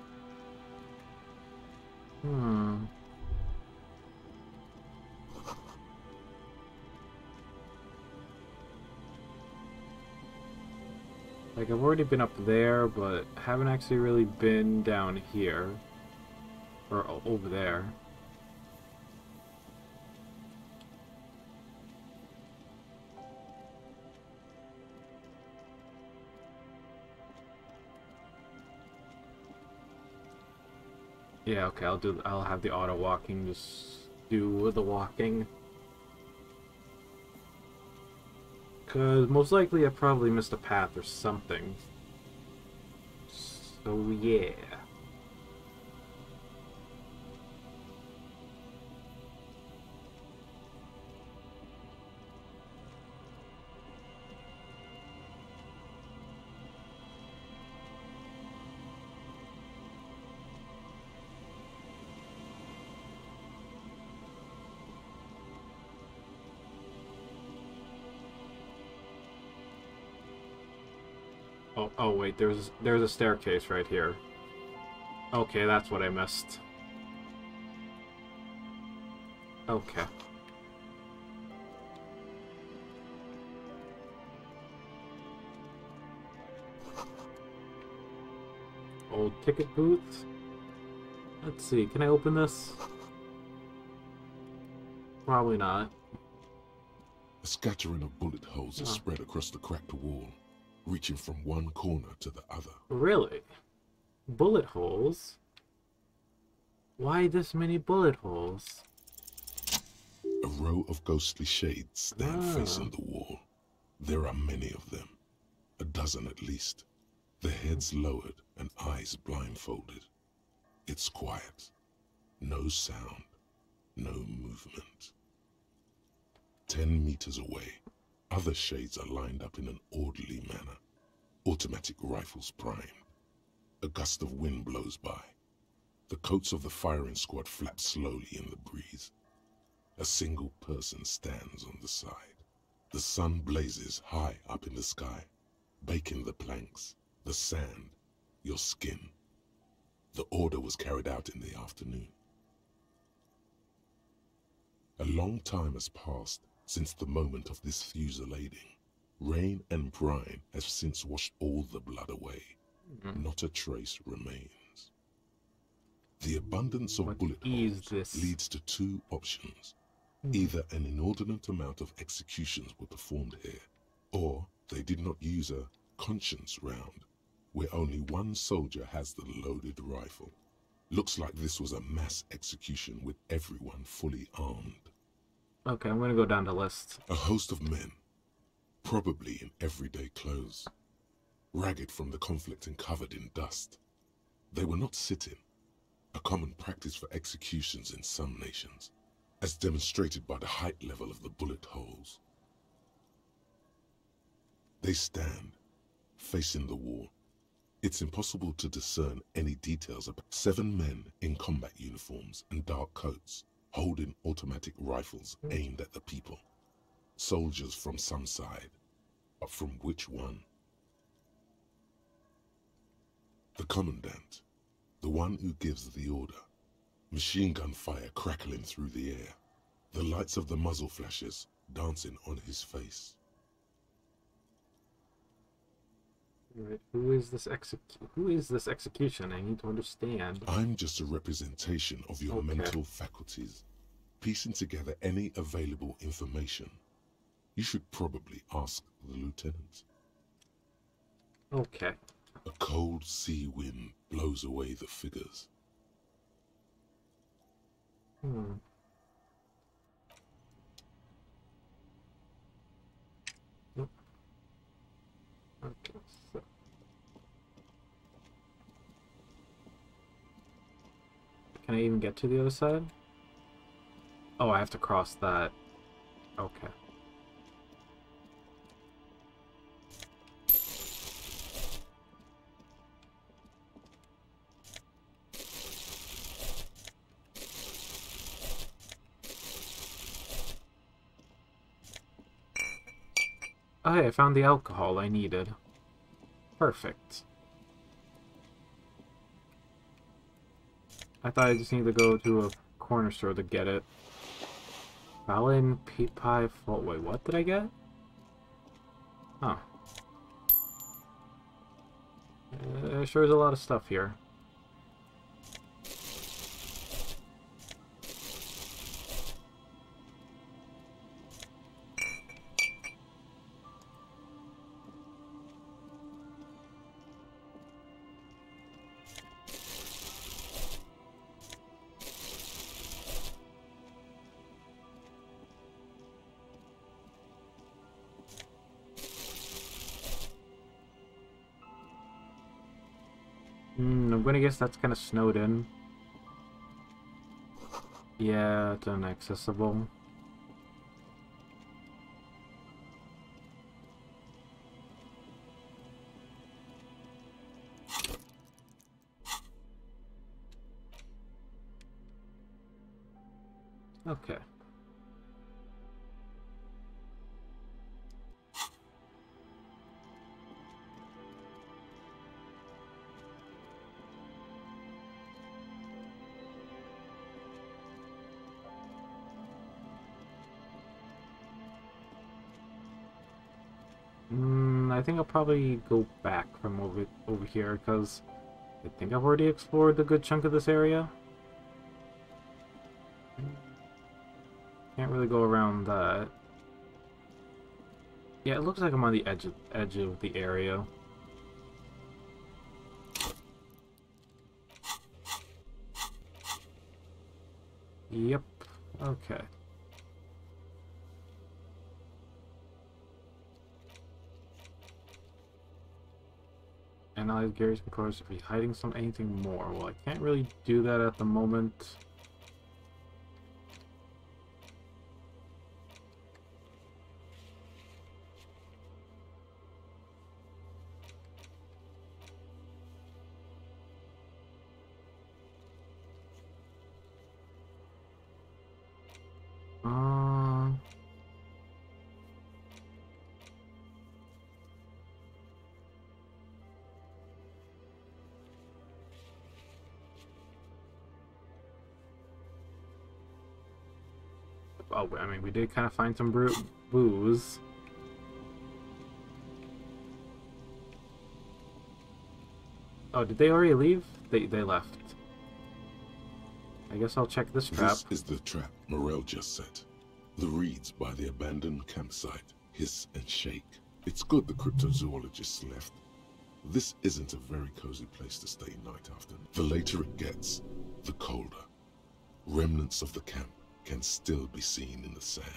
Like, I've already been up there, but haven't actually really been down here. Or over there. Yeah, okay, I'll have the auto walking just do the walking. Cause most likely I probably missed a path or something. So yeah. Oh wait, there's a staircase right here. Okay, that's what I missed. Okay. Old ticket booth. Let's see, can I open this? Probably not. A scattering of bullet holes is spread across the cracked wall, reaching from one corner to the other. Really? Bullet holes? Why this many bullet holes? A row of ghostly shades stand facing the wall. There are many of them. A dozen at least. Their heads lowered and eyes blindfolded. It's quiet. No sound. No movement. 10 meters away, other shades are lined up in an orderly manner. Automatic rifles primed. A gust of wind blows by. The coats of the firing squad flap slowly in the breeze. A single person stands on the side. The sun blazes high up in the sky, baking the planks, the sand, your skin. The order was carried out in the afternoon. A long time has passed since the moment of this fusillading. Rain and brine have since washed all the blood away. Not a trace remains. The abundance of bullet holes leads to two options. Either an inordinate amount of executions were performed here, or they did not use a conscience round, where only one soldier has the loaded rifle. Looks like this was a mass execution with everyone fully armed. Okay, I'm gonna go down the list. A host of men, probably in everyday clothes, ragged from the conflict and covered in dust. They were not sitting, a common practice for executions in some nations, as demonstrated by the height level of the bullet holes. They stand, facing the wall. It's impossible to discern any details about 7 men in combat uniforms and dark coats, holding automatic rifles aimed at the people. Soldiers from some side, but from which one? The commandant, the one who gives the order. Machine gun fire crackling through the air, the lights of the muzzle flashes dancing on his face. Right. Who is this execution? I need to understand. I'm just a representation of your mental faculties, piecing together any available information. You should probably ask the lieutenant. Okay. A cold sea wind blows away the figures. Nope. Okay, so. Can I even get to the other side? Oh, I have to cross that. Okay. Oh, hey, I found the alcohol I needed. Perfect. I thought I just need to go to a corner store to get it. Valin Pie Fault. Wait, what did I get? Oh. Sure is a lot of stuff here. I'm gonna guess that's kind of snowed in. Yeah, it's inaccessible. Okay. I think I'll probably go back from over here because I think I've already explored a good chunk of this area. Can't really go around that. Yeah, it looks like I'm on the edge of the area. Yep. Okay. Analyze Gary's records if he's hiding anything more. Well, I can't really do that at the moment. Oh, I mean, we did kind of find some booze. Oh, did they already leave? They left. I guess I'll check this trap. This is the trap Morel just set. The reeds by the abandoned campsite hiss and shake. It's good the cryptozoologists left. This isn't a very cozy place to stay night after. The later it gets, the colder. Remnants of the camp can still be seen in the sand.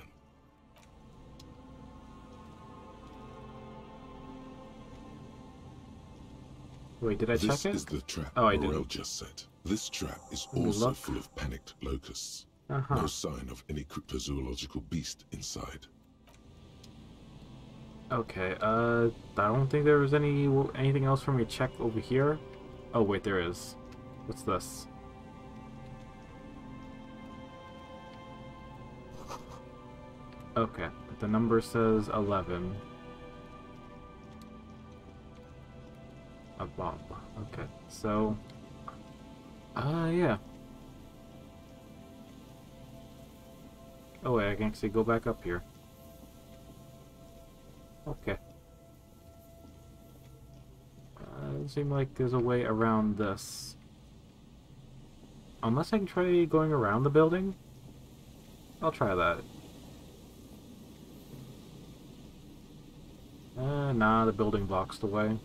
Wait, did I check it? This is the trap I Morel didn't. just set. This trap is also full of panicked locusts. No sign of any cryptozoological beast inside. Okay, I don't think there was anything else for me to check over here. Oh wait, there is. What's this? Okay, the number says 11. A bomb. Okay, so... yeah. Oh wait, I can actually go back up here. Okay. Doesn't seem like there's a way around this. Unless I can try going around the building? I'll try that. Nah, the building blocks the way.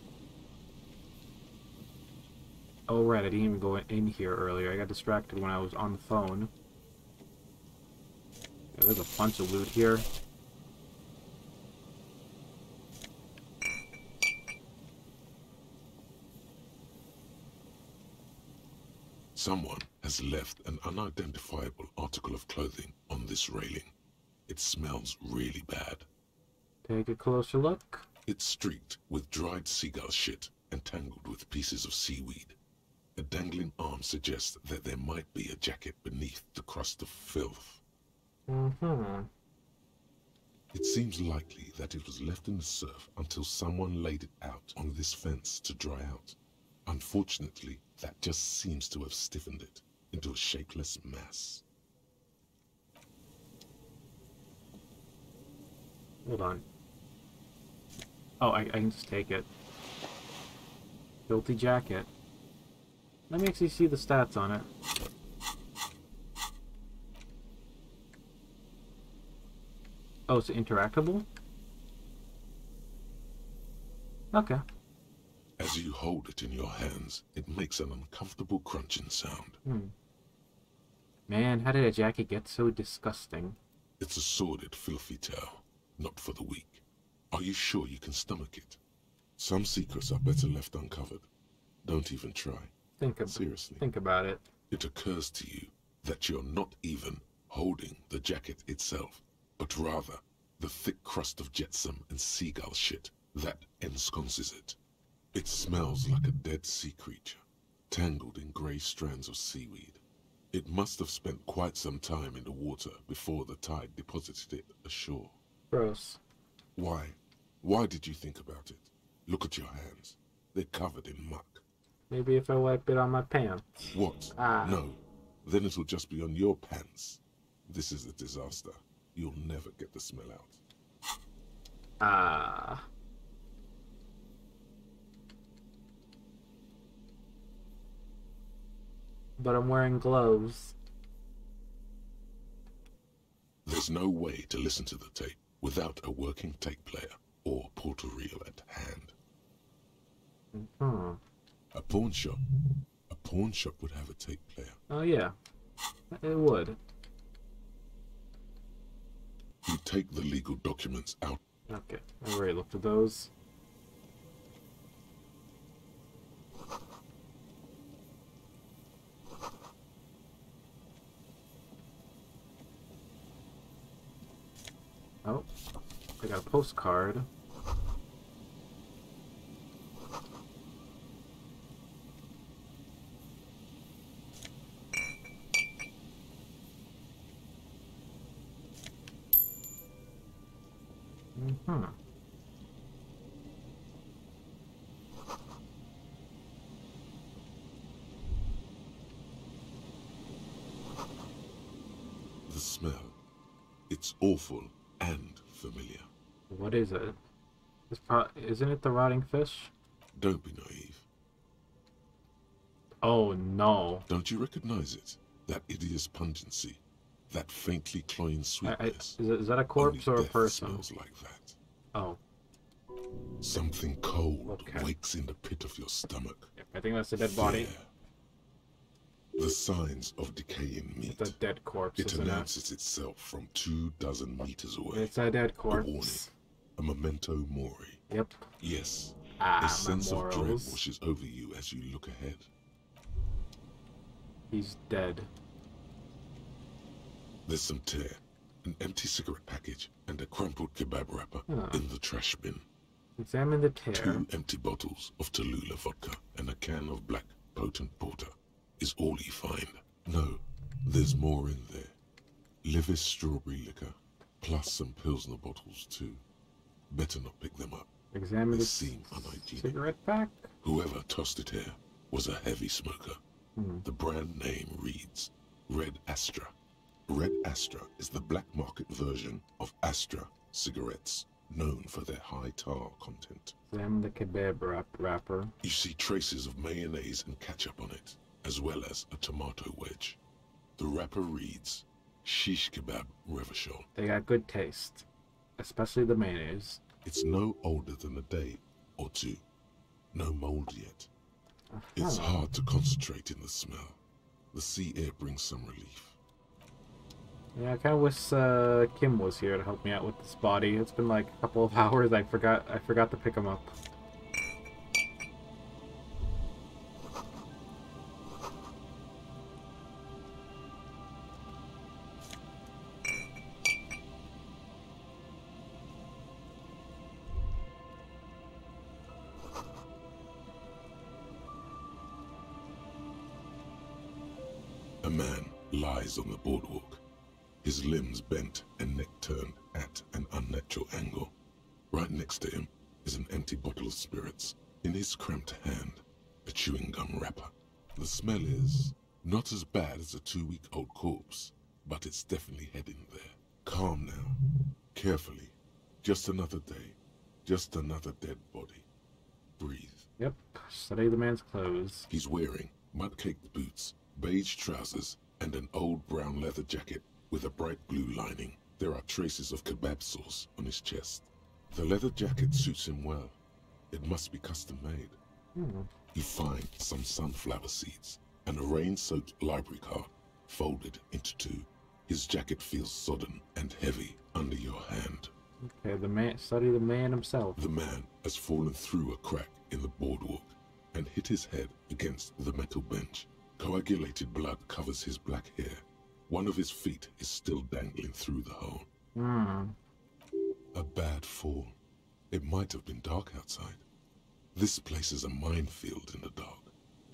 Oh right, I didn't even go in here earlier. I got distracted when I was on the phone. Yeah, there's a bunch of loot here. Someone has left an unidentifiable article of clothing on this railing. It smells really bad. Take a closer look. It's streaked with dried seagull shit and tangled with pieces of seaweed. A dangling arm suggests that there might be a jacket beneath the crust of filth. It seems likely that it was left in the surf until someone laid it out on this fence to dry out. Unfortunately, that just seems to have stiffened it into a shapeless mass. Hold on. Oh, I can just take it. Filthy jacket. Let me actually see the stats on it. Oh, it's interactable? Okay. As you hold it in your hands, it makes an uncomfortable crunching sound. Man, how did a jacket get so disgusting? It's a sordid, filthy tale, not for the weak. Are you sure you can stomach it? Some secrets are better left uncovered. Don't even try. Seriously. Think about it. It occurs to you that you're not even holding the jacket itself, but rather the thick crust of jetsam and seagull shit that ensconces it. It smells like a dead sea creature, tangled in grey strands of seaweed. It must have spent quite some time in the water before the tide deposited it ashore. Gross. Why? Why did you think about it? Look at your hands. They're covered in muck. Maybe if I wipe it on my pants. What? No. Then it'll just be on your pants. This is a disaster. You'll never get the smell out. But I'm wearing gloves. There's no way to listen to the tape without a working tape player or portal reel at hand. A pawn shop would have a tape player. Oh yeah, it would. You take the legal documents out. Okay, I already looked at those. Oh, I got a postcard. The smell. It's awful and familiar. What is it? Isn't it the rotting fish? Don't be naive. Oh no. Don't you recognize it? That hideous pungency. That faintly cloying sweetness. Is that a corpse or a person? Smells like that. Oh. Something cold wakes in the pit of your stomach. Yep, I think that's a dead body. The signs of decaying meat. It's a dead corpse. It announces itself from 24 meters away. It's a dead corpse. A warning. A memento mori. Yep. Yes. A sense of dread washes over you as you look ahead. He's dead. There's some tear, an empty cigarette package, and a crumpled kebab wrapper in the trash bin. Examine the tear. 2 empty bottles of Tallulah vodka and a can of black potent porter is all you find. No, there's more in there. Livis strawberry liquor, plus some Pilsner bottles too. Better not pick them up. Examine the cigarette pack. Whoever tossed it here was a heavy smoker. The brand name reads Red Astra. Red Astra is the black market version of Astra cigarettes, known for their high tar content. Examine the kebab wrapper. You see traces of mayonnaise and ketchup on it, as well as a tomato wedge. The wrapper reads Shish Kebab Revachol. They got good taste, especially the mayonnaise. It's no older than a day or two. No mold yet. It's hard to concentrate in the smell. The sea air brings some relief. Yeah, I kind of wish Kim was here to help me out with this body. It's been like a couple of hours. I forgot to pick him up. A man lies on the boardwalk, his limbs bent and neck turned at an unnatural angle. Right next to him is an empty bottle of spirits. In his cramped hand, a chewing gum wrapper. The smell is not as bad as a 2-week-old corpse, but it's definitely heading there. Calm now. Carefully. Just another day. Just another dead body. Breathe. Yep. Study the man's clothes. He's wearing mud-caked boots, beige trousers, and an old brown leather jacket with a bright blue lining. There are traces of kebab sauce on his chest. The leather jacket suits him well. It must be custom-made. You find some sunflower seeds and a rain-soaked library card folded into 2. His jacket feels sodden and heavy under your hand. Okay, study the man himself. The man has fallen through a crack in the boardwalk and hit his head against the metal bench. Coagulated blood covers his black hair. One of his feet is still dangling through the hole. A bad fall. It might have been dark outside. This place is a minefield in the dark.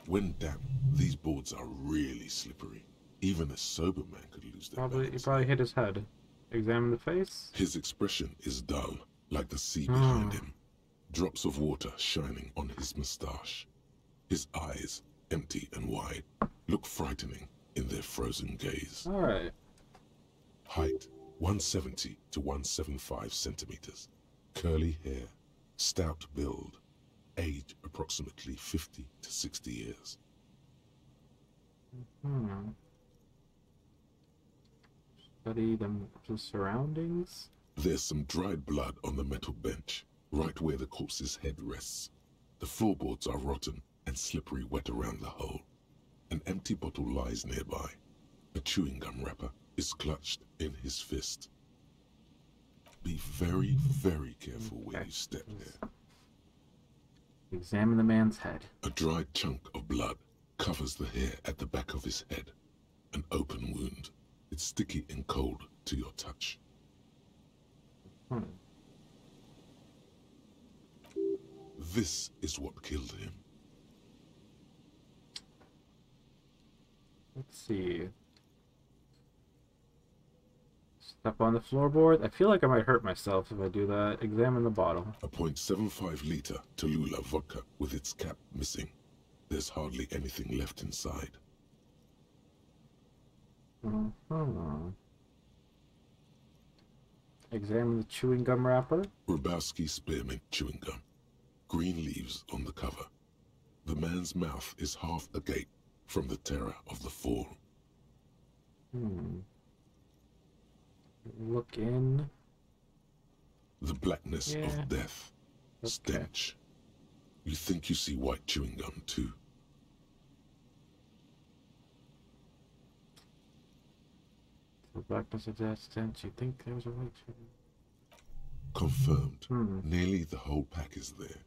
When damp, these boards are really slippery. Even a sober man could lose their balance. He probably hit his head. Examine the face. His expression is dull, like the sea behind him. Drops of water shining on his moustache. His eyes, empty and wide, look frightening in their frozen gaze. Alright. Height, 170 to 175 centimeters. Curly hair, stout build. Age, approximately 50 to 60 years. Study the surroundings. There's some dried blood on the metal bench, right where the corpse's head rests. The floorboards are rotten and slippery wet around the hole. An empty bottle lies nearby. A chewing gum wrapper is clutched in his fist. Be very, very careful where you step there. Examine the man's head. A dried chunk of blood covers the hair at the back of his head. An open wound. It's sticky and cold to your touch. This is what killed him. Let's see. Step on the floorboard. I feel like I might hurt myself if I do that. Examine the bottle. A .75 liter Tallulah vodka with its cap missing. There's hardly anything left inside. Examine the chewing gum wrapper. Grabowski spearmint chewing gum. Green leaves on the cover. The man's mouth is half agape from the terror of the fall. Look in. The blackness Yeah. of death. Okay. Stench. You think you see white chewing gum too. The blackness of death stench. You think there was a white chewing? Confirmed. Nearly the whole pack is there.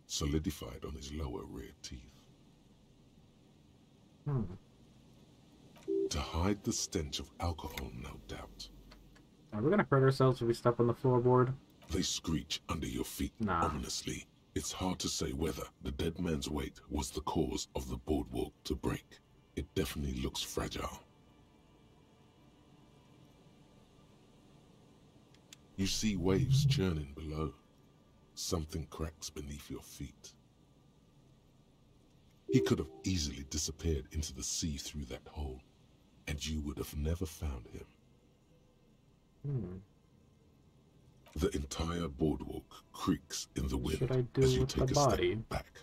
Solidified on his lower rear teeth. To hide the stench of alcohol, no doubt. Are we gonna hurt ourselves if we step on the floorboard? They screech under your feet ominously. It's hard to say whether the dead man's weight was the cause of the boardwalk to break. It definitely looks fragile. You see waves churning below. Something cracks beneath your feet. He could have easily disappeared into the sea through that hole, and you would have never found him. The entire boardwalk creaks in the wind as you take a step back.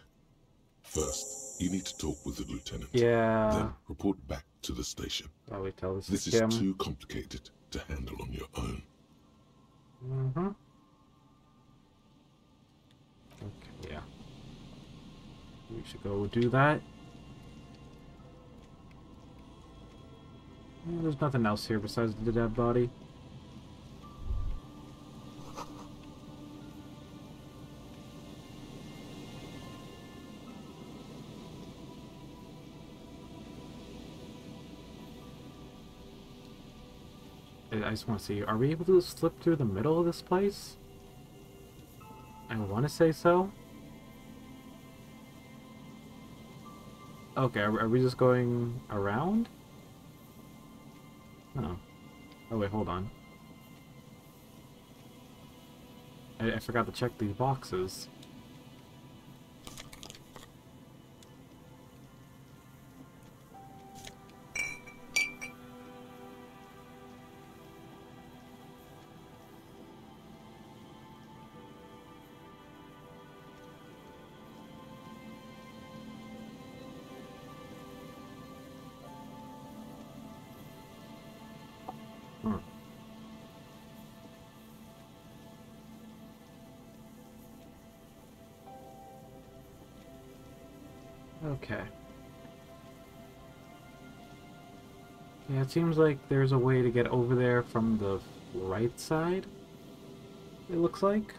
First, you need to talk with the lieutenant. Yeah. Then report back to the station. Probably tell This is too complicated to handle on your own. Okay, yeah. We should go do that. There's nothing else here besides the dead body. I just want to see, are we able to slip through the middle of this place? I want to say so. Okay, are we just going around? Oh. Oh wait, hold on. I forgot to check these boxes. Okay. Yeah, it seems like there's a way to get over there from the right side. It looks like.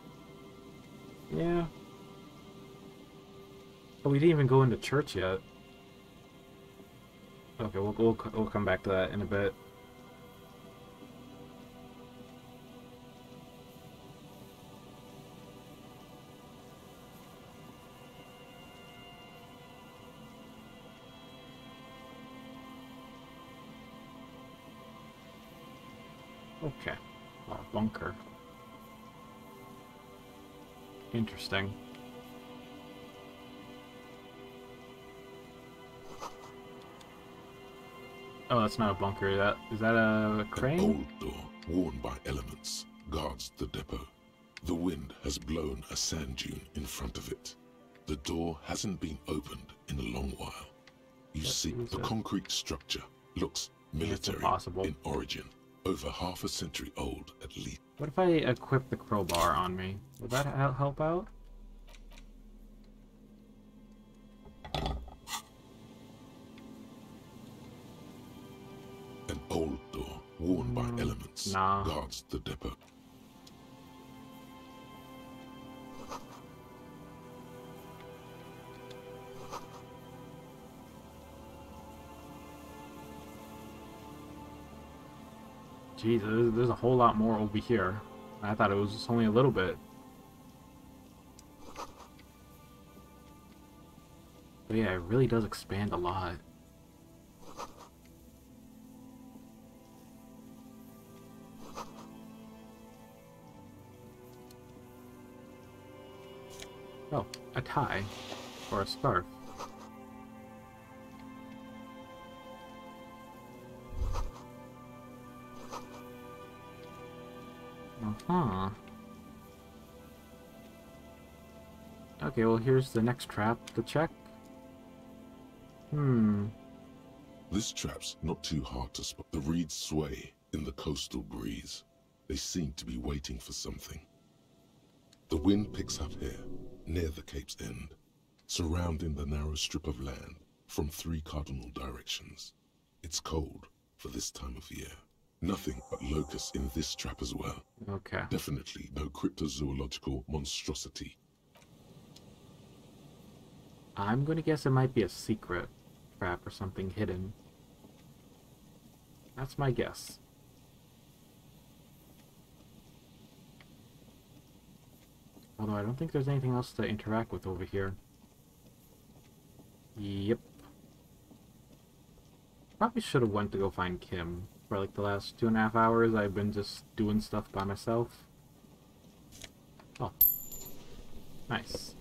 Yeah. But we didn't even go into church yet. Okay, we'll come back to that in a bit. Okay. Oh, bunker. Interesting. Oh, that's not a bunker. Is that a crane? An old door, worn by elements, guards the depot. The wind has blown a sand dune in front of it. The door hasn't been opened in a long while. You see, the concrete structure looks military in origin. Over half a century old, at least. What if I equip the crowbar on me? Would that help out? An old door, worn by elements, guards the depot. Jeez, there's a whole lot more over here. I thought it was just only a little bit. But yeah, it really does expand a lot. Oh, a tie. Or a scarf. Huh. Okay, well here's the next trap to check. This trap's not too hard to spot. The reeds sway in the coastal breeze. They seem to be waiting for something. The wind picks up here, near the cape's end, surrounding the narrow strip of land from 3 cardinal directions. It's cold for this time of year. Nothing but locusts in this trap as well. Okay. Definitely no cryptozoological monstrosity. I'm gonna guess it might be a secret trap or something hidden. That's my guess. Although I don't think there's anything else to interact with over here. Yep. Probably should have went to go find Kim. For like the last 2.5 hours, I've been just doing stuff by myself. Oh. Nice.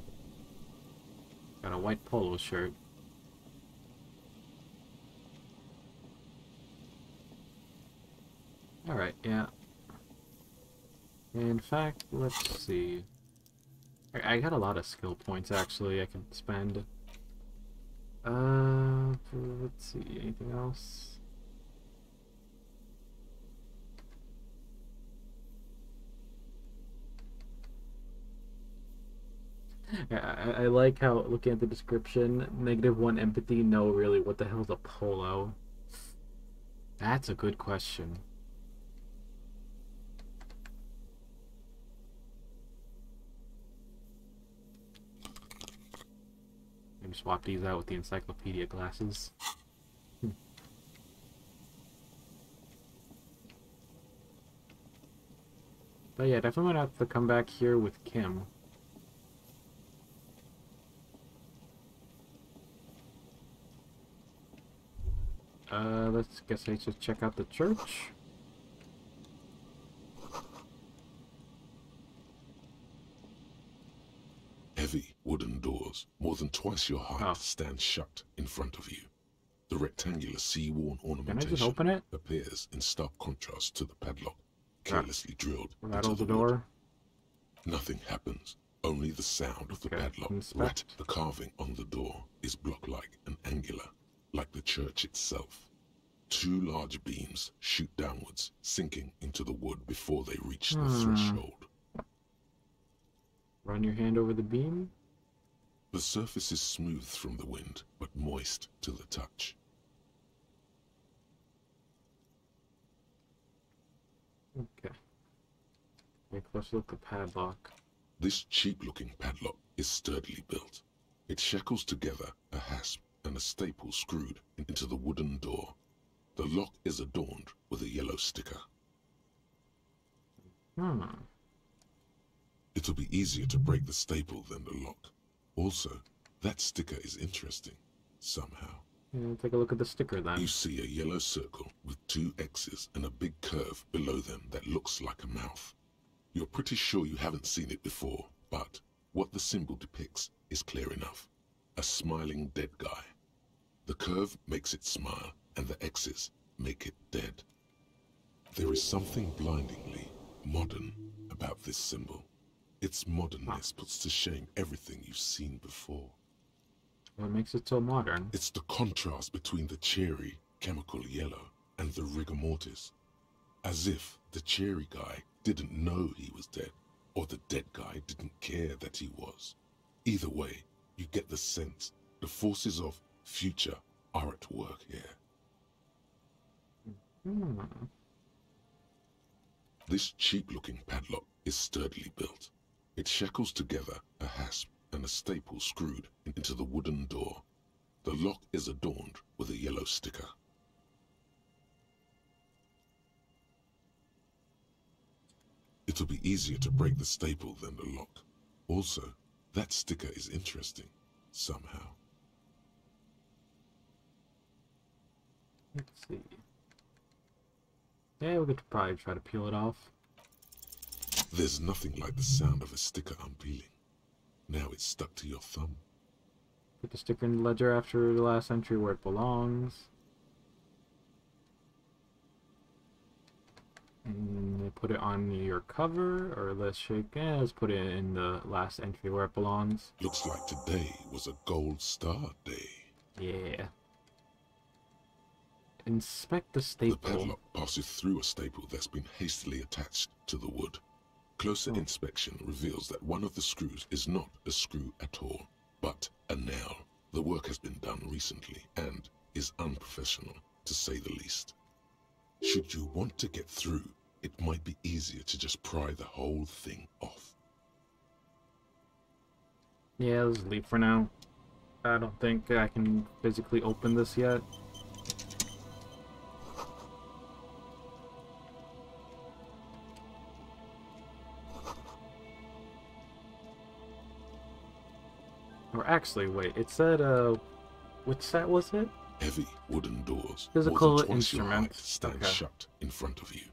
Got a white polo shirt. Alright, yeah. In fact, let's see. I got a lot of skill points, actually, I can spend. Let's see, anything else? Yeah, I like how, looking at the description, -1 empathy, no, really, what the hell's a polo? That's a good question. I'm swap these out with the encyclopedia glasses. But yeah, definitely gonna have to come back here with Kim. Let's guess I should check out the church. Heavy wooden doors, more than twice your height, stand shut in front of you. The rectangular sea-worn ornamentation appears in stark contrast to the padlock, carelessly drilled into the wood. Nothing happens, only the sound of the padlock. The carving on the door is block-like and angular, like the church itself. 2 large beams shoot downwards, sinking into the wood before they reach the threshold. Run your hand over the beam. The surface is smooth from the wind, but moist to the touch. Okay. Take a closer look at the padlock. This cheap-looking padlock is sturdily built. It shackles together a hasp and a staple screwed into the wooden door. The lock is adorned with a yellow sticker. It'll be easier to break the staple than the lock. Also, that sticker is interesting, somehow. Yeah, take a look at the sticker then. You see a yellow circle with 2 X's and a big curve below them that looks like a mouth. You're pretty sure you haven't seen it before, but what the symbol depicts is clear enough. A smiling dead guy. The curve makes it smile, and the X's make it dead. There is something blindingly modern about this symbol. Its modernness puts to shame everything you've seen before. What makes it so modern? It's the contrast between the cheery, chemical yellow and the rigor mortis. As if the cheery guy didn't know he was dead, or the dead guy didn't care that he was. Either way, you get the sense the forces of future are at work here. This cheap-looking padlock is sturdily built. It shackles together a hasp and a staple screwed into the wooden door. The lock is adorned with a yellow sticker. It'll be easier to break the staple than the lock. Also, that sticker is interesting, somehow. Let's see. Yeah, we could probably try to peel it off. There's nothing like the sound of a sticker unpeeling. Now it's stuck to your thumb. Put the sticker in the ledger after the last entry where it belongs. Put it on your cover, or let's let's put it in the last entry where it belongs. Looks like today was a gold star day. Yeah. Inspect the staple. The padlock passes through a staple that's been hastily attached to the wood. Closer inspection reveals that one of the screws is not a screw at all, but a nail. The work has been done recently and is unprofessional, to say the least. Should you want to get through, it might be easier to just pry the whole thing off. Yeah, let's leave for now. I don't think I can physically open this yet. Or actually, wait, it said, which set was it? Heavy wooden doors. Physical more than twice your instrument. height stand Okay. shut in front of you.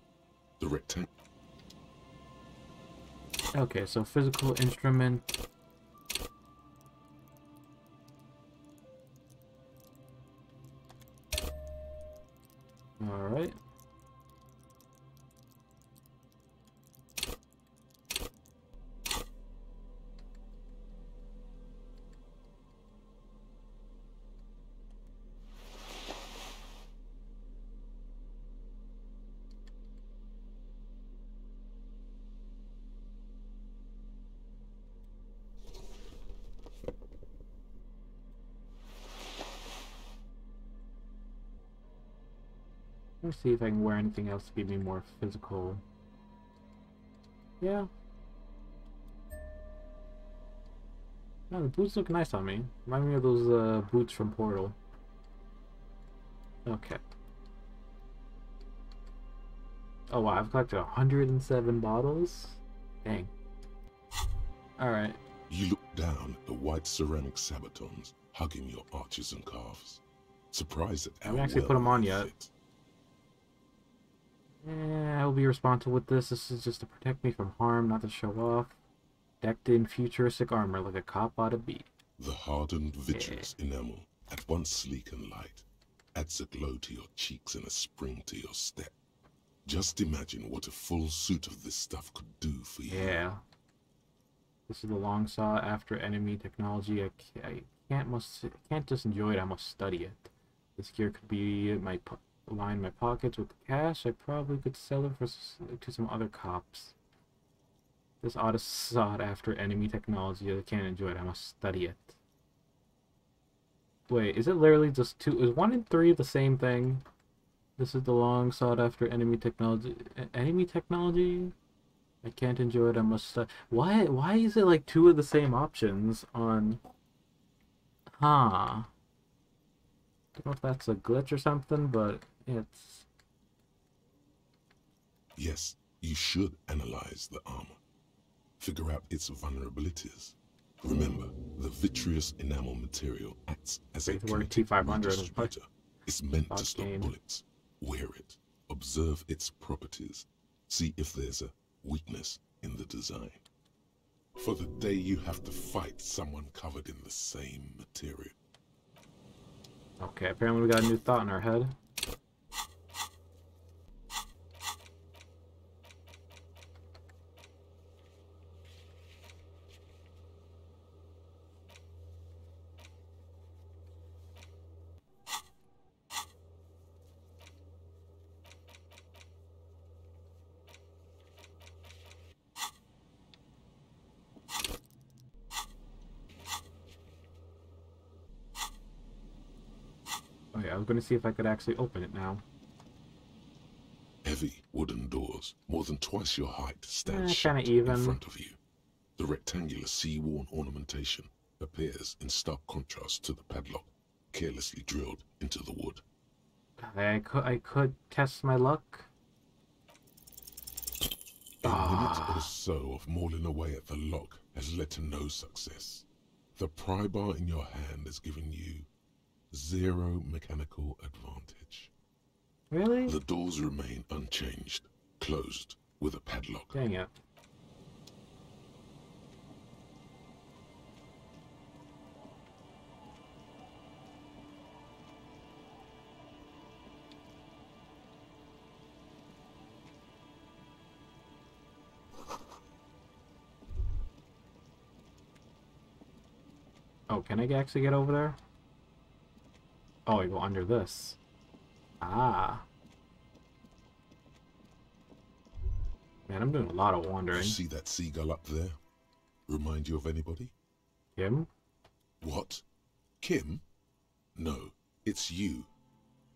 The rectangle. Okay, so physical instrument. Alright. Let's see if I can wear anything else to give me more physical. Yeah. No, the boots look nice on me. Remind me of those boots from Portal. Okay. Oh wow, I've collected 107 bottles? Dang. Alright. You look down at the white ceramic sabatons hugging your arches and calves. Surprised at I how haven't actually well put them on they yet. fit. I will be responsible with this. This is just to protect me from harm, not to show off. Decked in futuristic armor like a cop ought to be. The hardened, vitreous enamel, at once sleek and light, adds a glow to your cheeks and a spring to your step. Just imagine what a full suit of this stuff could do for you. Yeah. This is the long sought after enemy technology. I can't just enjoy it. I must study it. This gear could be line my pockets with cash. I probably could sell it to some other cops. This sought after enemy technology. I can't enjoy it. I must study it. Wait, is it literally just two? Is 1 and 3 the same thing? This is the long sought after enemy technology. Enemy technology? I can't enjoy it. I must. Why is it like 2 of the same options on? Huh. Don't know if that's a glitch or something, but it's. Yes, you should analyze the armor. Figure out its vulnerabilities. Remember, the vitreous enamel material acts as a kinetic redistributor. It's meant to stop bullets. Wear it. Observe its properties. See if there's a weakness in the design. For the day you have to fight someone covered in the same material. Okay, apparently we got a new thought in our head. Okay, I was going to see if I could actually open it now. Heavy wooden doors, more than twice your height, stand Kinda shut even. in front of you. The rectangular sea-worn ornamentation appears in stark contrast to the padlock, carelessly drilled into the wood. I could test my luck. A minute or so of mauling away at the lock has led to no success. The pry bar in your hand has given you 0 mechanical advantage. Really? The doors remain unchanged, closed with a padlock. Dang it. Oh, can I actually get over there? Oh, I go under this. Ah. Man, I'm doing a lot of wandering. You see that seagull up there? Remind you of anybody? Kim? What? Kim? No, it's you.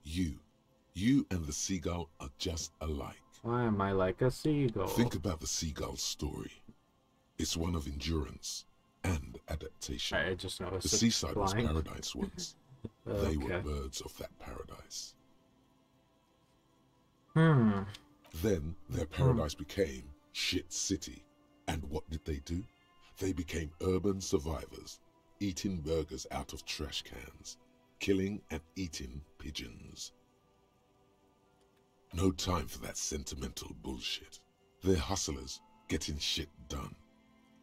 You and the seagull are just alike. Why am I like a seagull? Think about the seagull's story. It's one of endurance and adaptation. I just know the seaside was paradise once. They were birds of that paradise. Then their paradise became shit city. And what did they do? They became urban survivors, eating burgers out of trash cans, killing and eating pigeons. No time for that sentimental bullshit. They're hustlers, getting shit done.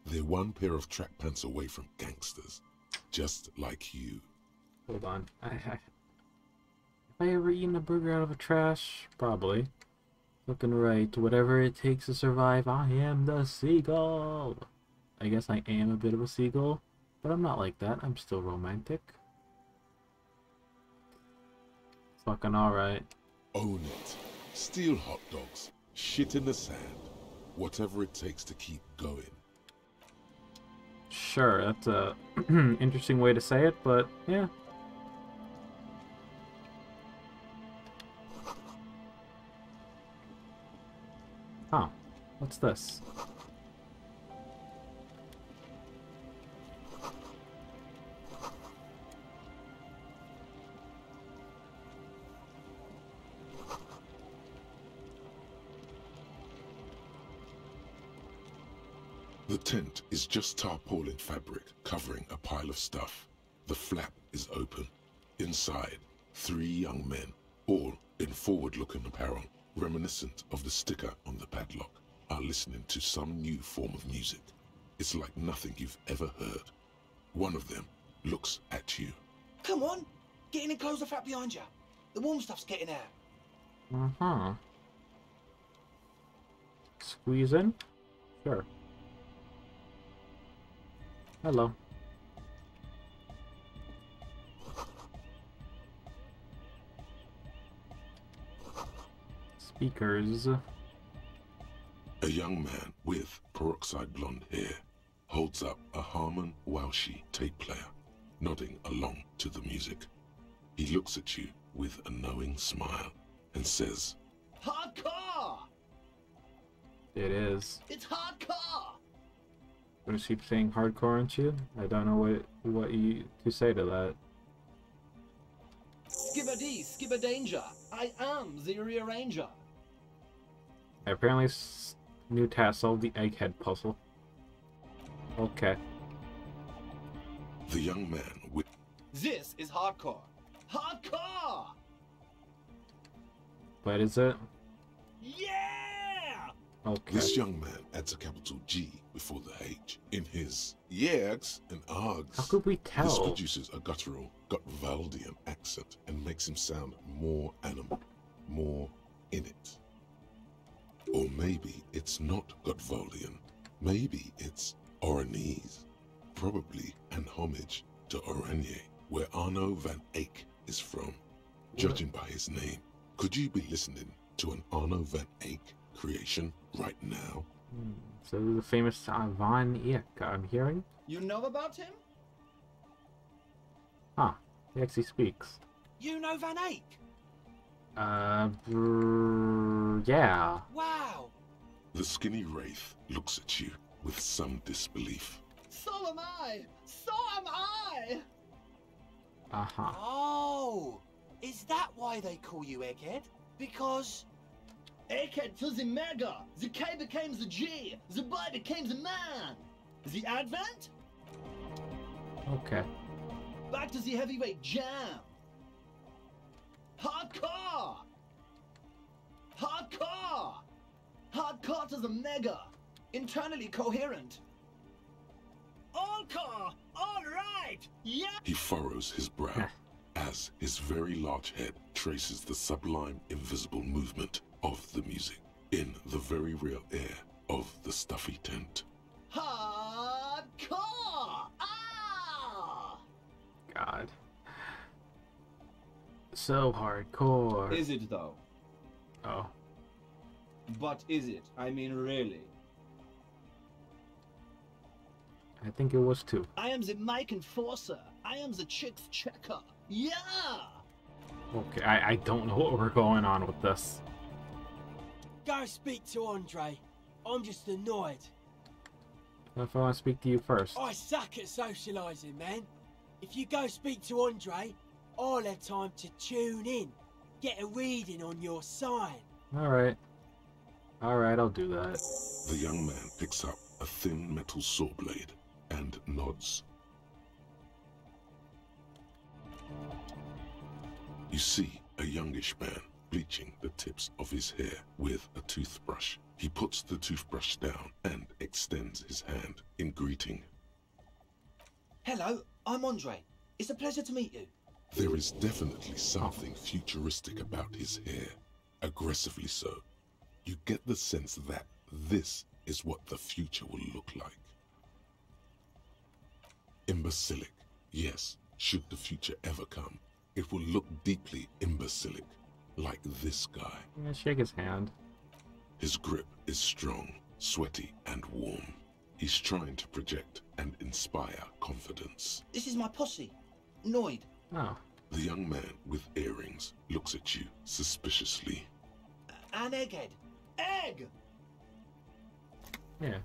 They're one pair of track pants away from gangsters, just like you. Hold on. Have I ever eaten a burger out of a trash? Probably. Looking right. Whatever it takes to survive, I am the seagull. I guess I am a bit of a seagull, but I'm not like that. I'm still romantic. Fucking alright. Own it. Steal hot dogs. Shit in the sand. Whatever it takes to keep going. Sure, that's a interesting way to say it, but yeah. Huh. What's this? The tent is just tarpaulin fabric covering a pile of stuff. The flap is open. Inside, 3 young men, all in forward-looking apparel, reminiscent of the sticker on the padlock, are listening to some new form of music. It's like nothing you've ever heard. One of them looks at you. Come on, get in and close the flap behind you. The warm stuff's getting out. Uh-huh. Squeeze in? Sure. Hello. Speakers. A young man with peroxide blonde hair holds up a Harman Welshi tape player, nodding along to the music. He looks at you with a knowing smile and says, Hardcore! It is. It's hardcore! I'm gonna keep saying hardcore, aren't you? I don't know what you to say to that. Skibbity, skibber danger. I am the rearranger. Apparently, new task: solve the egghead puzzle. Okay. The young man with... This is hardcore. Hardcore! But is it? Yeah! Okay. This young man adds a capital G before the H in his yegs and args. How could we tell? This produces a guttural, Gutwaldian accent and makes him sound more animal, more in it. Or maybe it's not Gutwaldian. Maybe it's Oranese. Probably an homage to Oranje, where Arno van Eyck is from. Judging by his name, could you be listening to an Arno van Eyck creation right now? So the famous Van Eyck, I'm hearing? You know about him? Huh. He actually speaks. You know Van Eyck? Yeah. Wow. The skinny wraith looks at you with some disbelief. So am I! So am I! Uh-huh. Oh, is that why they call you Egghead? Because... Egghead to the Mega! The K became the G! The boy became the man! The Advent? Okay. Back to the heavyweight jam! Hardcore! Hardcore! Hardcore to the Mega! Internally coherent! All core! All right! Yeah! He furrows his brow as his very large head traces the sublime invisible movement of the music in the very real air of the stuffy tent. Hardcore! Ah! god. So hardcore. Is it though? Oh. But is it? I mean, really? I think it was too. I am the mic enforcer. I am the chicks checker. Yeah! Okay, I don't know what we're going on with this. Go speak to Andre. I'm just annoyed. If I want to speak to you first. I suck at socialising, man. If you go speak to Andre, I'll have time to tune in. Get a reading on your sign. Alright. Alright, I'll do that. The young man picks up a thin metal saw blade and nods. You see a youngish man bleaching the tips of his hair with a toothbrush. He puts the toothbrush down and extends his hand in greeting. Hello, I'm Andre. It's a pleasure to meet you. There is definitely something futuristic about his hair, aggressively so. You get the sense that this is what the future will look like. Imbecilic, yes, should the future ever come, it will look deeply imbecilic, like this guy. Yeah, shake his hand. His grip is strong, sweaty, and warm. He's trying to project and inspire confidence. This is my posse, Noid. Oh. The young man with earrings looks at you suspiciously. And Egghead. Egg! Yeah.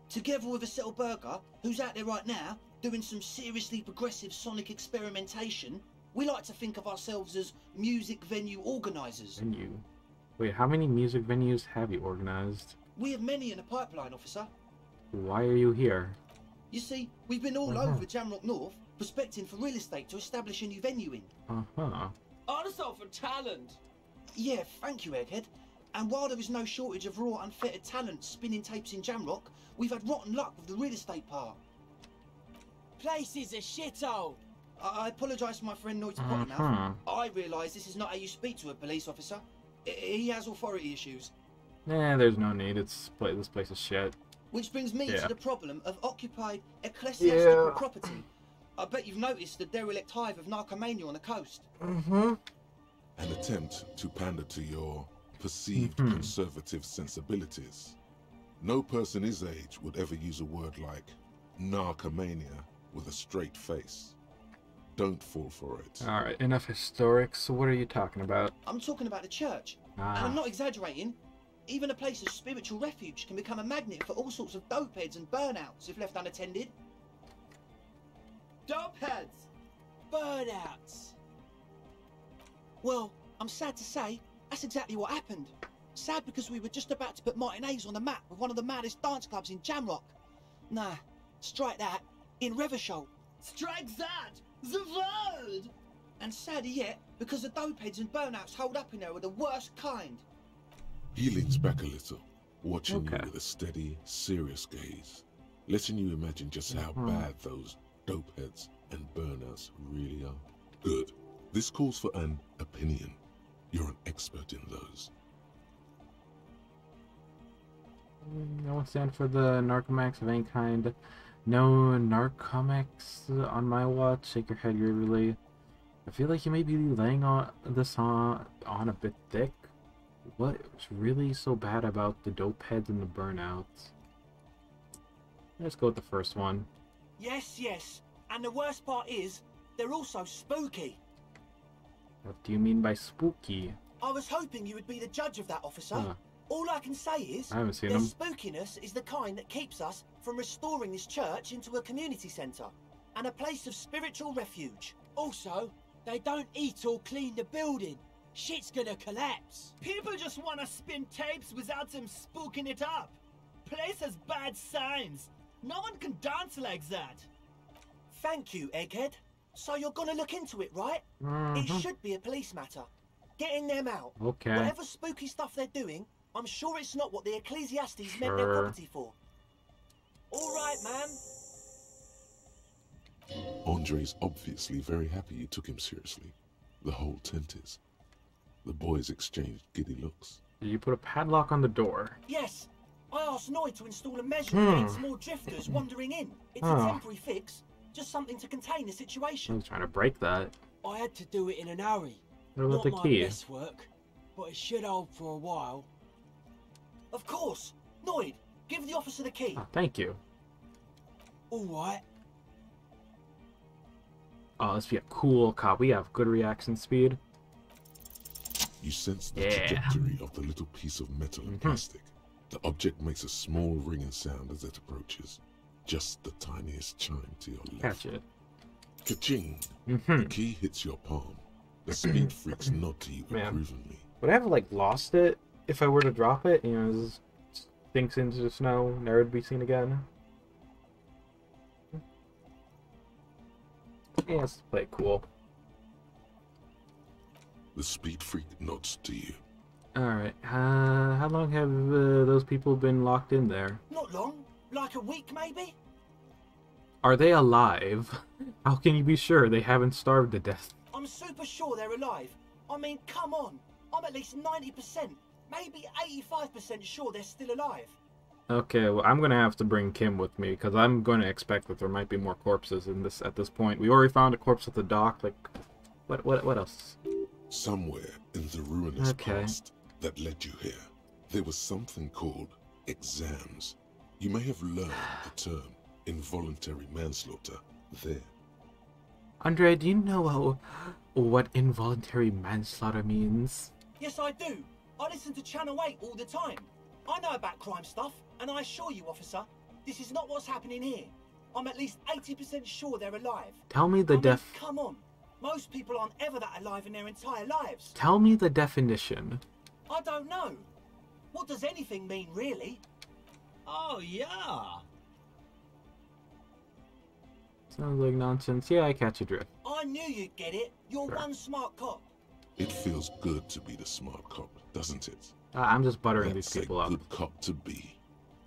Together with a Settle Burger, who's out there right now, doing some seriously progressive sonic experimentation, we like to think of ourselves as music venue organisers. Venue? Wait, how many music venues have you organized? We have many in the pipeline, officer. Why are you here? You see, we've been all over Jamrock North, prospecting for real estate to establish a new venue in. Uh-huh. Also for talent. Yeah, thank you, Egghead. And while there is no shortage of raw, unfettered talent spinning tapes in Jamrock, we've had rotten luck with the real estate part. Place is a shithole. I apologise for my friend Noid's potty mouth. I realise this is not how you speak to a police officer. He has authority issues. Nah, there's no need. This place is shit. Which brings me to the problem of occupied ecclesiastical property. I bet you've noticed the derelict hive of narcomania on the coast. Mm-hmm. An attempt to pander to your perceived conservative sensibilities. No person his age would ever use a word like narcomania with a straight face. Don't fall for it. Alright, enough historic. So what are you talking about? I'm talking about the church. And I'm not exaggerating. Even a place of spiritual refuge can become a magnet for all sorts of dopeheads and burnouts if left unattended. Dopeheads! Burnouts! Well, I'm sad to say, that's exactly what happened. Sad because we were just about to put Martinez on the map with one of the maddest dance clubs in Jamrock. Nah, strike that, in Revachol. Strike that! The word! And sadder yet, because the dopeheads and burnouts hold up in there are the worst kind. He leans back a little, watching you with a steady, serious gaze, letting you imagine just how bad those dopeheads and burnouts really are. Good. This calls for an opinion. You're an expert in those. I won't stand for the narcomax of any kind. No narcomax on my watch. Shake your head gravely. I feel like you may be laying this on a bit thick. What's really so bad about the dope heads and the burnouts? Let's go with the first one. Yes. And the worst part is, they're also spooky. What do you mean by spooky? I was hoping you would be the judge of that, officer. All I can say is, I haven't seen their them. spookiness is the kind that keeps us from restoring this church into a community centre and a place of spiritual refuge. Also, they don't eat or clean the building. Shit's gonna collapse. People just want to spin tapes without them spooking it up. Place has bad signs. No one can dance like that. Thank you, Egghead. So you're gonna look into it, right? It should be a police matter. Getting them out. Okay. Whatever spooky stuff they're doing, I'm sure it's not what the Ecclesiastes meant their property for. All right, man. Andre's obviously very happy you took him seriously. The whole tent is. The boys exchanged giddy looks. Did you put a padlock on the door? Yes. I asked Noid to install a measure against more drifters wandering in. It's a temporary fix, Just something to contain the I situation. was trying to break that. I had to do it in an hurry. What about Not the my key? best work, but it should hold for a while. Of course. Noid, give the officer the key. Oh, thank you. All right. Oh, this be a cool cop. We have good reaction speed. You sense the trajectory of the little piece of metal and plastic. The object makes a small ringing sound as it approaches. Just the tiniest chime to your left. Catch it. Ka-ching! The key hits your palm. The speed freaks nod to you approvingly. Would I have, like, lost it if I were to drop it? You know, it just sinks into the snow, never to be seen again. Yeah, let's play it cool. The speed freak nods to you. Alright, how long have those people been locked in there? Not long. Like a week, maybe? Are they alive? How can you be sure they haven't starved to death? I'm super sure they're alive. I mean, come on. I'm at least 90%, maybe 85% sure they're still alive. Okay, well, I'm gonna have to bring Kim with me, because I'm going to expect that there might be more corpses in this at this point. We already found a corpse at the dock, like, what else? Somewhere in the ruinous past that led you here, there was something called exams. You may have learned the term involuntary manslaughter there. Andre, do you know what involuntary manslaughter means? Yes, I do. I listen to Channel 8 all the time. I know about crime stuff, and I assure you, officer, this is not what's happening here. I'm at least 80% sure they're alive. Tell me the Come on. Most people aren't ever that alive in their entire lives. Tell me the definition. I don't know. What does anything mean, really? Oh, yeah. Sounds like nonsense. Yeah, I catch a drift. I knew you'd get it. You're one smart cop. It feels good to be the smart cop, doesn't it? I'm just buttering these people up. Good cop to be.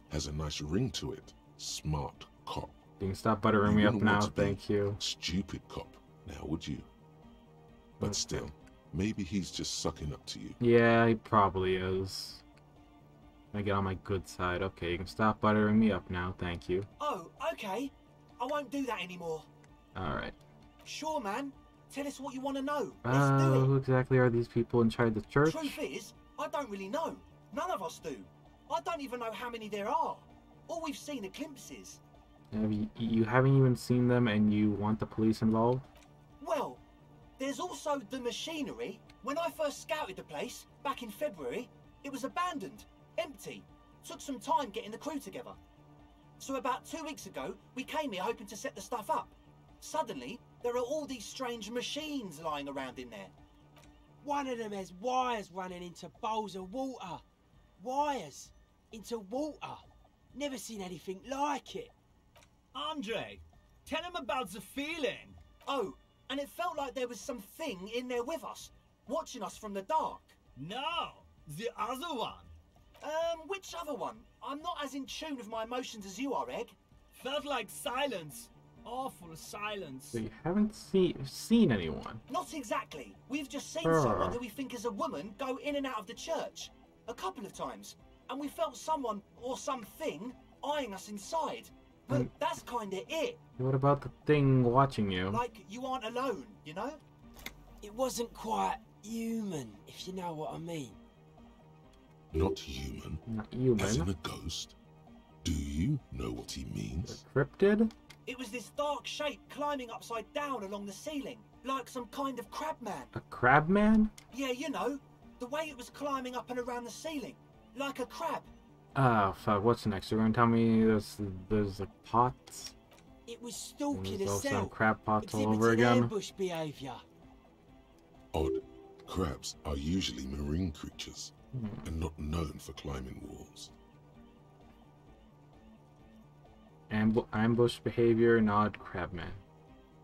Has a nice ring to it. Smart cop. You can stop buttering me up now, thank you. Stupid cop, now would you? But still, maybe he's just sucking up to you. Yeah, he probably is. I get on my good side. Okay, you can stop buttering me up now, thank you. Oh, okay. I won't do that anymore. Alright. Sure, man. Tell us what you want to know. Let's do it. Who exactly are these people inside the church? Truth is, I don't really know. None of us do. I don't even know how many there are. All we've seen are glimpses. You haven't even seen them and you want the police involved? Well, there's also the machinery. When I first scouted the place, back in February, it was abandoned, empty. Took some time getting the crew together. So about 2 weeks ago, we came here hoping to set the stuff up. Suddenly, there are all these strange machines lying around in there. One of them has wires running into bowls of water. Wires into water. Never seen anything like it. Andre, tell him about the feeling. Oh, and it felt like there was something in there with us, watching us from the dark. No, the other one. Which other one? I'm not as in tune with my emotions as you are, Egg. Felt like silence. Awful silence. So you haven't seen anyone? Not exactly. We've just seen someone who we think is a woman go in and out of the church. A couple of times. And we felt someone, or something, eyeing us inside. But that's kinda it. What about the thing watching you? Like you aren't alone, you know? It wasn't quite human, if you know what I mean. Not human? Not human. As in a ghost? Do you know what he means? Cryptid? It was this dark shape climbing upside down along the ceiling, like some kind of crabman. A crabman? Yeah, you know, the way it was climbing up and around the ceiling, like a crab. Oh, fuck, what's next? You're gonna tell me there's like pots? It was stalking there's a also cell. crab pots all over Exhibiting again? ambush behaviour. Odd. Crabs are usually marine creatures, and not known for climbing walls. Ambush behavior, nod, crabman.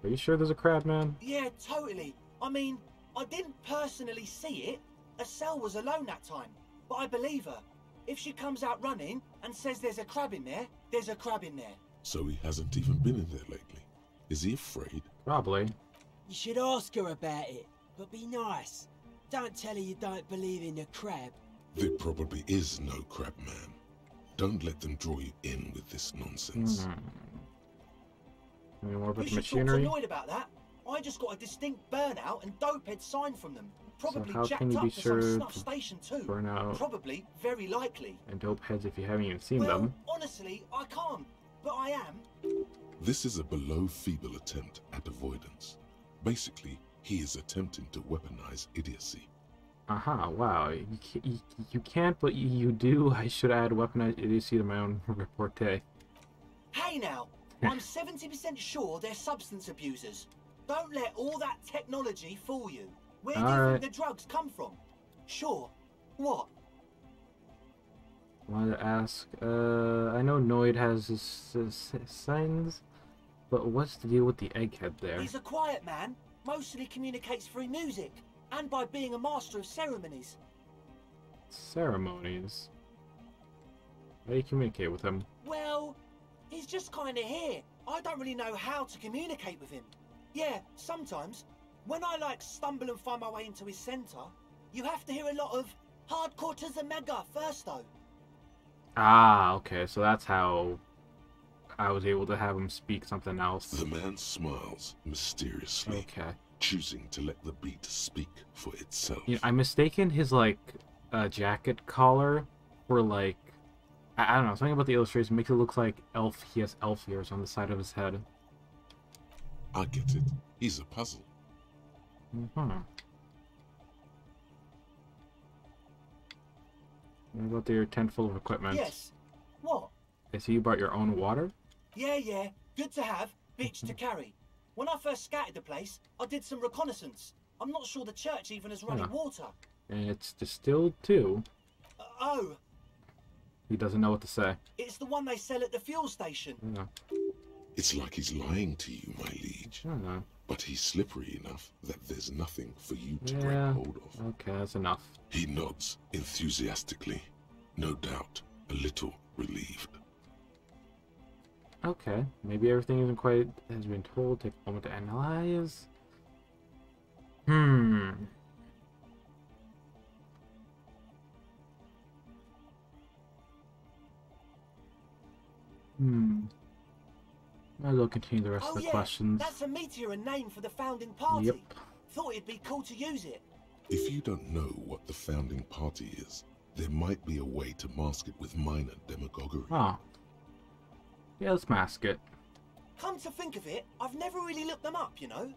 Are you sure there's a crabman? Yeah, totally. I mean, I didn't personally see it. Estelle was alone that time, but I believe her. If she comes out running and says there's a crab in there, there's a crab in there. So he hasn't even been in there lately. Is he afraid? Probably. You should ask her about it, but be nice. Don't tell her you don't believe in the crab. There probably is no crab man. Don't let them draw you in with this nonsense. Any more about You the should talk machinery? annoyed about that. I just got a distinct burnout and dopehead sign from them. Probably how jacked can you up be to sure some snuff to station too. burn out Probably, very likely. and dope heads if you haven't even seen Well, them? honestly, I can't. But I am. This is a below-feeble attempt at avoidance. Basically, he is attempting to weaponize idiocy. Aha, wow. You can't, but you do. I should add weaponized idiocy to my own repartee. Hey now, I'm 70% sure they're substance abusers. Don't let all that technology fool you. Where do you think the drugs come from? Sure. What? Wanted to ask, I know Noid has his signs, but what's the deal with the egghead there? He's a quiet man, mostly communicates through music, and by being a master of ceremonies. Ceremonies? How do you communicate with him? Well, he's just kinda here. I don't really know how to communicate with him. Yeah, sometimes, when I stumble and find my way into his center, you have to hear a lot of hardcore to the mega first though. Ah, okay, so that's how I was able to have him speak something else. The man smiles mysteriously, choosing to let the beat speak for itself. You know, I mistaken his jacket collar for I don't know, something about the illustration makes it look like he has elf ears on the side of his head. I get it. He's a puzzle. Mm-hmm. What about your tent full of equipment? Yes. What? I see you brought your own water? Yeah. Good to have, bitch to carry. When I first scouted the place, I did some reconnaissance. I'm not sure the church even has running water. And it's distilled too. Oh. He doesn't know what to say. It's the one they sell at the fuel station. Yeah. It's like he's lying to you, my liege. I don't know. But he's slippery enough that there's nothing for you to grab hold of. Okay, that's enough. He nods enthusiastically, no doubt a little relieved. Okay, maybe everything isn't quite as been told. Take a moment to analyze. Might as well continue the rest of the questions. That's a meteor and name for the founding party. Yep. Thought it'd be cool to use it. If you don't know what the founding party is, there might be a way to mask it with minor demagoguery. Oh. Yeah, let's mask it. Come to think of it, I've never really looked them up, you know?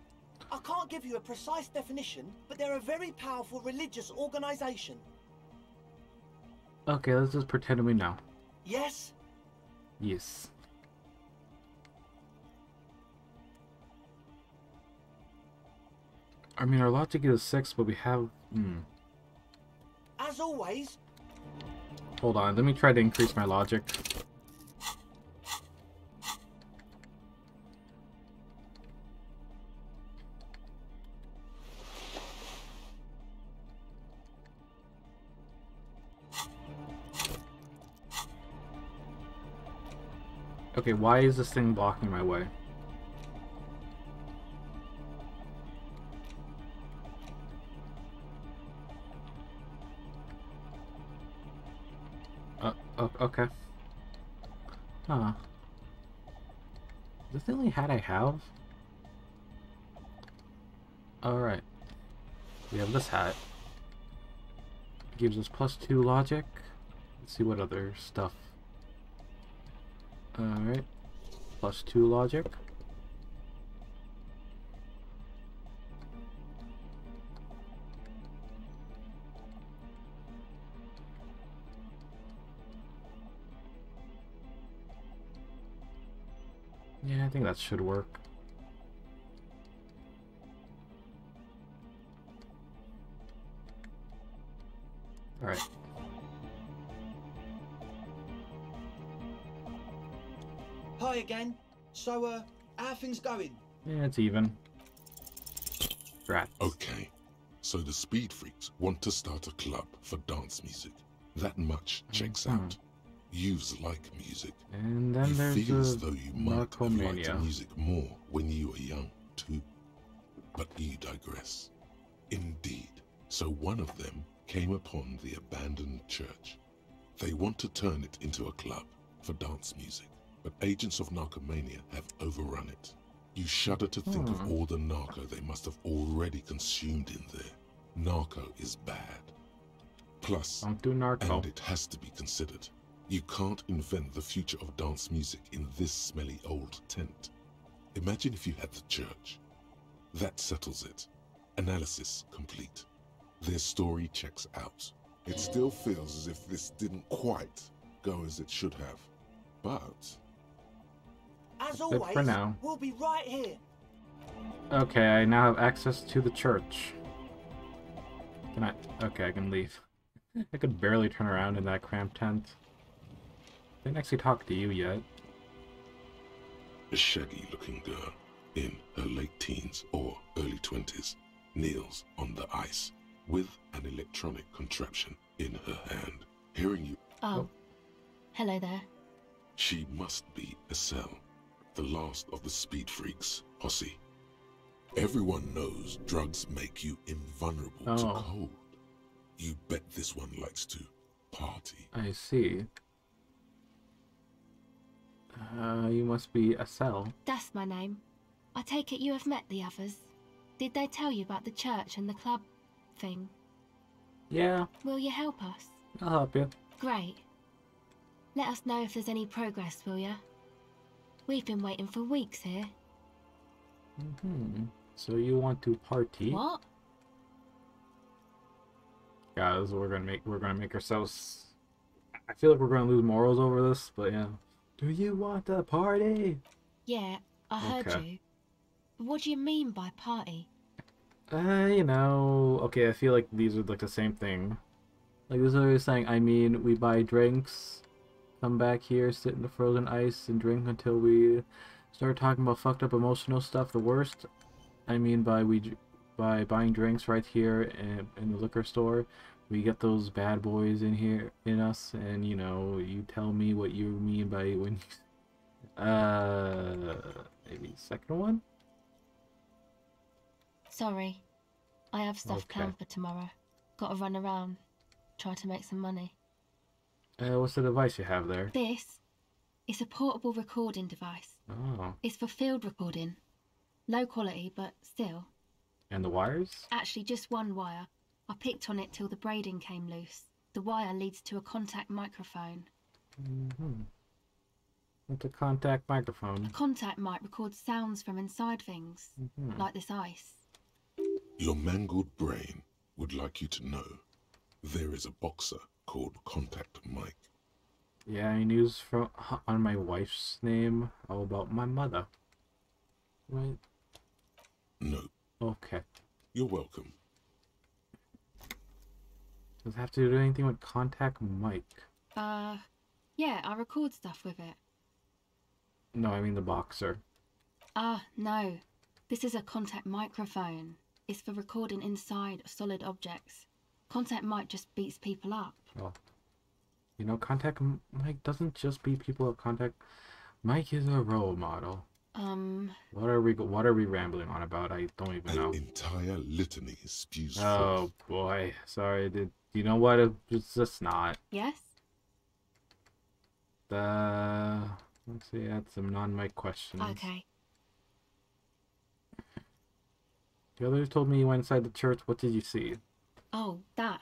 I can't give you a precise definition, but they're a very powerful religious organization. Okay, let's just pretend we know. Yes? Yes. I mean, our logic is 6, but we have... As always... Hold on, let me try to increase my logic. Okay, why is this thing blocking my way? Okay. Huh. Is this the only hat I have? Alright. We have this hat. It gives us +2 logic. Let's see what other stuff. Alright. +2 logic. Yeah, I think that should work. Alright. Hi again. So, how are things going? Yeah, it's even. Right. Okay, so the Speed Freaks want to start a club for dance music. That much checks out. Yous like music. And then you there's feel as though you might have liked Narcomania. music more when you were young, too. But you digress. Indeed. So one of them came upon the abandoned church. They want to turn it into a club for dance music, but agents of Narcomania have overrun it. You shudder to think of all the narco they must have already consumed in there. Narco is bad. Plus, don't do narco. And it has to be considered, you can't invent the future of dance music in this smelly old tent. Imagine if you had the church. That settles it. Analysis complete. Their story checks out. It still feels as if this didn't quite go as it should have. But as good always, for now. We'll be right here. Okay, I now have access to the church. Can I? Okay, I can leave. I could barely turn around in that cramped tent. I didn't actually talk to you yet. A shaggy-looking girl in her late teens or early 20s kneels on the ice with an electronic contraption in her hand. Hearing you... Oh. Hello there. She must be Estelle, the last of the speed freaks, posse. Everyone knows drugs make you invulnerable to cold. You bet this one likes to party. I see. You must be Estelle. That's my name. I take it you have met the others. Did they tell you about the church and the club thing? Yeah. Will you help us? I'll help you. Great. Let us know if there's any progress, will ya? We've been waiting for weeks here. So you want to party? What? Guys, we're gonna make ourselves. I feel like we're gonna lose morals over this, but yeah. Do you want to party? Yeah, I heard you. What do you mean by party? You know, okay, I feel like these are like the same thing. Like this is what I was saying, I mean, we buy drinks, come back here, sit in the frozen ice, and drink until we start talking about fucked up emotional stuff. The worst, I mean, by buying drinks right here in the liquor store, we get those bad boys in here, in us, and you know, you tell me what you mean by when maybe second one? Sorry. I have stuff planned for tomorrow. Gotta run around, try to make some money. What's the device you have there? This is a portable recording device. Oh. It's for field recording. Low quality, but still. And the wires? Actually, just one wire. I picked on it till the braiding came loose. The wire leads to a contact microphone. What's a contact microphone? A contact mic records sounds from inside things, like this ice. Your mangled brain would like you to know there is a boxer called Contact Mike. Yeah, I news from on my wife's name. How about my mother? Right? No. Okay. You're welcome. Does it have to do anything with Contact Mike? Yeah, I record stuff with it. No, I mean the boxer. No. This is a contact microphone. It's for recording inside solid objects. Contact Mike just beats people up. Oh. You know, Contact Mike doesn't just beat people up. Contact Mike is a role model. What are we rambling on about? I don't even know. An entire litany spews forth. Oh boy, sorry. You know what? It's just not. Yes. Let's see. I had some non-mic questions. Okay. The others told me you went inside the church. What did you see? Oh, that.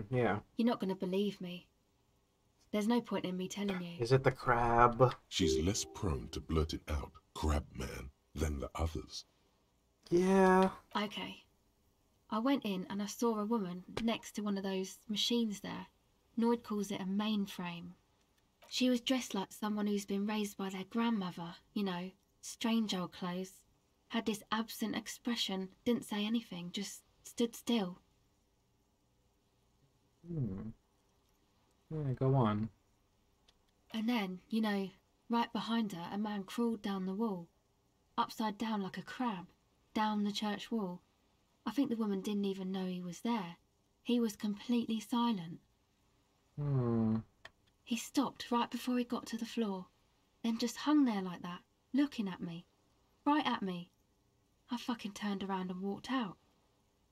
Yeah. You're not gonna believe me. There's no point in me telling you. Is it the crab? She's less prone to blurt it out, crab man, than the others. Yeah. Okay. I went in and I saw a woman next to one of those machines there. Noid calls it a mainframe. She was dressed like someone who's been raised by their grandmother, you know, strange old clothes. Had this absent expression, didn't say anything, just stood still. Yeah, go on. And then, you know, right behind her, a man crawled down the wall, upside down like a crab, down the church wall. I think the woman didn't even know he was there. He was completely silent. He stopped right before he got to the floor, then just hung there like that, looking at me, right at me. I fucking turned around and walked out.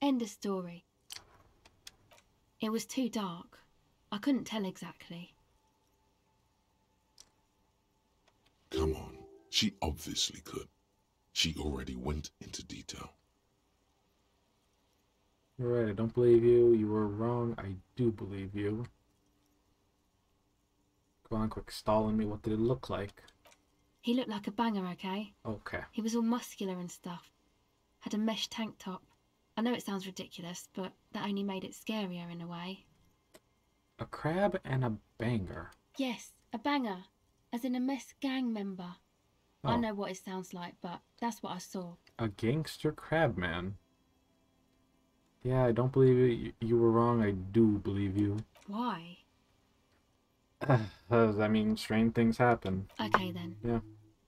End of story. It was too dark. I couldn't tell exactly. Come on, she obviously could. She already went into detail. You're right, I don't believe you. You were wrong. I do believe you. Go on, quick, stalling me. What did it look like? He looked like a banger, okay? Okay. He was all muscular and stuff. Had a mesh tank top. I know it sounds ridiculous, but that only made it scarier in a way. A crab and a banger. Yes, a banger. As in a mess gang member. Oh. I know what it sounds like, but that's what I saw. A gangster crab man. Yeah, I don't believe you. You were wrong. I do believe you. Why? I mean, strange things happen. Okay then. Yeah.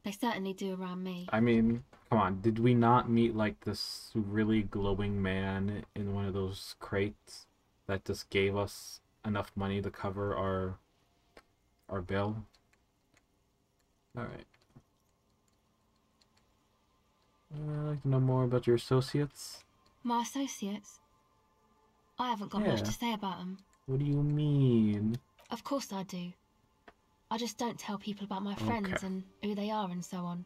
They certainly do around me. I mean, come on. Did we not meet like this really glowing man in one of those crates that just gave us enough money to cover our bill? All right. I'd like to know more about your associates. My associates? I haven't got much to say about them. What do you mean? Of course I do. I just don't tell people about my friends and who they are and so on.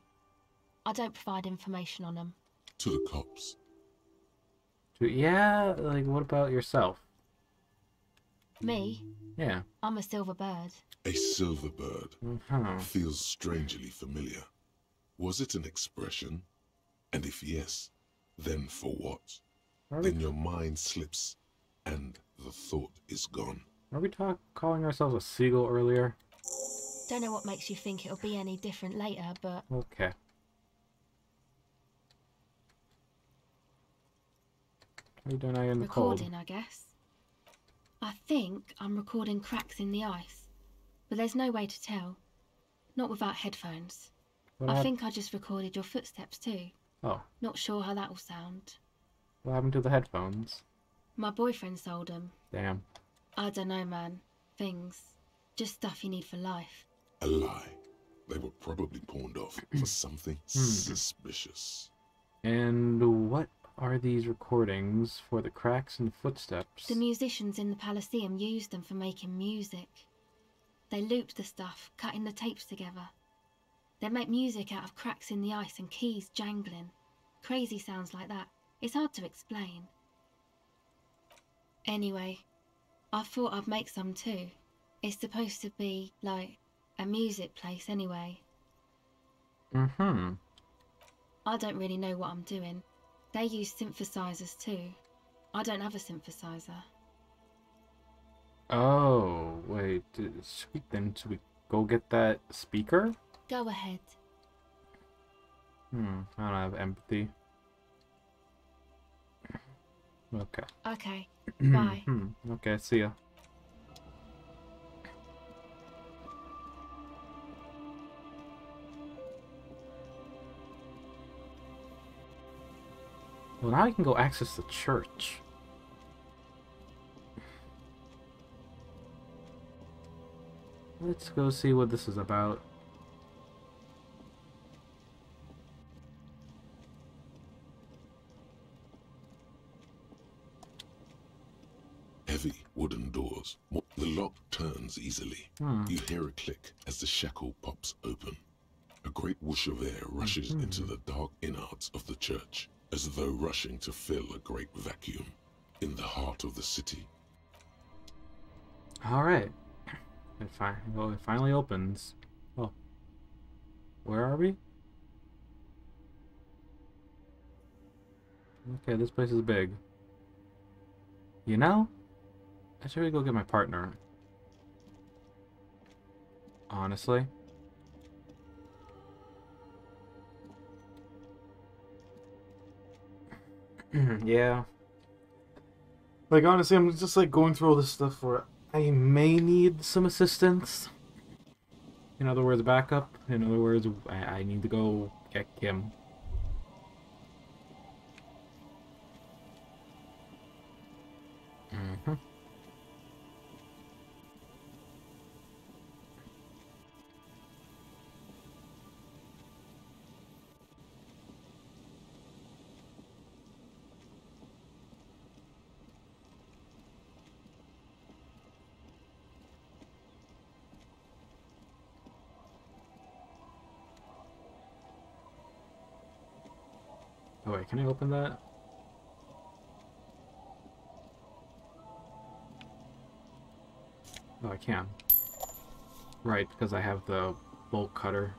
I don't provide information on them. To the cops. Yeah, like what about yourself? Me? Yeah. I'm a silver bird. A silver bird feels strangely familiar. Was it an expression? And if yes, then for what? Then your mind slips and the thought is gone. Are we calling ourselves a seagull earlier? Don't know what makes you think it'll be any different later, but... Okay. What are you doing out in the cold? Recording, I guess. I think I'm recording cracks in the ice, but there's no way to tell. Not without headphones. I think I just recorded your footsteps too. Oh. Not sure how that will sound. What happened to the headphones? My boyfriend sold them. Damn. I don't know, man. Things. Just stuff you need for life. A lie. They were probably pawned off for something suspicious. And what are these recordings for the cracks and footsteps? The musicians in the Elysium used them for making music. They looped the stuff, cutting the tapes together. They make music out of cracks in the ice and keys jangling. Crazy sounds like that. It's hard to explain. Anyway, I thought I'd make some too. It's supposed to be, like, a music place anyway. Mm-hmm. I don't really know what I'm doing. They use synthesizers too. I don't have a synthesizer. Oh, wait. Should we go get that speaker? Go ahead. I don't have empathy. Okay. Okay. Bye. Okay, see ya. Well, now I can go access the church. Let's go see what this is about. Heavy wooden doors. The lock turns easily. You hear a click as the shackle pops open. A great whoosh of air rushes into the dark innards of the church, as though rushing to fill a great vacuum in the heart of the city. Alright. It finally opens. Oh. Where are we? Okay, this place is big. You know? I should really go get my partner. Honestly. Yeah. Like, honestly, I'm just, like, going through all this stuff where I may need some assistance. In other words, backup. In other words, I need to go get Kim. Oh wait, can I open that? Oh, I can. Right, because I have the bolt cutter.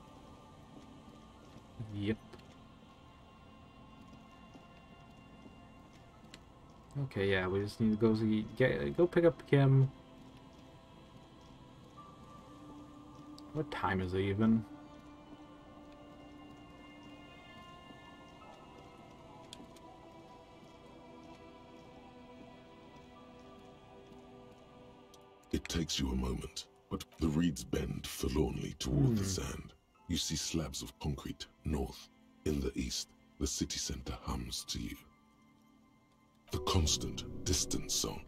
Yep. Okay, yeah, we just need to go pick up Kim. What time is it even? It takes you a moment, but the reeds bend forlornly toward the sand. You see slabs of concrete north. In the east, the city center hums to you. The constant, distant song,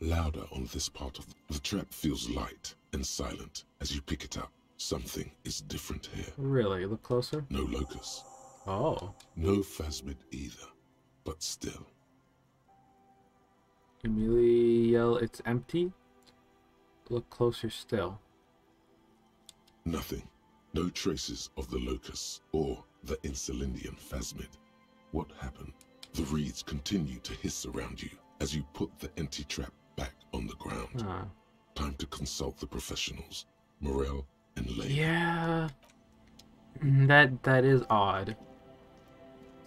louder on this part of the trap, feels light and silent as you pick it up. Something is different here. Really? Look closer? No locust. Oh. No phasmid either, but still. Immediately yell, it's empty? Look closer still. Nothing. No traces of the locusts or the Insulindian phasmid. What happened? The reeds continue to hiss around you as you put the empty trap back on the ground. Time to consult the professionals, Morel and Lane. Yeah. That is odd.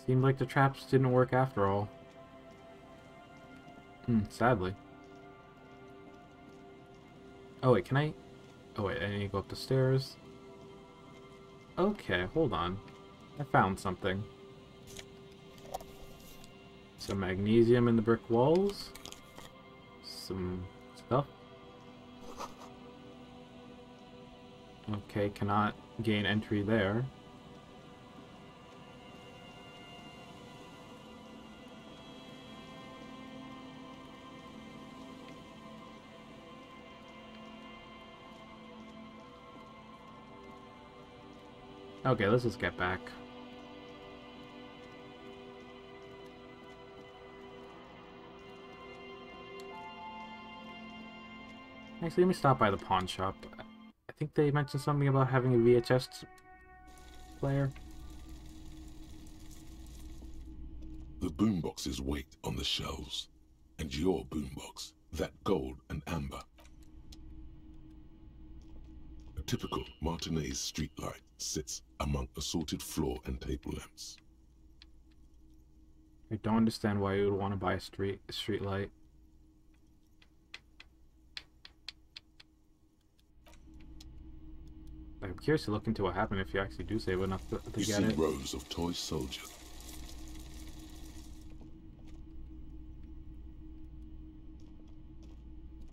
Seemed like the traps didn't work after all. Sadly. Oh wait, can I? Oh wait, I need to go up the stairs. Okay, hold on. I found something. Some magnesium in the brick walls. Some stuff. Okay, cannot gain entry there. Okay, let's just get back. Actually, let me stop by the pawn shop. I think they mentioned something about having a VHS player. The boomboxes wait on the shelves. And your boombox, that gold and amber. A typical Martinez streetlight sits among assorted floor and table lamps. I don't understand why you would want to buy a street light. I'm curious to look into what happened if you actually do save enough to You get see it. rows of toy soldiers.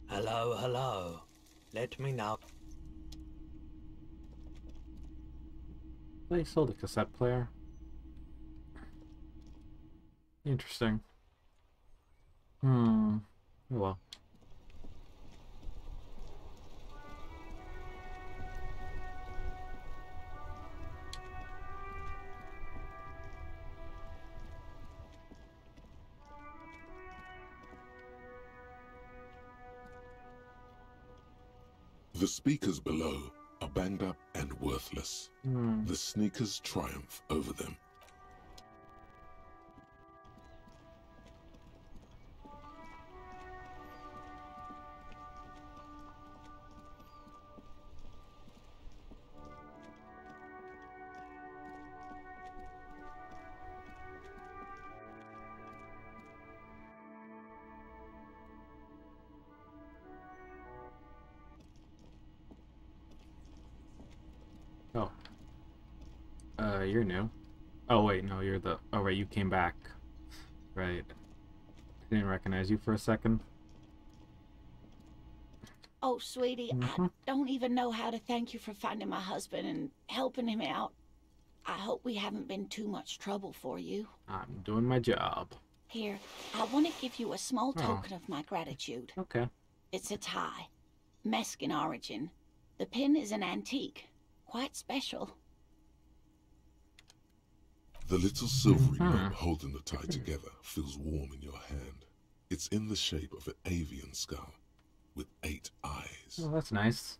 Hello, hello. Let me now. They sold a cassette player. Interesting. Oh well. The speakers below are banged up and worthless. The sneakers triumph over them. Oh. You're new. Oh wait, no, you're the... Oh right, you came back. Right. I didn't recognize you for a second. Oh, sweetie, I don't even know how to thank you for finding my husband and helping him out. I hope we haven't been too much trouble for you. I'm doing my job. Here, I want to give you a small token of my gratitude. Okay. It's a tie. Mexican origin. The pin is an antique. Quite special. The little silvery knob holding the tie together feels warm in your hand. It's in the shape of an avian skull with 8 eyes. Oh, that's nice.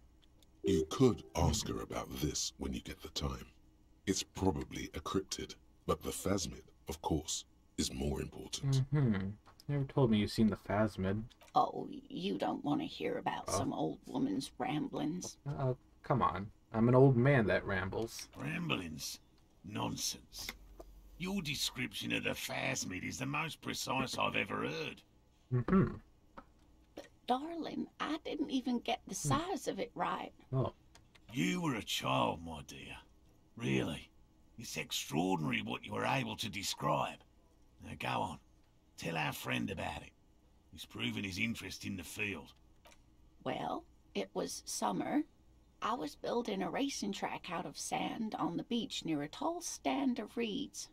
You could ask her about this when you get the time. It's probably a cryptid, but the phasmid of course, is more important. You never told me you've seen the Phasmid. Oh, you don't want to hear about some old woman's ramblings. Come on. I'm an old man that rambles. Ramblings? Nonsense. Your description of the Phasmid is the most precise I've ever heard. But, darling, I didn't even get the size of it right. Oh. You were a child, my dear. Really. It's extraordinary what you were able to describe. Now go on. Tell our friend about it. He's proven his interest in the field. Well, it was summer. I was building a racing track out of sand on the beach near a tall stand of reeds.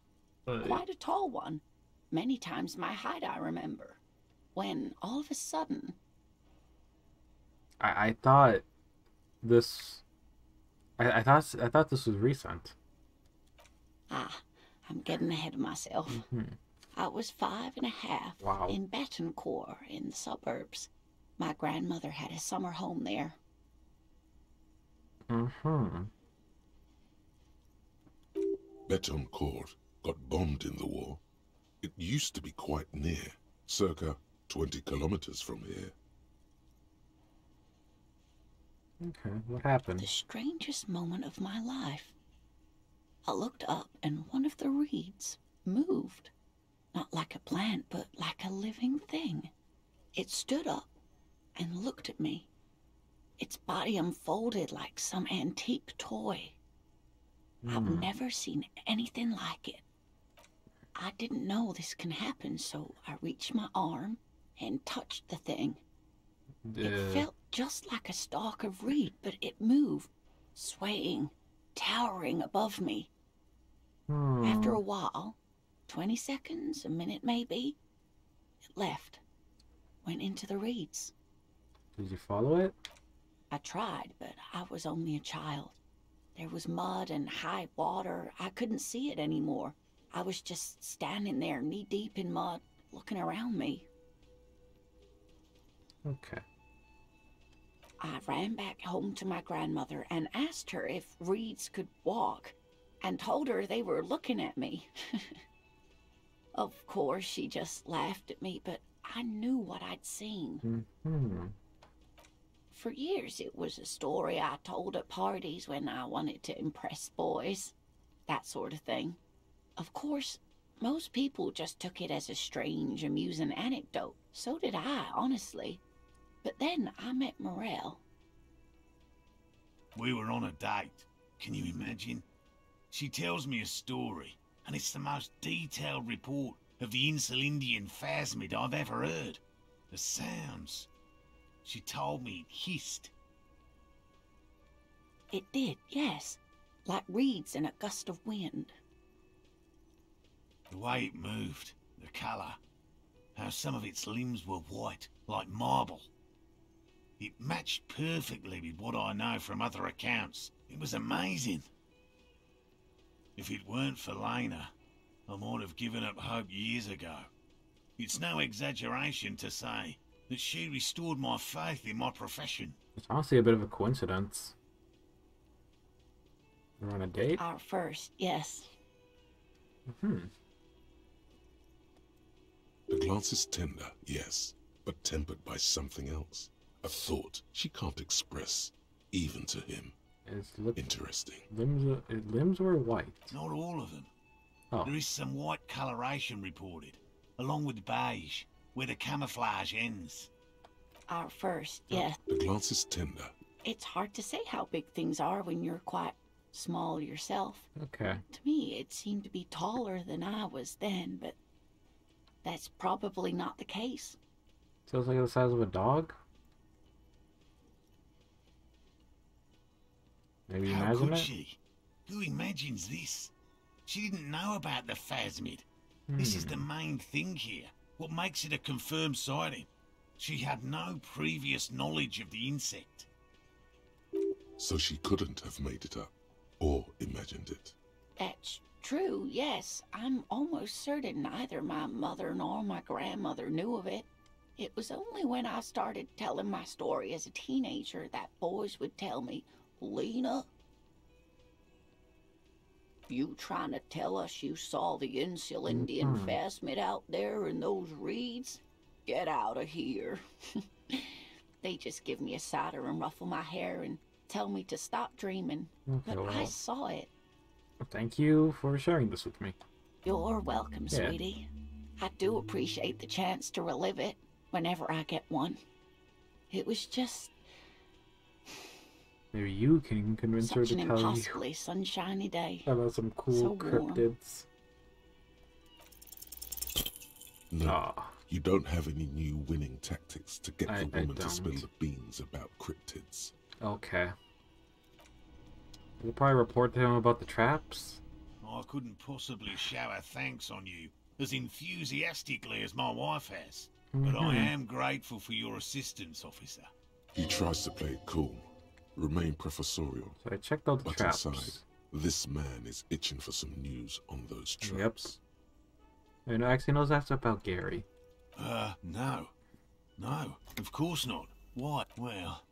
Quite a tall one. Many times my height, I remember. When, all of a sudden... I thought this... I thought this was recent. I'm getting ahead of myself. I was 5.5 Wow. in Betancourt in the suburbs. My grandmother had a summer home there. Betancourt got bombed in the war. It used to be quite near, circa 20 kilometers from here. Okay, what happened? The strangest moment of my life. I looked up and one of the reeds moved. Not like a plant, but like a living thing. It stood up and looked at me. Its body unfolded like some antique toy. I've never seen anything like it. I didn't know this can happen, so I reached my arm and touched the thing. It felt just like a stalk of reed, but it moved, swaying, towering above me. After a while, 20 seconds, a minute maybe, it left, went into the reeds. Did you follow it? I tried, but I was only a child. There was mud and high water. I couldn't see it anymore. I was just standing there knee-deep in mud, looking around me. Okay. I ran back home to my grandmother and asked her if reeds could walk, and told her they were looking at me. Of course, she just laughed at me, but I knew what I'd seen. For years, it was a story I told at parties when I wanted to impress boys. That sort of thing. Of course, most people just took it as a strange, amusing anecdote. So did I, honestly. But then I met Morel. We were on a date. Can you imagine? She tells me a story, and it's the most detailed report of the Insulindian Phasmid I've ever heard. The sounds. She told me it hissed. It did, yes. Like reeds in a gust of wind. The way it moved, the colour, how some of its limbs were white, like marble. It matched perfectly with what I know from other accounts. It was amazing. If it weren't for Lena, I might have given up hope years ago. It's no exaggeration to say that she restored my faith in my profession. It's honestly a bit of a coincidence. You're on a date? Our first, yes. The glance is tender, yes, but tempered by something else. A thought she can't express, even to him. Interesting. Limbs were white. Not all of them. Oh. There is some white coloration reported, along with beige, where the camouflage ends. Our first, yes. The glance is tender. It's hard to say how big things are when you're quite small yourself. Okay. To me, it seemed to be taller than I was then, but that's probably not the case. So it's like the size of a dog? Maybe How imagine could it? she? Who imagines this? She didn't know about the Phasmid. This is the main thing here. What makes it a confirmed sighting? She had no previous knowledge of the insect. So she couldn't have made it up, or imagined it. That's true, yes. I'm almost certain neither my mother nor my grandmother knew of it. It was only when I started telling my story as a teenager that boys would tell me, Lena. You trying to tell us you saw the Insulindian phasmid out there in those reeds? Get out of here. They just give me a cider and ruffle my hair and tell me to stop dreaming. Okay, But I well, saw it. thank you for sharing this with me. You're welcome, Yeah. sweetie. I do appreciate the chance to relive it whenever I get one. It was just Maybe you can convince her such to an tell you impossibly sunshiny day. about some cool So warm. cryptids. No, you don't have any new winning tactics to get the woman to spill don't. the beans about cryptids. Okay. We'll probably report to him about the traps. I couldn't possibly shower thanks on you as enthusiastically as my wife has. But I am grateful for your assistance, officer. He tries to play it cool, remain professorial. So I checked out the but traps. inside, this man is itching for some news on those traps. Yep. And actually knows after about Gary. No. No, of course not. Why? Well,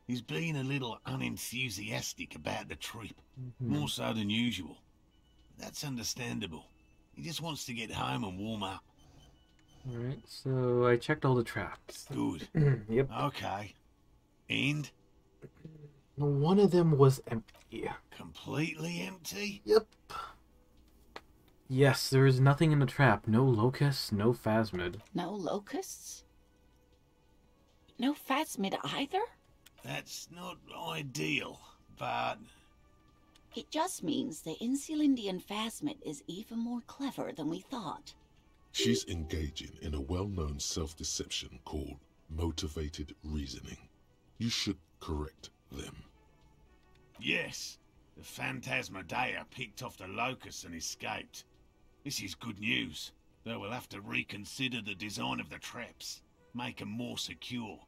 he's been a little unenthusiastic about the trip. More so than usual. That's understandable. He just wants to get home and warm up. Alright, so I checked all the traps. Good. Yep. Okay. And? One of them was empty. Completely empty? Yep. Yes, there is nothing in the trap. No locusts, no phasmid. No locusts? No phasmid either? That's not ideal, but... It just means the Insulindian phasmid is even more clever than we thought. She's engaging in a well-known self-deception called motivated reasoning. You should correct them. Yes, the Phantasmadeia picked off the locusts and escaped. This is good news, though we'll have to reconsider the design of the traps. Make them more secure.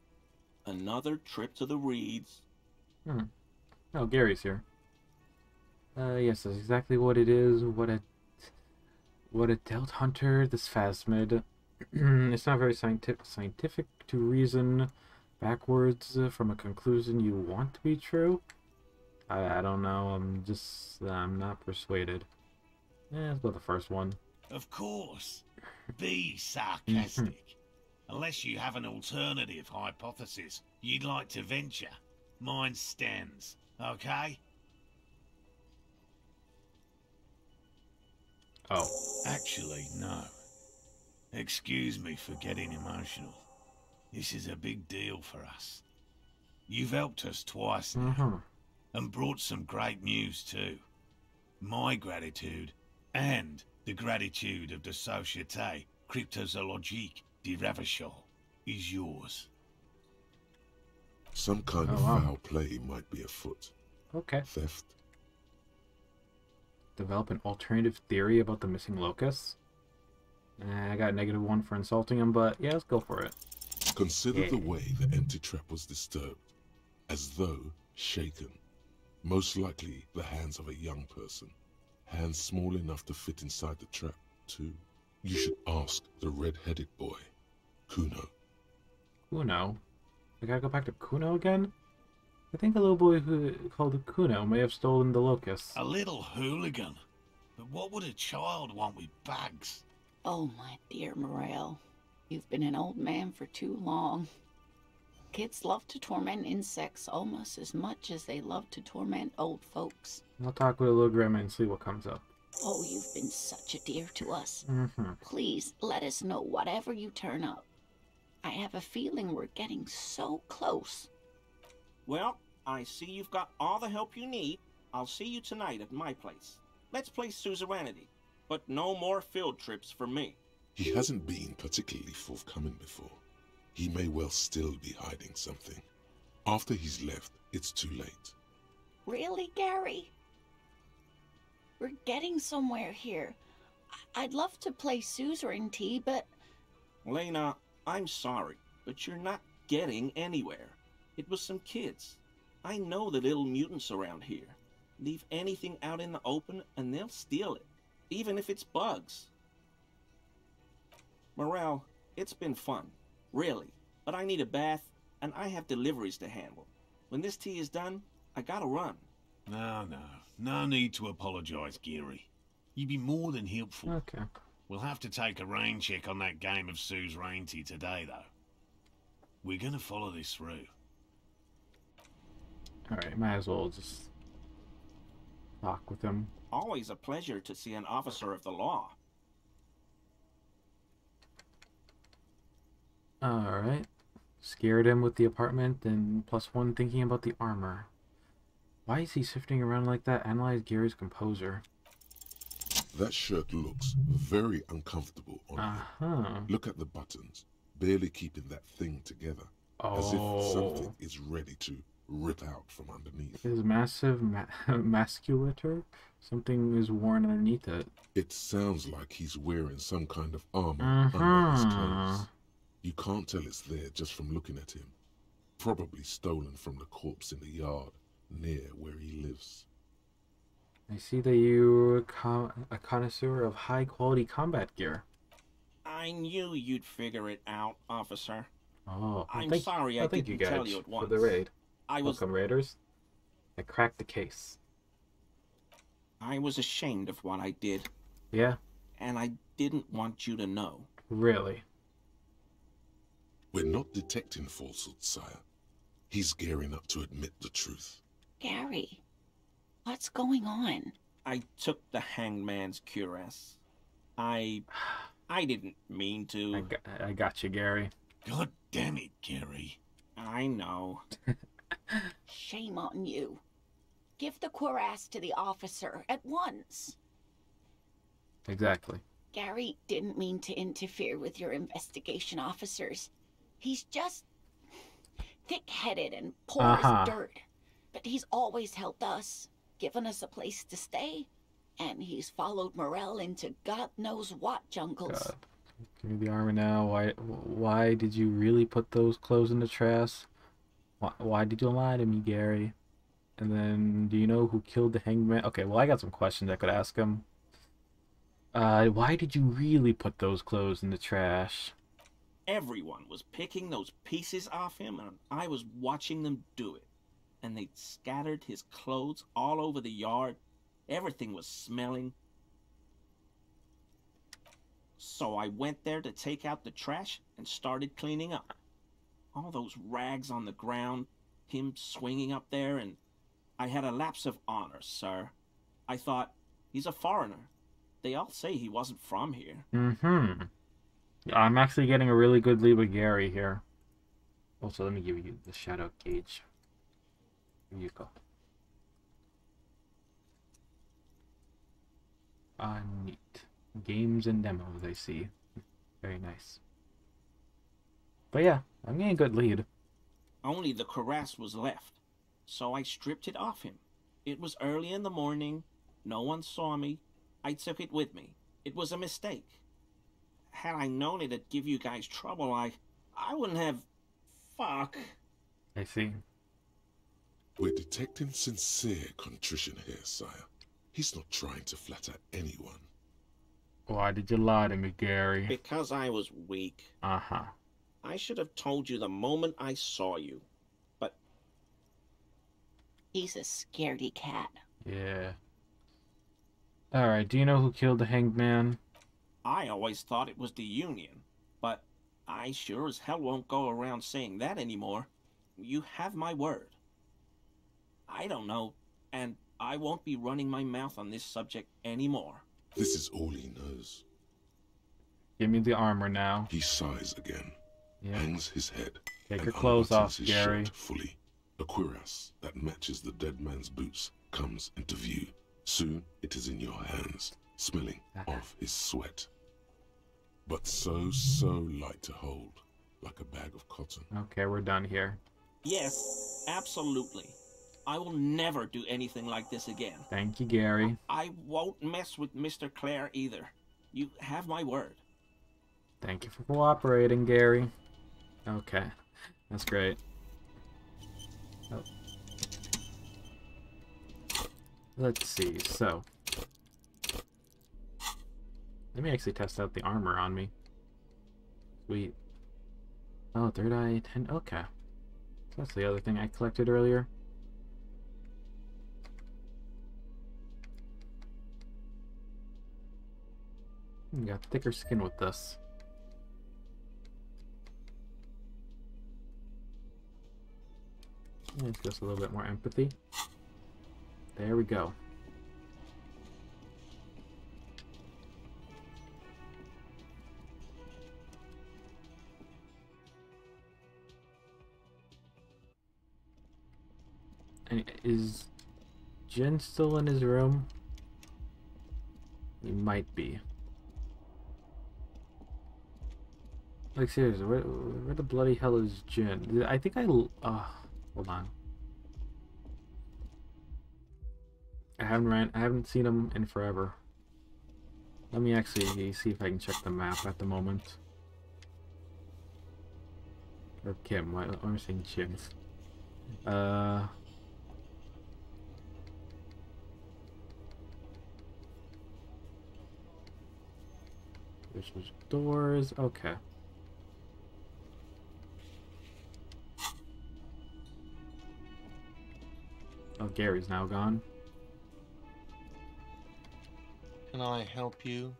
Another trip to the reeds. Oh, Gary's here. Yes, that's exactly what it is. What it dealt Hunter, this phasmid. It's not very scientific to reason backwards from a conclusion you want to be true. I don't know. I'm not persuaded. Let's go with the first one. Of course. Be sarcastic. Unless you have an alternative hypothesis you'd like to venture. Mine stands, okay? Oh. Actually, no. Excuse me for getting emotional. This is a big deal for us. You've helped us twice now, and brought some great news too. My gratitude, and the gratitude of the Société Cryptozoologique de Ravachol, is yours. Some kind of foul play might be afoot. Okay. Theft. Develop an alternative theory about the missing locusts. I got -1 for insulting him, but yeah, let's go for it. Consider the way the empty trap was disturbed, as though shaken. Most likely the hands of a young person. Hands small enough to fit inside the trap, too. You should ask the red-headed boy, Kuno. Kuno? I gotta go back to Kuno again? I think the little boy who called Kuno may have stolen the locusts. A little hooligan. But what would a child want with bags? Oh, my dear Morel. You've been an old man for too long. Kids love to torment insects almost as much as they love to torment old folks. I'll talk with a little grandma and see what comes up. Oh, you've been such a dear to us. Mm-hmm. Please let us know whatever you turn up. I have a feeling we're getting so close. Well, I see you've got all the help you need. I'll see you tonight at my place. Let's play suzerainty, but no more field trips for me. He hasn't been particularly forthcoming before. He may well still be hiding something. After he's left, it's too late. Really, Gary? We're getting somewhere here. I'd love to play suzerainty, but... Lena, I'm sorry, but you're not getting anywhere. It was some kids. I know the little mutants around here. Leave anything out in the open and they'll steal it, even if it's bugs. Morel, it's been fun, really, but I need a bath and I have deliveries to handle. When this tea is done, I gotta run. No, no. No need to apologise, Geary. You'd be more than helpful. Okay. We'll have to take a rain check on that game of Sue's Reinty today, though. We're gonna follow this through. Alright, might as well just talk with him. Always a pleasure to see an officer of the law. Alright. Scared him with the apartment and +1 thinking about the armor. Why is he shifting around like that? Analyze Gary's composure. That shirt looks very uncomfortable on you. Look at the buttons, barely keeping that thing together. As if something is ready to rip out from underneath. His massive musculature? Something is worn underneath it. It sounds like he's wearing some kind of armor under his clothes. You can't tell it's there just from looking at him. Probably stolen from the corpse in the yard near where he lives. I see that you're a connoisseur of high-quality combat gear. I knew you'd figure it out, officer. Oh, I'm sorry I didn't tell you at once. For the raid. I was... Welcome, raiders. I cracked the case. I was ashamed of what I did. Yeah? And I didn't want you to know. Really? We're not detecting falsehoods, sire. He's gearing up to admit the truth. Gary, what's going on? I took the hangman's cuirass. I didn't mean to. I got you, Gary. God damn it, Gary. I know. Shame on you. Give the cuirass to the officer at once. Exactly. Gary didn't mean to interfere with your investigation officers. He's just thick-headed and poor as dirt. But he's always helped us, given us a place to stay, and he's followed Morel into God knows what jungles. God. Give me the armor now. Why did you really put those clothes in the trash? Why did you lie to me, Gary? And then, do you know who killed the hangman? Okay, well, I got some questions I could ask him. Why did you really put those clothes in the trash? Everyone was picking those pieces off him, and I was watching them do it. And they'd scattered his clothes all over the yard. Everything was smelling. So I went there to take out the trash and started cleaning up. All those rags on the ground, him swinging up there, and I had a lapse of honor, sir. I thought, he's a foreigner. They all say he wasn't from here. Mm-hmm. I'm actually getting a really good lead with Gary here. Also, let me give you the shadow gauge. Here you go. Neat. Games and demos, I see. Very nice. But yeah, I'm getting a good lead. Only the cuirass was left, so I stripped it off him. It was early in the morning. No one saw me. I took it with me. It was a mistake. Had I known it'd give you guys trouble, I wouldn't have... Fuck. I see. We're detecting sincere contrition here, sire. He's not trying to flatter anyone. Why did you lie to me, Gary? Because I was weak. Uh-huh. I should have told you the moment I saw you. But... He's a scaredy cat. Yeah. Alright, do you know who killed the hanged man? I always thought it was the Union, but I sure as hell won't go around saying that anymore. You have my word. I don't know, and I won't be running my mouth on this subject anymore. This is all he knows. Give me the armor now. He sighs again, hangs his head, take and your clothes off, his Gary. shirt fully. A cuirass that matches the dead man's boots comes into view. Soon it is in your hands, smelling of his sweat. But so light to hold, like a bag of cotton. Okay, we're done here. Yes, absolutely. I will never do anything like this again. Thank you, Gary. I won't mess with Mr. Clare either. You have my word. Thank you for cooperating, Gary. Okay, that's great. Oh. Let's see, so... Let me actually test out the armor on me. Sweet. Oh, third eye, 10... Okay. That's the other thing I collected earlier. You got thicker skin with this. It's just a little bit more empathy. There we go. And is Jin still in his room? He might be. Like seriously, where the bloody hell is Jin? I think hold on. I haven't seen him in forever. Let me actually see if I can check the map at the moment. Or Kim, why am I saying Jin? There's doors, okay. Oh, Gary's now gone. Can I help you?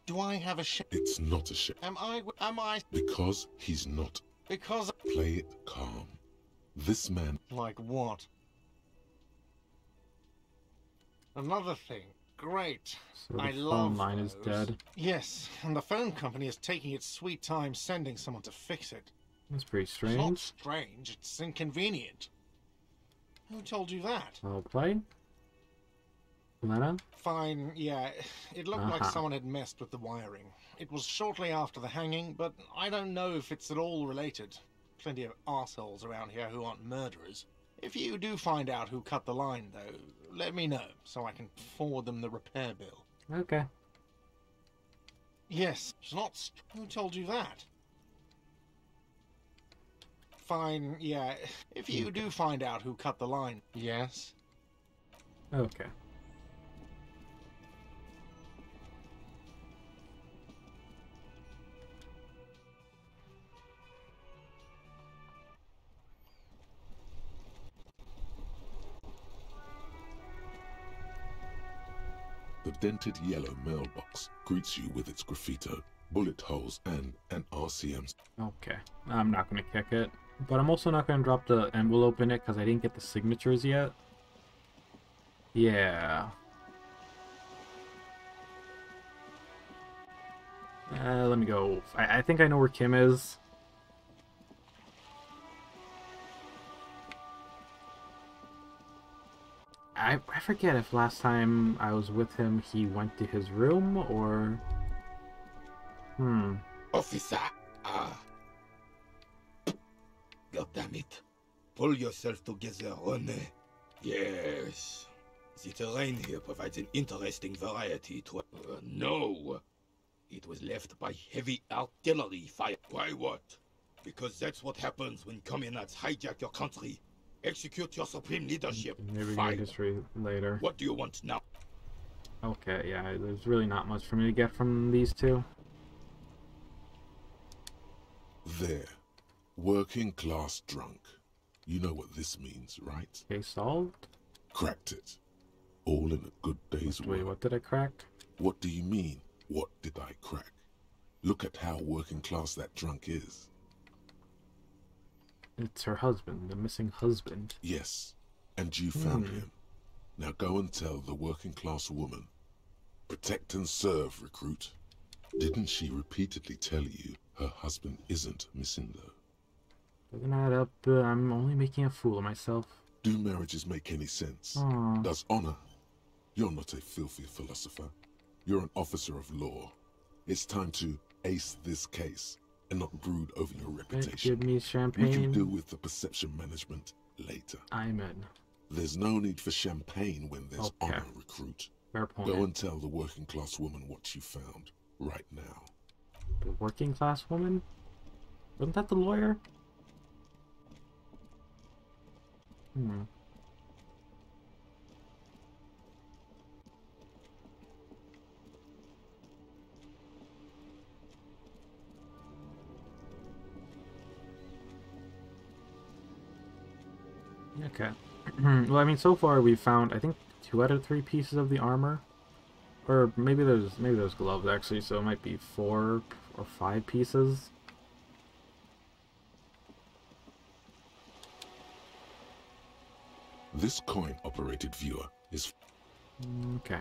Do I have a ship? It's not a ship. Am I? Because he's not. Because... Play it calm. This man... Like what? Another thing. Great. So I the love phone line is dead. Yes, and the phone company is taking its sweet time sending someone to fix it. That's pretty It's not strange. strange, it's inconvenient. Who told you that? Well played. Lena? Fine, yeah. It looked like Uh-huh. someone had messed with the wiring. It was shortly after the hanging, but I don't know if it's at all related. Plenty of arseholes around here who aren't murderers. If you do find out who cut the line, though, let me know, so I can forward them the repair bill. Okay. Yes, it's not who told you that? Fine, yeah. If you do find out who cut the line. Yes? Okay. The dented yellow mailbox greets you with its graffito, bullet holes, and an RCM. Okay. I'm not going to kick it. But I'm also not going to drop the envelope in it because I didn't get the signatures yet. Yeah. Let me go. I think I know where Kim is. I forget if last time I was with him he went to his room or... Officer! God damn it. Pull yourself together, René. Yes. The terrain here provides an interesting variety to... no! It was left by heavy artillery fire. Why what? Because that's what happens when communards hijack your country. Execute your supreme leadership. Maybe we Fine. can just read later. What do you want now? Okay, yeah, there's really not much for me to get from these two. There. Working class drunk. You know what this means, right? Case solved? Cracked it. All in a good day's work. Wait, what did I crack? What do you mean, what did I crack? Look at how working class that drunk is. It's her husband, the missing husband. Yes, and you found him. Now go and tell the working class woman. Protect and serve, recruit. Didn't she repeatedly tell you her husband isn't missing though? Doesn't add up. I'm only making a fool of myself. Do marriages make any sense? Aww. Does honor? You're not a filthy philosopher. You're an officer of law. It's time to ace this case and not brood over your reputation. Give me champagne. We can deal with the perception management later. I'm in. There's no need for champagne when there's honor, recruit. Fair point. Go and tell the working class woman what you found right now. The working class woman? Wasn't that the lawyer? Okay. Well, I mean, so far we've found, I think, 2 out of 3 pieces of the armor. Or maybe there's gloves actually, so it might be 4 or 5 pieces. This coin-operated viewer is... Okay.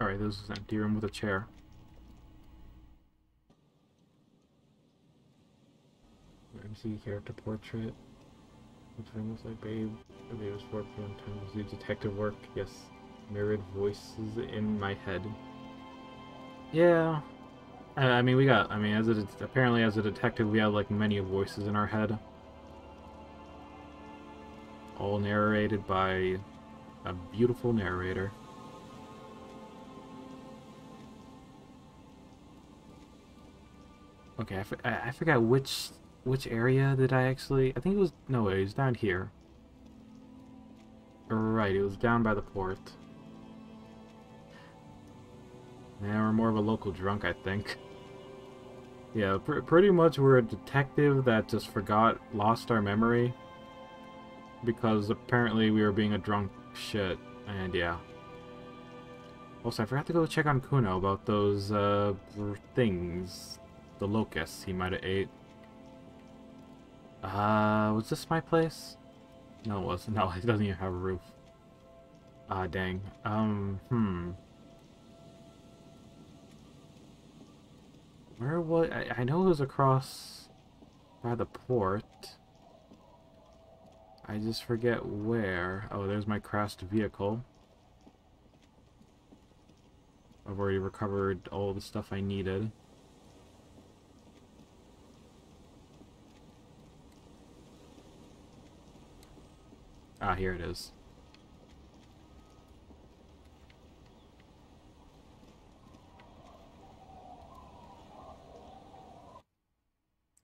Alright, this is an empty room with a chair. MC character portrait. What time was like, babe? It was 4 p.m. time to do detective work. Yes. Mirrored voices in my head. Yeah. I mean, apparently as a detective, we have like many voices in our head. All narrated by a beautiful narrator. Okay, I forgot which area did I actually... I think it was... No, it was down here. Right, it was down by the port. Now we're more of a local drunk, I think. Yeah, pretty much we're a detective that just lost our memory. Because apparently we were being a drunk shit, and yeah. Also, I forgot to go check on Kuno about those, things. The locusts he might have ate. Was this my place? No, it wasn't. No, it doesn't even have a roof. Ah, dang. Where was... I know it was across by the port. I just forget where. Oh, there's my crashed vehicle. I've already recovered all the stuff I needed. Ah, here it is.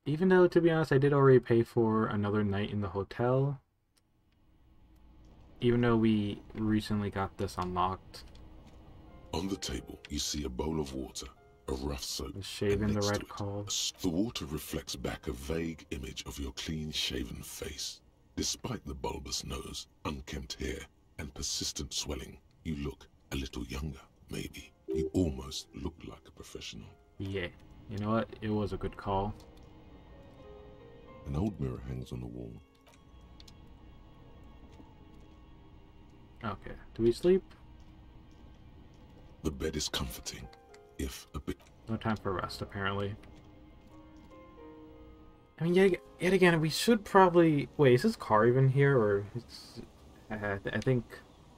Even though, to be honest, I did already pay for another night in the hotel. Even though we recently got this unlocked. On the table, you see a bowl of water, a rough soap, shaving and the next red to it, call. The water reflects back a vague image of your clean-shaven face. Despite the bulbous nose, unkempt hair, and persistent swelling, you look a little younger, maybe. You almost look like a professional. Yeah. You know what? It was a good call. An old mirror hangs on the wall. Okay. Do we sleep? The bed is comforting, if a bit... No time for rest, apparently. I mean, yet again, we should probably... Wait, is this car even here, or... It's... I think...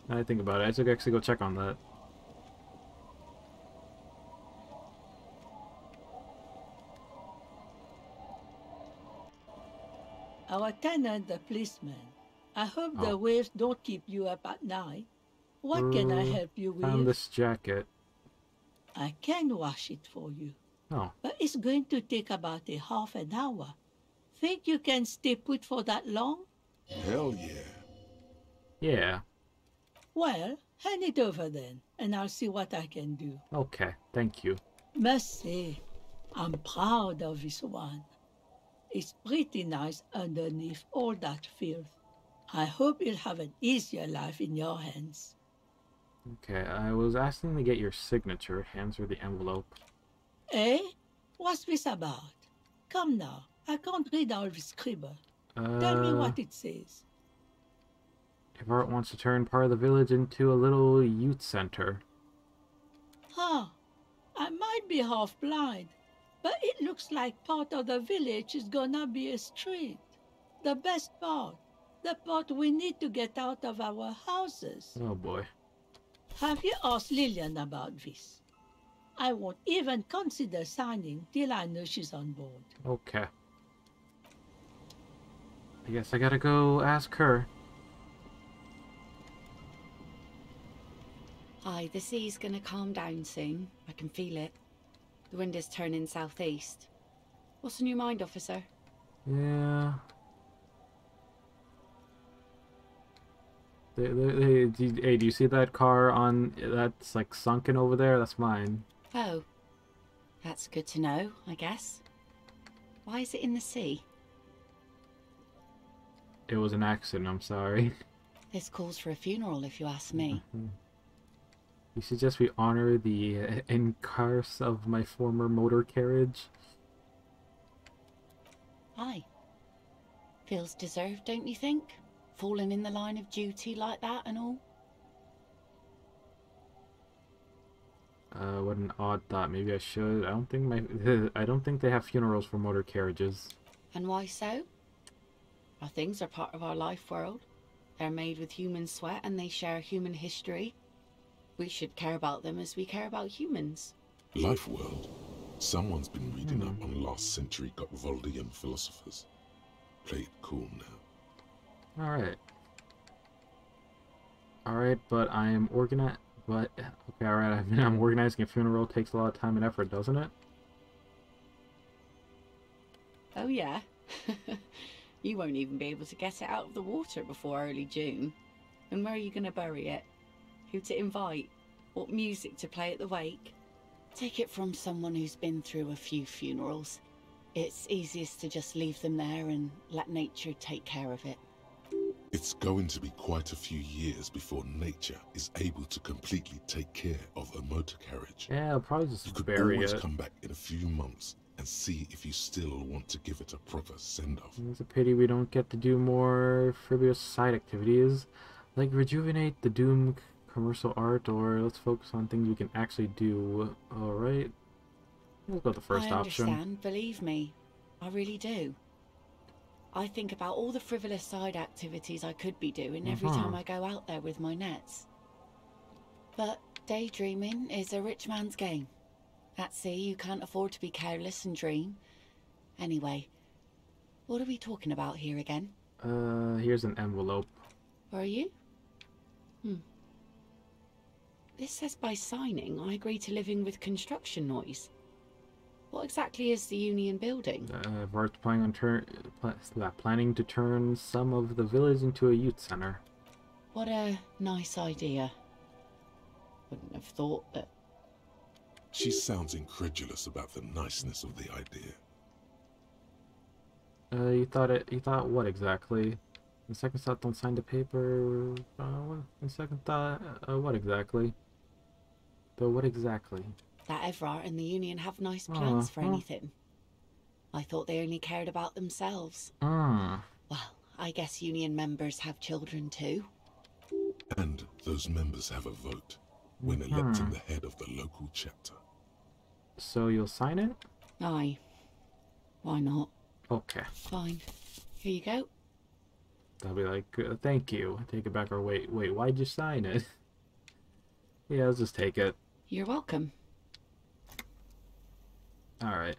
Now that I think about it, I should actually go check on that. Our tenant, the policeman. I hope the waves don't keep you up at night. What can I help you with? Found this jacket. I can wash it for you. Oh. But it's going to take about a half an hour. Think you can stay put for that long? Hell yeah. Yeah. Well, hand it over then, and I'll see what I can do. Okay, thank you. Must say, I'm proud of this one. It's pretty nice underneath all that filth. I hope you'll have an easier life in your hands. Okay, I was asking to get your signature. Hands her the envelope. Eh? What's this about? Come now, I can't read all this scribble. Tell me what it says. If Art wants to turn part of the village into a little youth center. Huh. I might be half blind, But it looks like part of the village is gonna be a street. The best part. The part we need to get out of our houses. Oh boy. Have you asked Lillian about this? I won't even consider signing till I know she's on board. Okay. I guess I gotta go ask her. Aye, the sea's gonna calm down soon. I can feel it. The wind is turning southeast. What's on your mind, officer? Yeah. Hey, do you see that car on that's like sunken over there? That's mine. Oh. That's good to know, I guess. Why is it in the sea? It was an accident, I'm sorry. This calls for a funeral, if you ask me. You suggest we honor the incarce of my former motor carriage? Aye. Feels deserved, don't you think? Falling in the line of duty like that and all? What an odd thought. Maybe I should. I don't think they have funerals for motor carriages. And why so? Our things are part of our life world. They're made with human sweat and they share human history. We should care about them as we care about humans. Life world. Someone's been reading up on last century Gotvaldian philosophers. Play it cool now. Alright. Alright, but I am organized. But, okay, alright, I'm organizing a funeral. Takes a lot of time and effort, doesn't it? Oh yeah. You won't even be able to get it out of the water before early June. And where are you going to bury it? Who to invite? What music to play at the wake? Take it from someone who's been through a few funerals. It's easiest to just leave them there and let nature take care of it. It's going to be quite a few years before nature is able to completely take care of a motor carriage. Yeah, I'll probably just you could bury always it. come back in a few months and see if you still want to give it a proper send-off. It's a pity we don't get to do more frivolous side activities, like rejuvenate the Doom commercial art, or let's focus on things we can actually do. Alright. We'll go with the first option. I understand, believe me. I really do. I think about all the frivolous side activities I could be doing every time I go out there with my nets. But daydreaming is a rich man's game. At sea, you can't afford to be careless and dream. Anyway, what are we talking about here again? Here's an envelope. Are you? This says by signing, I agree to living with construction noise. What exactly is the Union building? Vart's planning to turn some of the village into a youth center. What a nice idea. Wouldn't have thought that... She sounds incredulous about the niceness of the idea. You thought what exactly? In second thought, don't sign the paper. In second thought, what exactly? Though what exactly? That Evrart and the Union have nice plans for anything. I thought they only cared about themselves. Well, I guess Union members have children too. And those members have a vote when electing the head of the local chapter. So you'll sign it? Aye. Why not? Okay. Fine. Here you go. They'll be like, thank you. Take it back, or wait, why'd you sign it? Yeah, let's just take it. You're welcome. Alright.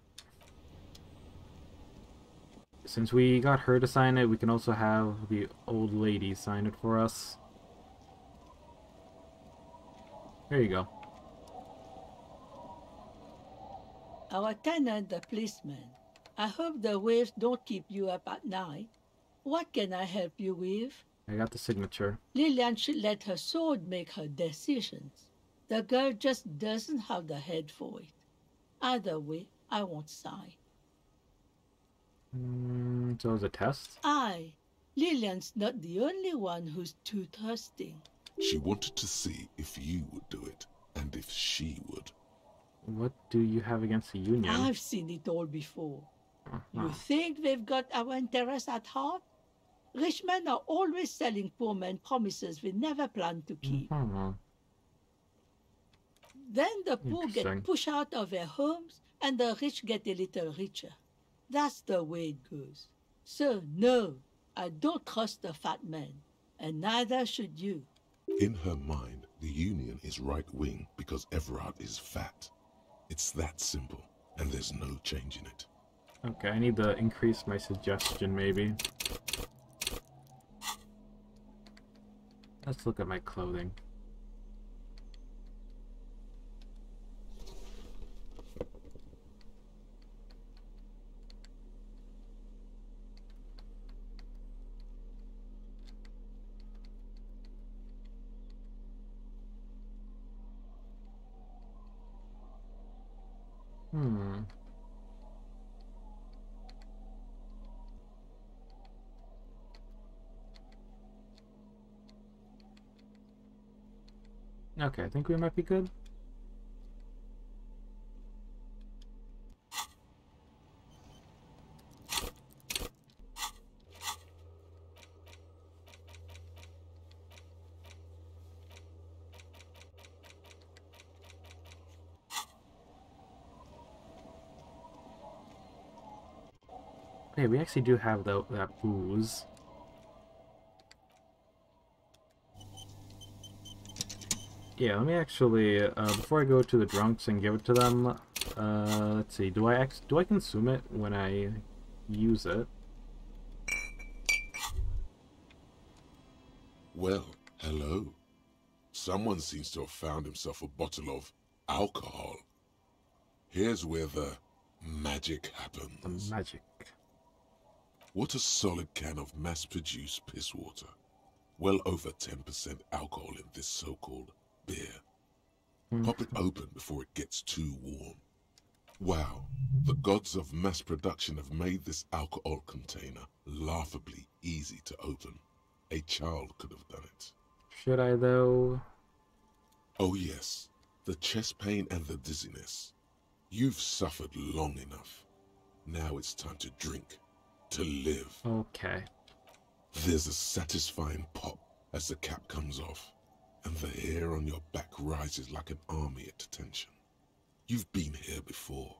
Since we got her to sign it, we can also have the old lady sign it for us. There you go. Our tenant, the policeman. I hope the waves don't keep you up at night. What can I help you with? I got the signature. Lillian should let her sword make her decisions. The girl just doesn't have the head for it. Either way, I won't sign. So it's a test? Aye. Lillian's not the only one who's too thirsty. She wanted to see if you would do it, and if she would. What do you have against the Union? I've seen it all before. You think they've got our interests at heart? Rich men are always selling poor men promises we never planned to keep. Then the poor get pushed out of their homes, and the rich get a little richer. That's the way it goes. So, no, I don't trust the fat man, and neither should you. In her mind, the Union is right-wing because Everard is fat. It's that simple, and there's no change in it. Okay, I need to increase my suggestion, maybe. Let's look at my clothing. Okay, I think we might be good. Hey, we actually do have that booze. Yeah, let me actually, before I go to the drunks and give it to them, let's see, do I consume it when I use it? Well, hello. Someone seems to have found himself a bottle of alcohol. Here's where the magic happens. The magic. What a solid can of mass-produced piss water. Well over 10% alcohol in this so-called beer. Pop it open before it gets too warm. Wow, the gods of mass production have made this alcohol container laughably easy to open. A child could have done it. Should I, though? Oh yes, the chest pain and the dizziness. You've suffered long enough. Now it's time to drink, to live. Okay. There's a satisfying pop as the cap comes off, and the hair on your back rises like an army at attention. You've been here before.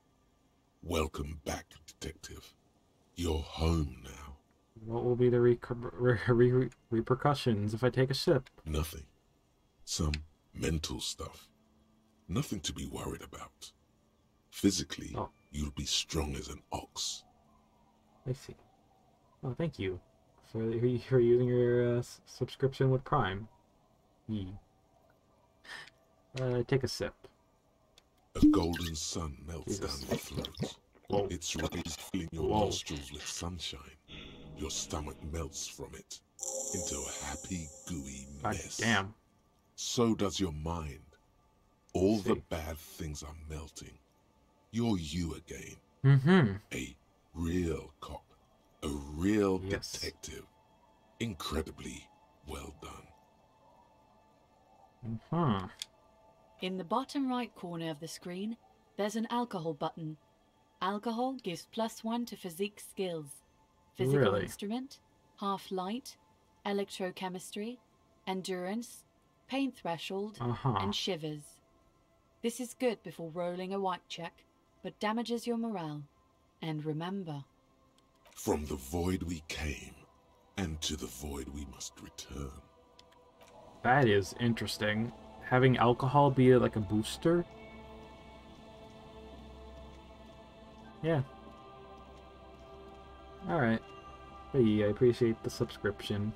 Welcome back, detective. You're home now. What will be the repercussions if I take a sip? Nothing. Some mental stuff. Nothing to be worried about. Physically, you'll be strong as an ox. I see. Oh, thank you for using your subscription with Prime. Take a sip. A golden sun melts down your throat. Whoa. Its rays filling your nostrils with sunshine. Your stomach melts from it into a happy, gooey mess. Damn. So does your mind. All the bad things are melting. You're you again. Mm-hmm. A real cop. A real detective. Incredibly well done. Mm-hmm. In the bottom right corner of the screen, there's an alcohol button. Alcohol gives +1 to physique skills. Physical instrument, half light, electrochemistry, endurance, pain threshold, and shivers. This is good before rolling a white check, but damages your morale. And remember, from the void we came, and to the void we must return. That is interesting. Having alcohol be like a booster? Yeah. Alright. Hey, I appreciate the subscription.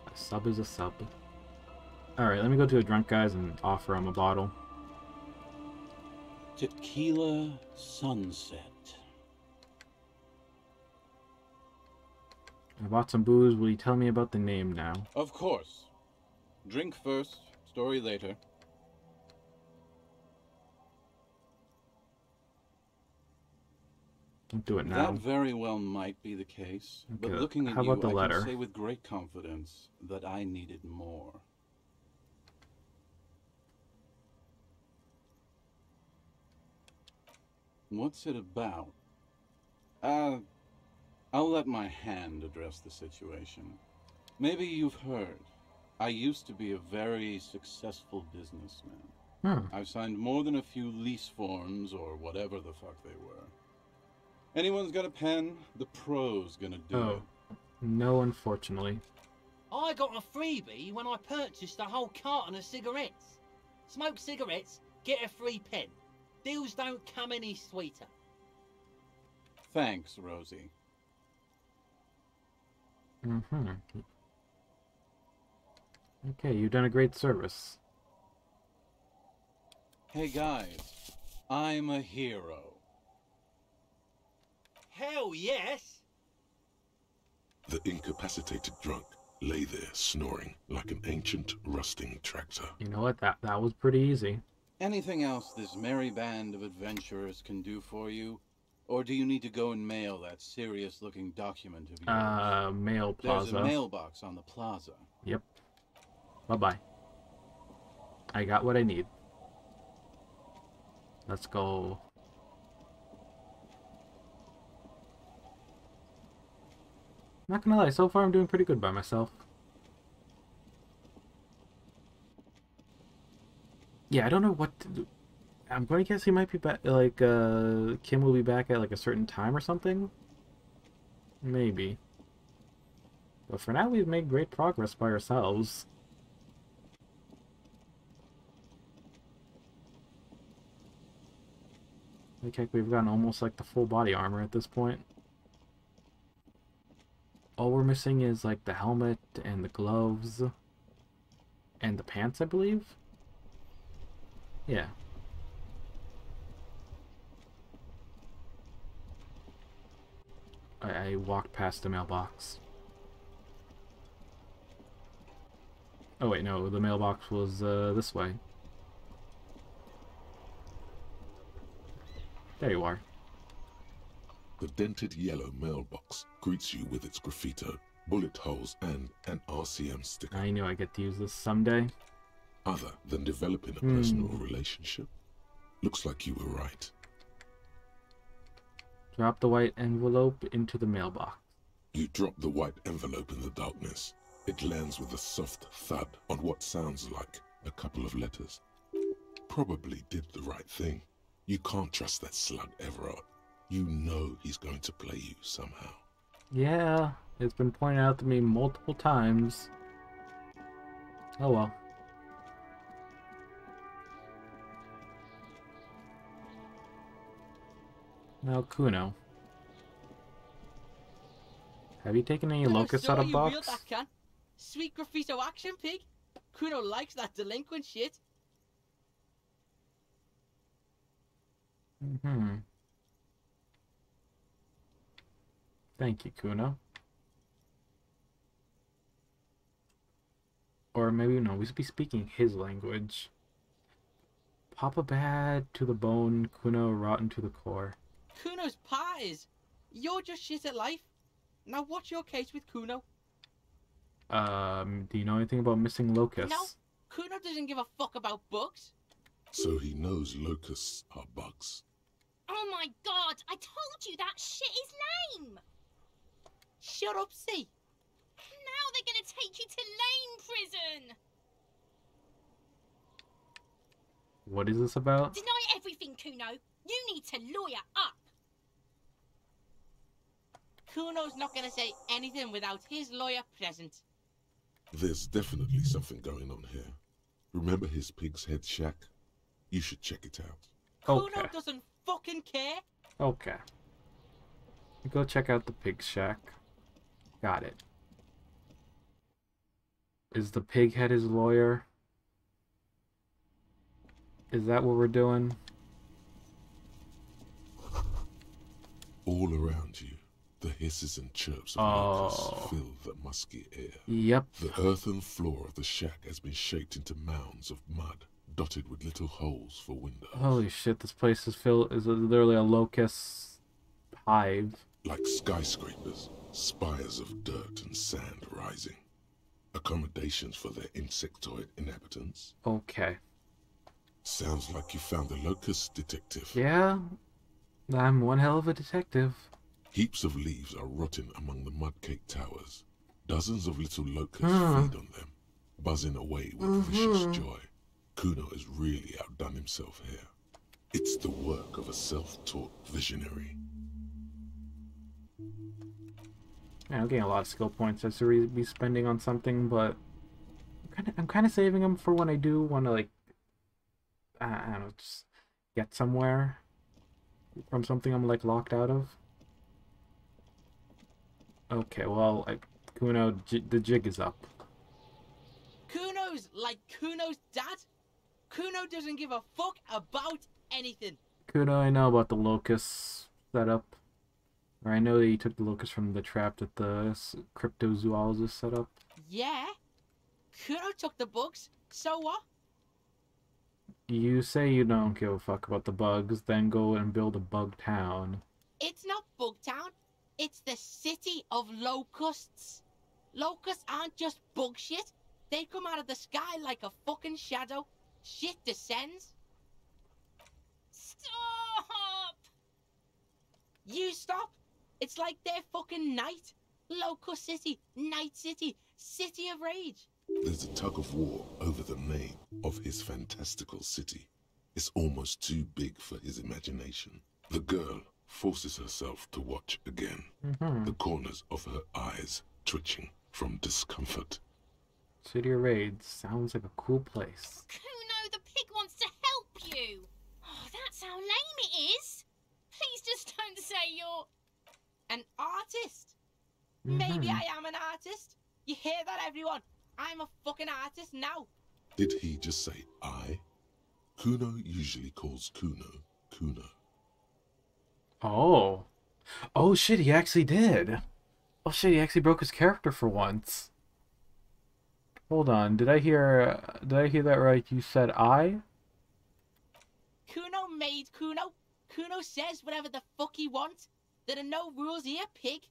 A sub is a sub. Alright, let me go to the drunk guys and offer them a bottle. Tequila Sunset. I bought some booze. Will you tell me about the name now? Of course. Drink first, story later. Don't do it now. That very well might be the case, but Okay, looking at how you, about the I letter? can say with great confidence that I needed more. What's it about? I'll let my hand address the situation. Maybe you've heard. I used to be a very successful businessman. I've signed more than a few lease forms or whatever the fuck they were. Anyone's got a pen, the pro's gonna do it. No, unfortunately. I got a freebie when I purchased a whole carton of cigarettes. Smoke cigarettes, get a free pen. Deals don't come any sweeter. Thanks, Rosie. Okay, you've done a great service. Hey guys, I'm a hero. Hell yes! The incapacitated drunk lay there snoring like an ancient rusting tractor. You know what? That was pretty easy. Anything else this merry band of adventurers can do for you? Or do you need to go and mail that serious-looking document of yours? Mail plaza. There's a mailbox on the plaza. Yep. Bye-bye. I got what I need. Let's go. Not gonna lie, so far I'm doing pretty good by myself. Yeah, I don't know what to do. I'm going to guess he might be back, like, Kim will be back at, like, a certain time or something? Maybe. But for now, we've made great progress by ourselves. Like, heck, we've gotten almost, like, the full body armor at this point. All we're missing is, like, the helmet and the gloves. And the pants, I believe? Yeah. I walked past the mailbox. Oh wait, no, the mailbox was this way. There you are. The dented yellow mailbox greets you with its graffito, bullet holes, and an RCM sticker. I knew I'd get to use this someday. Other than developing a personal relationship, looks like you were right. Drop the white envelope into the mailbox. You drop the white envelope in the darkness. It lands with a soft thud on what sounds like a couple of letters. Probably did the right thing. You can't trust that slug ever. You know he's going to play you somehow. Yeah, it's been pointed out to me multiple times. Oh well. Now, Kuno. Have you taken any locusts out of box? Sweet graffito action, pig. Kuno likes that delinquent shit. Thank you, Kuno. Or maybe, no, we should be speaking his language. Papa bad to the bone, Kuno rotten to the core. Kuno's pies. You're just shit at life. Now what's your case with Kuno? Do you know anything about missing locusts? No, Kuno doesn't give a fuck about bugs. So he knows locusts are bugs. Oh my god, I told you that shit is lame! Shut up, see. Now they're gonna take you to lame prison! What is this about? Deny everything, Kuno. You need to lawyer up. Kuno's not gonna say anything without his lawyer present. There's definitely something going on here. Remember his pig's head shack? You should check it out. Okay. Kuno doesn't fucking care. Okay. Go check out the pig shack. Got it. Is the pig head his lawyer? Is that what we're doing? All around you, the hisses and chirps of locusts fill the musky air. Yep. The earthen floor of the shack has been shaped into mounds of mud, dotted with little holes for windows. Holy shit, this place is literally a locust hive. Like skyscrapers, spires of dirt and sand rising. Accommodations for their insectoid inhabitants. Okay. Sounds like you found the locust detective. Yeah, I'm one hell of a detective. Heaps of leaves are rotting among the mud-caked towers. Dozens of little locusts feed on them, buzzing away with vicious joy. Kuno has really outdone himself here. It's the work of a self-taught visionary. Yeah, I'm getting a lot of skill points I should be spending on something, but I'm kind of saving them for when I do want to, like, I don't know, just get somewhere from something I'm, like, locked out of. Okay, well, Kuno, the jig is up. Kuno's like Kuno's dad? Kuno doesn't give a fuck about anything. Kuno, I know about the locust setup. Or I know that you took the locust from the trap that the cryptozoologist set up. Yeah? Kuno took the bugs, so what? You say you don't give a fuck about the bugs, then go and build a bug town. It's not Bugtown. It's the city of locusts. Locusts aren't just bug shit. They come out of the sky like a fucking shadow. Shit descends. Stop! You stop. It's like they're fucking night. Locust City, Night City, City of Rage. There's a tug of war over the name of his fantastical city. It's almost too big for his imagination. The girl forces herself to watch again, the corners of her eyes twitching from discomfort. City of Rage sounds like a cool place. Kuno, the pig wants to help you. Oh, that's how lame it is. Please just don't say you're... An artist. Maybe I am an artist. You hear that, everyone? I'm a fucking artist now. Did he just say I? Kuno usually calls Kuno, Kuno. Oh. Oh shit, he actually did. Oh shit, he actually broke his character for once. Hold on, did I hear that right? You said I? Kuno made Kuno. Kuno says whatever the fuck he wants. There are no rules here, pig.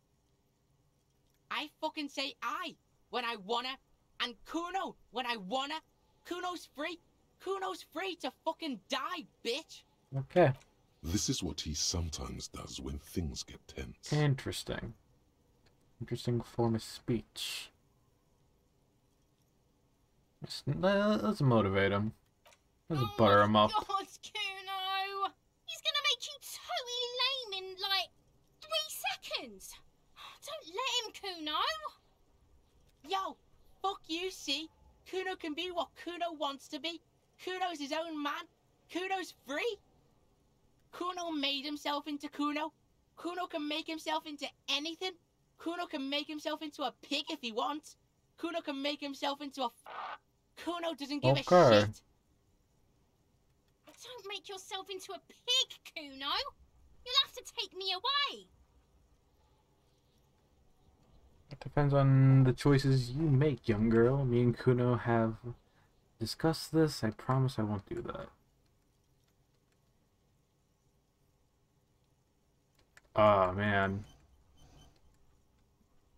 I fucking say I when I wanna, and Kuno when I wanna. Kuno's free. Kuno's free to fucking die, bitch. Okay. This is what he sometimes does when things get tense. Interesting. Interesting form of speech. Let's motivate him. Let's butter him up. God, Kuno! He's gonna make you totally lame in, like, 3 seconds. Don't let him, Kuno. Yo, fuck you, see? Kuno can be what Kuno wants to be. Kuno's his own man. Kuno's free. Kuno made himself into Kuno. Kuno can make himself into anything. Kuno can make himself into a pig if he wants. Kuno can make himself into a... Kuno doesn't give a shit. Don't make yourself into a pig, Kuno. You'll have to take me away. It depends on the choices you make, young girl. Me and Kuno have discussed this. I promise I won't do that. Oh, man.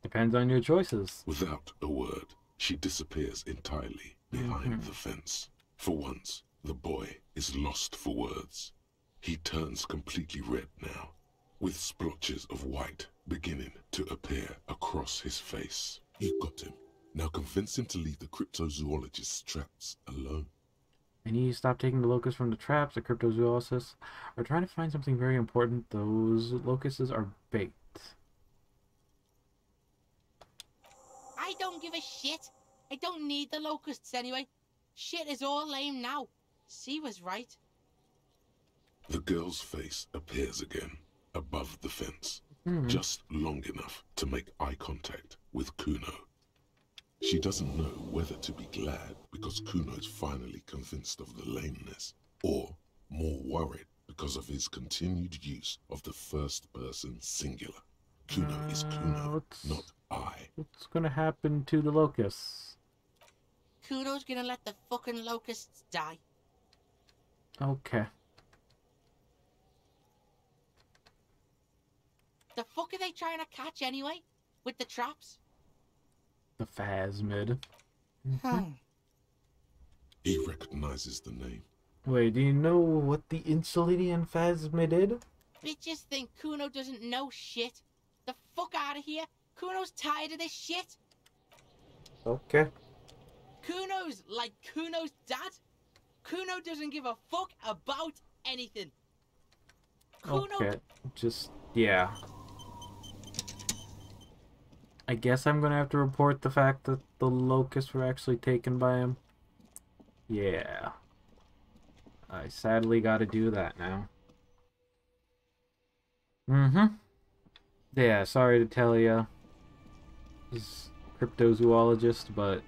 Depends on your choices. Without a word, she disappears entirely behind the fence. For once, the boy is lost for words. He turns completely red now, with splotches of white beginning to appear across his face. You got him. Now convince him to leave the cryptozoologist's traps alone. I need to stop taking the locusts from the traps. The cryptozoologists are trying to find something very important. Those locusts are bait. I don't give a shit. I don't need the locusts anyway. Shit is all lame now. C was right. The girl's face appears again, above the fence, just long enough to make eye contact with Kuno. She doesn't know whether to be glad because Kuno's finally convinced of the lameness, or more worried because of his continued use of the first-person singular. Kuno is Kuno, not I. What's gonna happen to the locusts? Kuno's gonna let the fucking locusts die. Okay. The fuck are they trying to catch anyway? With the traps? The phasmid. He recognizes the name. Wait, do you know what the Insulidian phasmid did? Bitches think Kuno doesn't know shit. The fuck out of here. Kuno's tired of this shit. Okay. Kuno's like Kuno's dad. Kuno doesn't give a fuck about anything. Kuno... Okay, just, yeah. I guess I'm gonna have to report the fact that the locusts were actually taken by him. Yeah. I sadly gotta do that now. Mm-hmm. Yeah, sorry to tell ya. He's cryptozoologist, but...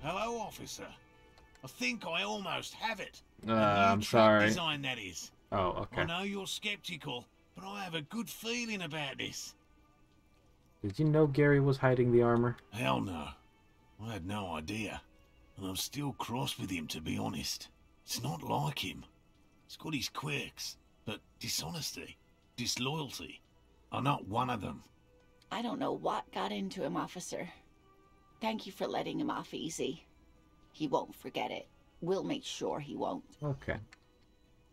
Hello, officer. I think I almost have it. I'm trap sorry. Design, that is. Oh, okay. I know you're skeptical, but I have a good feeling about this. Did you know Gary was hiding the armor? Hell no. I had no idea. And I'm still cross with him, to be honest. It's not like him. He's got his quirks, but dishonesty, disloyalty are not one of them. I don't know what got into him, officer. Thank you for letting him off easy. He won't forget it. We'll make sure he won't. Okay.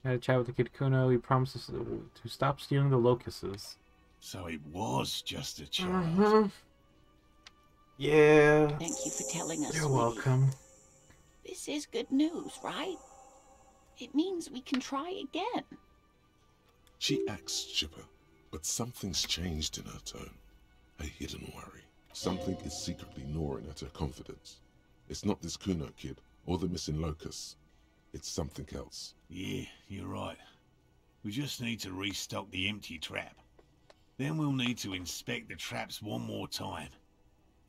Had a chat with the kid Kuno. He promises to stop stealing the locusts. So it was just a child. Yeah. Thank you for telling us. You're sweetie. welcome. This is good news, right? It means we can try again. She acts chipper, but something's changed in her tone. A hidden worry. Something is secretly gnawing at her confidence. It's not this Kuno kid or the missing locusts. It's something else. Yeah, you're right. We just need to restock the empty trap. Then we'll need to inspect the traps one more time.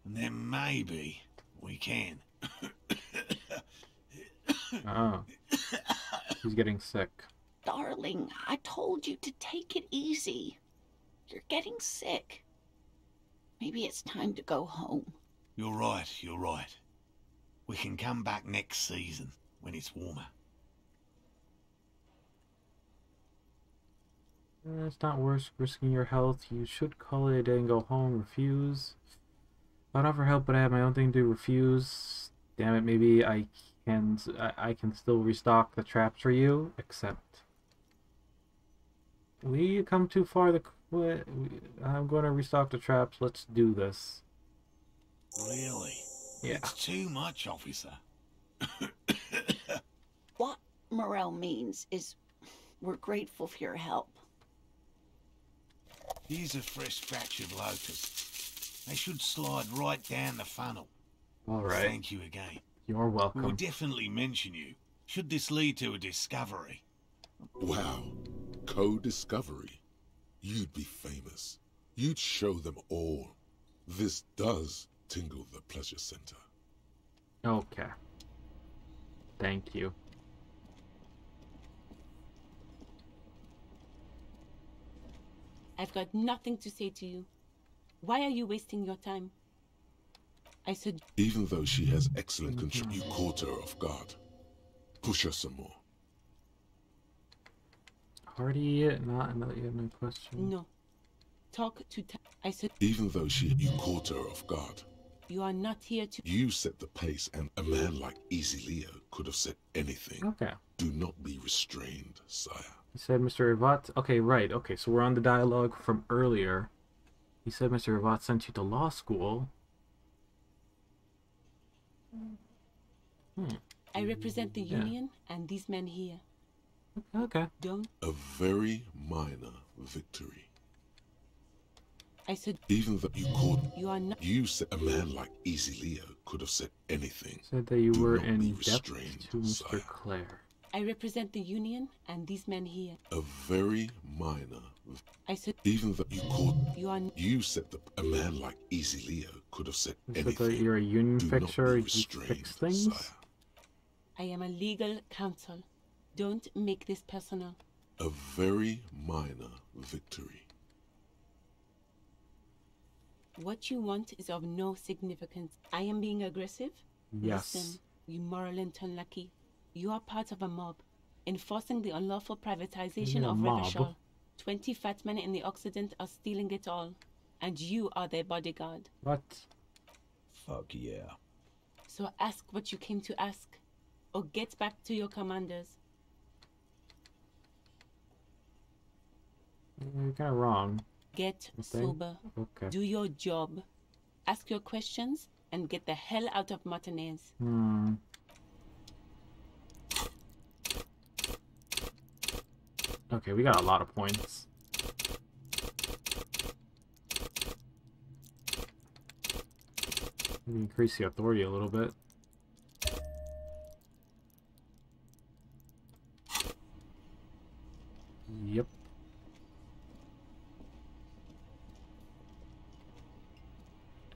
And then maybe we can. Oh. He's getting sick. Darling, I told you to take it easy. You're getting sick. Maybe it's time to go home. You're right, you're right. We can come back next season, when it's warmer. It's not worth risking your health. You should call it a day and go home. Refuse. I'd offer help, but I have my own thing to refuse. Damn it, maybe I can still restock the traps for you, except... We come too far. I'm going to restock the traps. Let's do this. Really? Yeah. It's too much, officer. What Morel means is we're grateful for your help. Here's a fresh batch of locusts. They should slide right down the funnel. All right. Thank you again. You're welcome. We'll definitely mention you, should this lead to a discovery. Wow. Co-discovery. You'd be famous. You'd show them all. This does tingle the pleasure center. Okay. Thank you. I've got nothing to say to you. Why are you wasting your time? I said... Even though she has excellent control, you caught her off guard. Push her some more. Hardy, not another you have no question. No. Talk to... I said... Even though you caught her off guard. You are not here to... You set the pace, and a man like Easy Leo could have said anything. Okay. Do not be restrained, sire. He said Mr. Ivat... Okay, right. Okay, so we're on the dialogue from earlier. He said Mr. Ivat sent you to law school. I represent the union and these men here. Okay. Don't... A very minor victory. I said... Even though you caught... You are not... You said a man like Easy Leo could have said anything. Said that you were not in be debt restrained, to Mr. sire. Clare. I represent the union and these men here. A very minor... I said... Even though you caught... You are... You said a man like Easy Leo could have said Said anything. that you're a union Do fixer, not be you restrained, fix things? sire. I am a legal counsel. Don't make this personal. A very minor victory. What you want is of no significance. I am being aggressive? Yes. Listen, you moral and unlucky. You are part of a mob, enforcing the unlawful privatization You're a of mob. Revachol. 20 fat men in the Occident are stealing it all, and you are their bodyguard. What? Fuck yeah. So ask what you came to ask, or get back to your commanders. You're kind of wrong. Get Okay. sober. Okay. Do your job. Ask your questions and get the hell out of Martinez. Okay, we got a lot of points. Maybe increase the authority a little bit. Yep.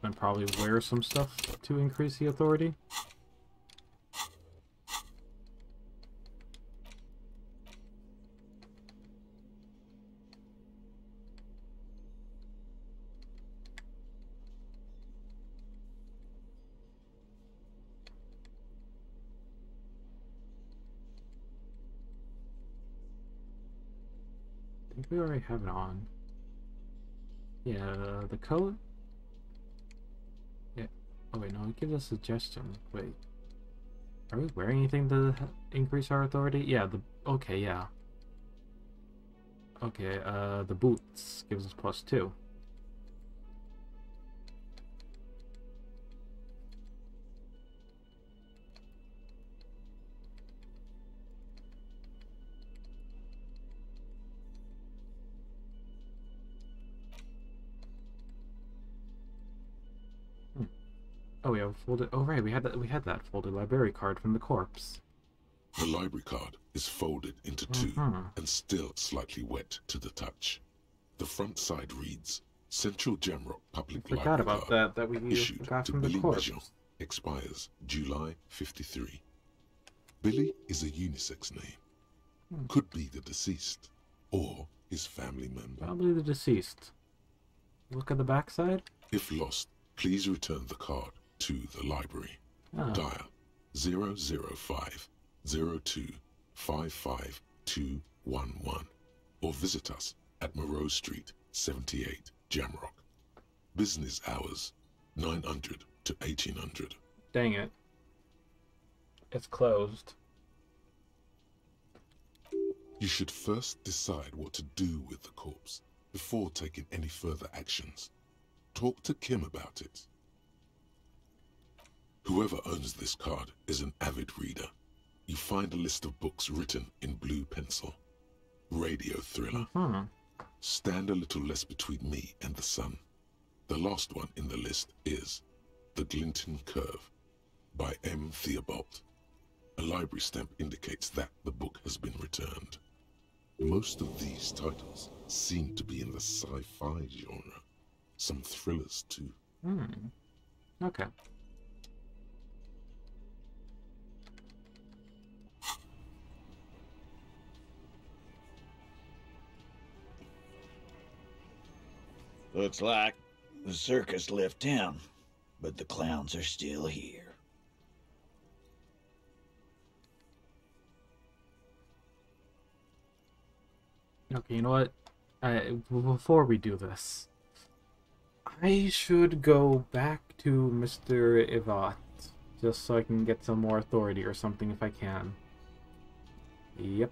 And probably wear some stuff to increase the authority. I think we already have it on. Yeah, the coat. Yeah. Oh wait, no, it gives a suggestion. Wait. Are we wearing anything to increase our authority? Yeah, okay, yeah. Okay, the boots gives us +2. Oh, we have a folded. Oh, right, we had that folded library card from the corpse. The library card is folded into two and still slightly wet to the touch. The front side reads, Central Jamrock Public I forgot Library about card that we issued got to from the Billy corpse. Measure, expires July 53. Billy is a unisex name. Could be the deceased or his family member. Probably the deceased. Look at the backside. If lost, please return the card to the library. Oh. Dial 005 02 55211 or visit us at Moreau Street, 78, Jamrock. Business hours 900 to 1800. Dang it. It's closed. You should first decide what to do with the corpse before taking any further actions. Talk to Kim about it. Whoever owns this card is an avid reader. You find a list of books written in blue pencil. Radio thriller. Stand a little less between me and the sun. The last one in the list is The Glinton Curve by M. Theobald. A library stamp indicates that the book has been returned. Most of these titles seem to be in the sci-fi genre. Some thrillers too. Okay. Looks like the circus left town, but the clowns are still here. Okay, you know what? Before we do this, I should go back to Mr. Ivat, just so I can get some more authority or something if I can. Yep.